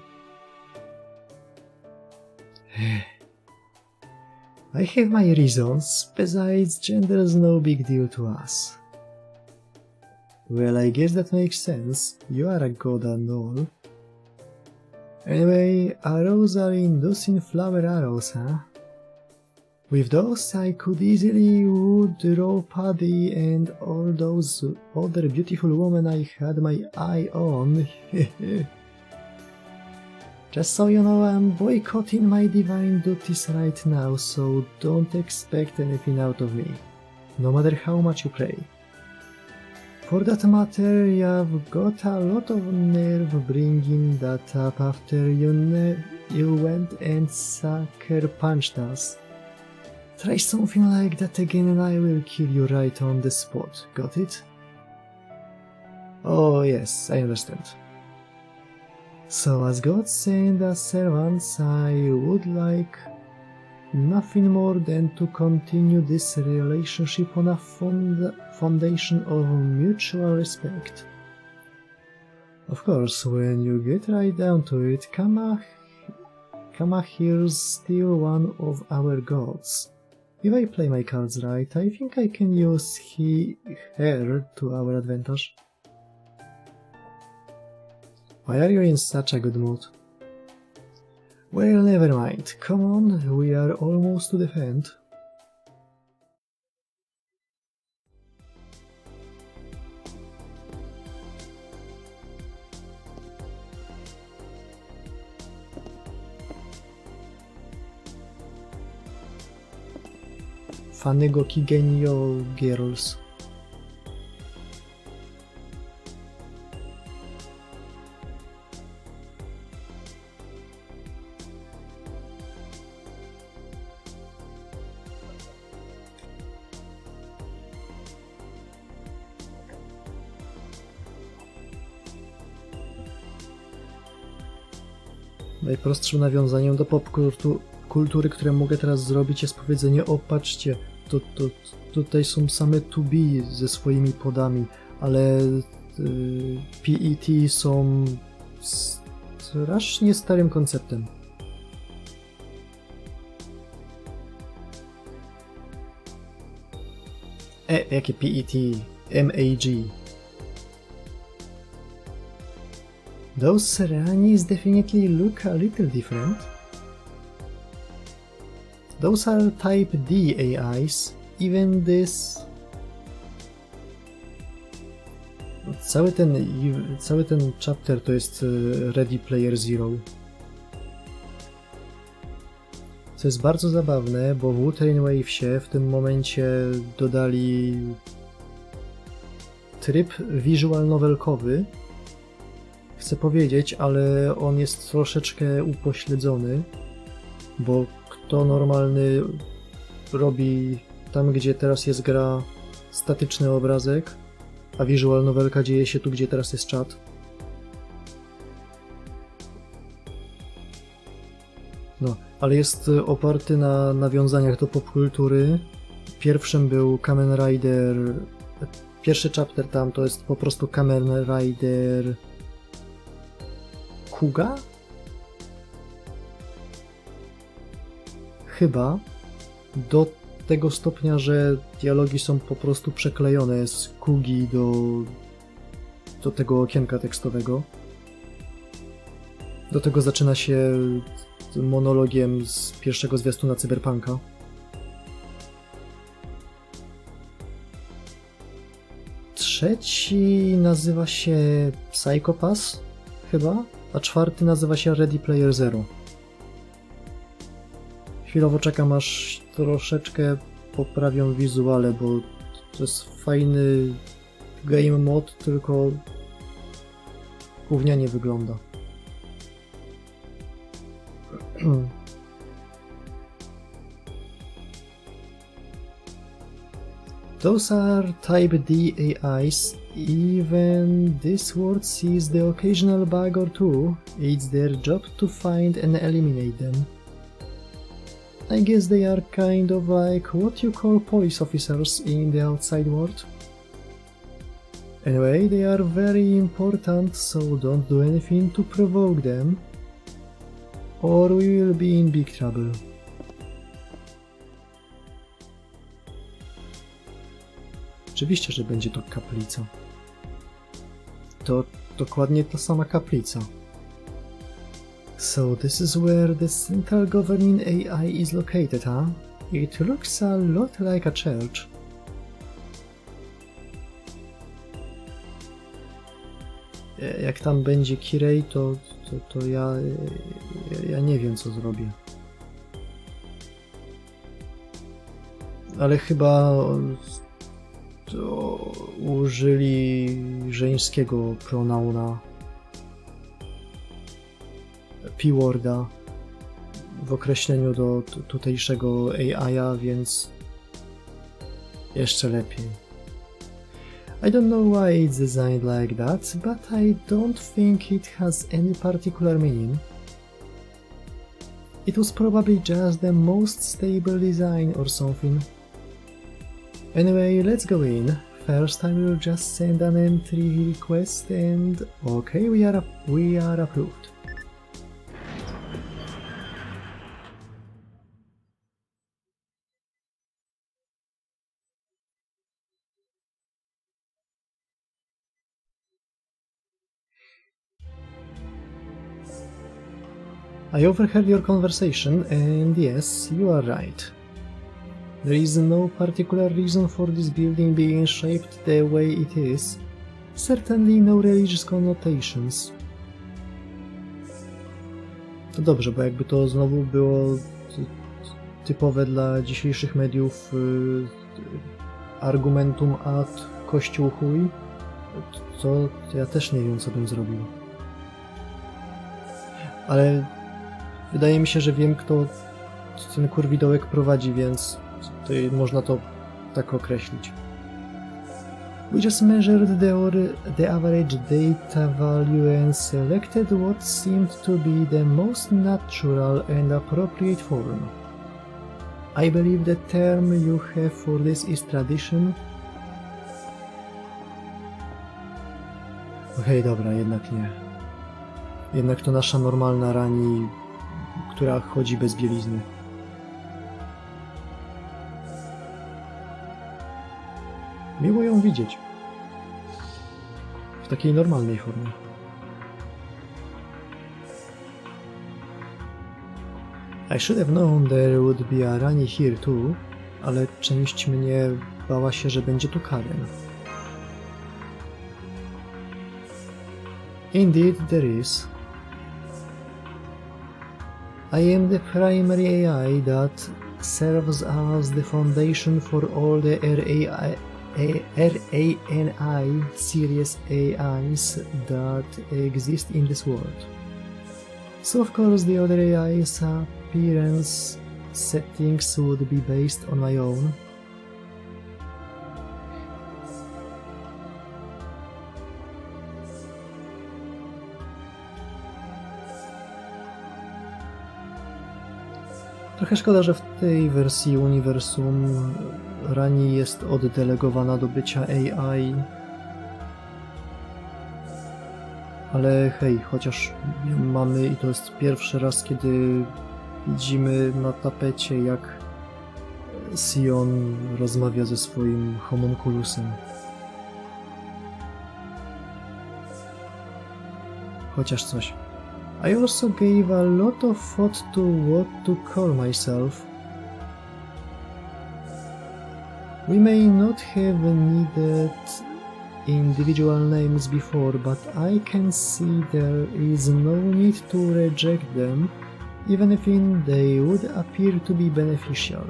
I have my reasons, besides gender's no big deal to us. Well, I guess that makes sense, you are a god and all. Anyway, arrows are inducing flower arrows, huh? With those I could easily would Draupadi and all those other beautiful women I had my eye on. Just so you know, I'm boycotting my divine duties right now, so don't expect anything out of me, no matter how much you pray. For that matter, you've got a lot of nerve bringing that up after you went and sucker punched us. Try something like that again and I will kill you right on the spot, got it? Oh yes, I understand. So as gods and as servants, I would like nothing more than to continue this relationship on a foundation of mutual respect. Of course, when you get right down to it, Kama here's still one of our gods. If I play my cards right, I think I can use her to our advantage. Why are you in such a good mood? Well, never mind. Come on, we are almost to the end. Funny Goki Genio Girls. Najprostszym nawiązaniem do popkultury, które mogę teraz zrobić, jest powiedzenie: o patrzcie, tutaj są same to be ze swoimi podami, ale PET są strasznie starym konceptem. Jakie PET? MAG. Those Ranis definitely look a little different. Those are Type D AIs. Even this... Cały ten chapter to jest Ready Player Zero. Co jest bardzo zabawne, bo w Wuthering Wavesie w tym momencie dodali tryb visual novelkowy. Chcę powiedzieć, ale on jest troszeczkę upośledzony, bo kto normalny robi tam, gdzie teraz jest gra, statyczny obrazek, a visual novelka dzieje się tu, gdzie teraz jest czat. No, ale jest oparty na nawiązaniach do popkultury. Pierwszym był Kamen Rider... Pierwszy chapter tam to jest po prostu Kamen Rider... Kuga? Chyba. Do tego stopnia, że dialogi są po prostu przeklejone z Kugi do tego okienka tekstowego. Do tego zaczyna się monologiem z pierwszego zwiastuna Cyberpunka. Trzeci nazywa się Psychopass, chyba, a czwarty nazywa się Ready Player Zero. Chwilowo czekam, aż troszeczkę poprawią wizuale, bo to jest fajny game mod, tylko gównianie wygląda. Those are Type D AIs. Even this world sees the occasional bug or two. It's their job to find and eliminate them. I guess they are kind of like what you call police officers in the outside world. Anyway, they are very important, so don't do anything to provoke them, or we will be in big trouble. Oczywiście, że będzie to kaplica. To dokładnie ta sama kaplica. So this is where the central governing AI is located, huh? It looks a lot like a church. Jak tam będzie Kirej, to ja nie wiem, co zrobię. Ale chyba użyli żeńskiego pronauna P-worda w określeniu do tutejszego AI-a, więc jeszcze lepiej. I don't know why it's designed like that, but I don't think it has any particular meaning. It was probably just the most stable design or something. Anyway, let's go in. First I will just send an entry request and okay, we are approved. I overheard your conversation, and yes, you are right. There is no particular reason for this building being shaped the way it is. Certainly no religious connotations. To dobrze, bo jakby to znowu było typowe dla dzisiejszych mediów argumentum ad kościół chuj, to ja też nie wiem, co bym zrobił. Ale wydaje mi się, że wiem, kto ten kurwidołek prowadzi, więc to można to tak określić. We just measured the average data value and selected what seemed to be the most natural and appropriate form. I believe the term you have for this is tradition. Okej, dobra, jednak nie. Jednak to nasza normalna Rani, która chodzi bez bielizny. Miło ją widzieć. W takiej normalnej formie. I should have known there would be a Rani here too, ale część mnie bała się, że będzie tu Karen. Indeed there is. I am the primary AI that serves as the foundation for all the RANI series AIs that exist in this world. So of course the other AI's appearance settings would be based on my own. Trochę szkoda, że w tej wersji uniwersum Rani jest oddelegowana do bycia AI. Ale hej, chociaż ją mamy i to jest pierwszy raz, kiedy widzimy na tapecie, jak Sion rozmawia ze swoim homunculusem. Chociaż coś. I also gave a lot of thought to what to call myself. We may not have needed individual names before, but I can see there is no need to reject them even if they would appear to be beneficial.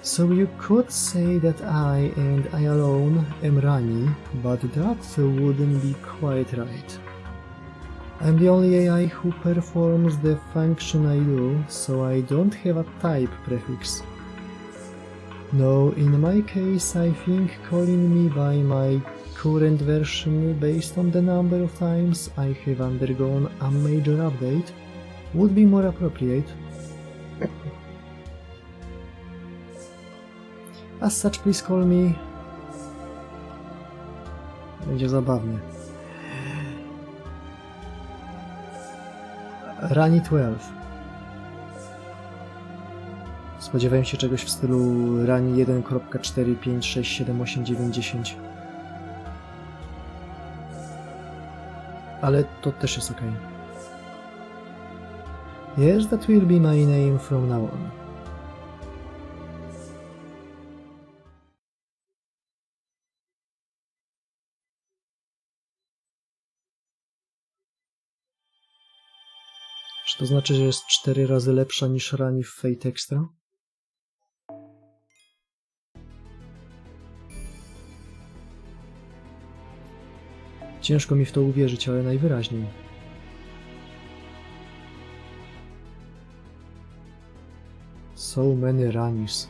So you could say that I, and I alone, am Rani, but that wouldn't be quite right. I'm the only AI who performs the function I do, so I don't have a type prefix. No, in my case I think calling me by my current version based on the number of times I have undergone a major update would be more appropriate. As such, please call me... Będzie zabawnie. Rani 12. Spodziewałem się czegoś w stylu Rani 1.4, 5, 6, 7, 8, 9, 10. Ale to też jest ok. Yes, that will be my name from now on. Czy to znaczy, że jest 4 razy lepsza niż Rani w Fate Extra? Ciężko mi w to uwierzyć, ale najwyraźniej. So many Ranis.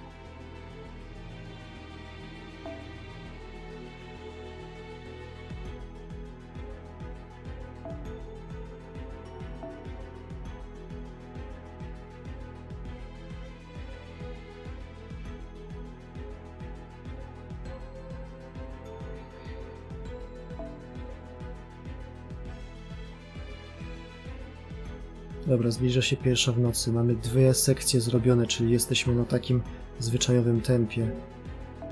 Dobra, zbliża się pierwsza w nocy. Mamy 2 sekcje zrobione, czyli jesteśmy na takim zwyczajowym tempie.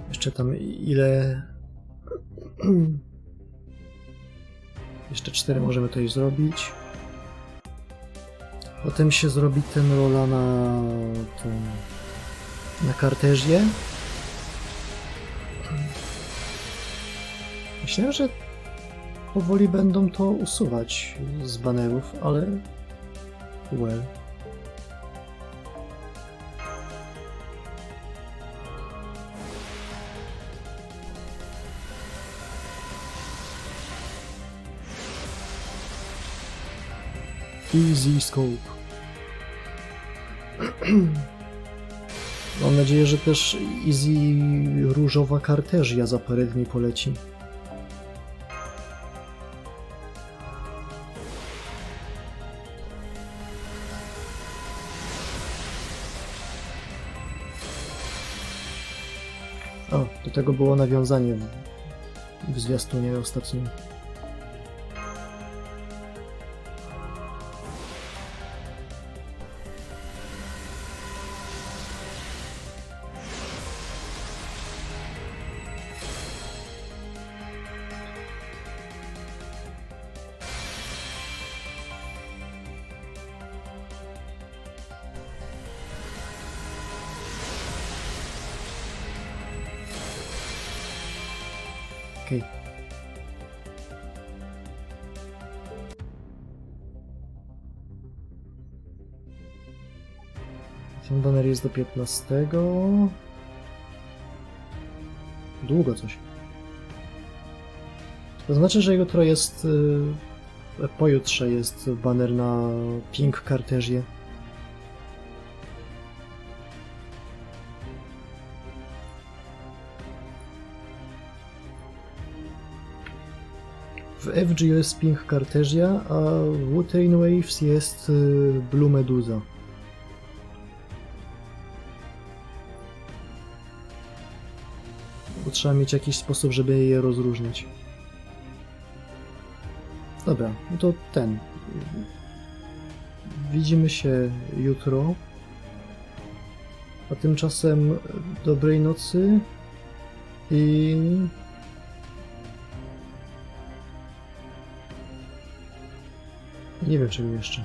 Jeszcze tam ile... Jeszcze 4 możemy tutaj zrobić. Potem się zrobi ten rola na kartezję. Myślę, że powoli będą to usuwać z banerów, ale... Well. Easy scope. Mam nadzieję, że też easy różowa kartezja za parę dni poleci. O, do tego było nawiązanie w zwiastunie ostatnim. Okej. Ten baner jest do 15. Długo coś. To znaczy, że jutro jest... pojutrze jest baner na Pink Kartezję. W FG jest Pink Kartezja, a w Wutrain Waves jest Blue Medusa. Bo trzeba mieć jakiś sposób, żeby je rozróżnić. Dobra, no to ten. Widzimy się jutro. A tymczasem dobrej nocy i... nie wiem czego jeszcze.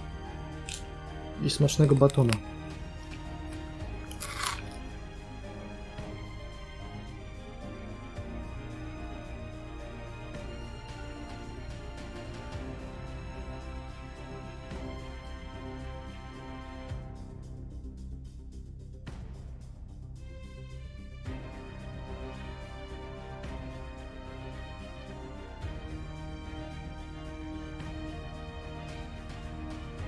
I smacznego batona.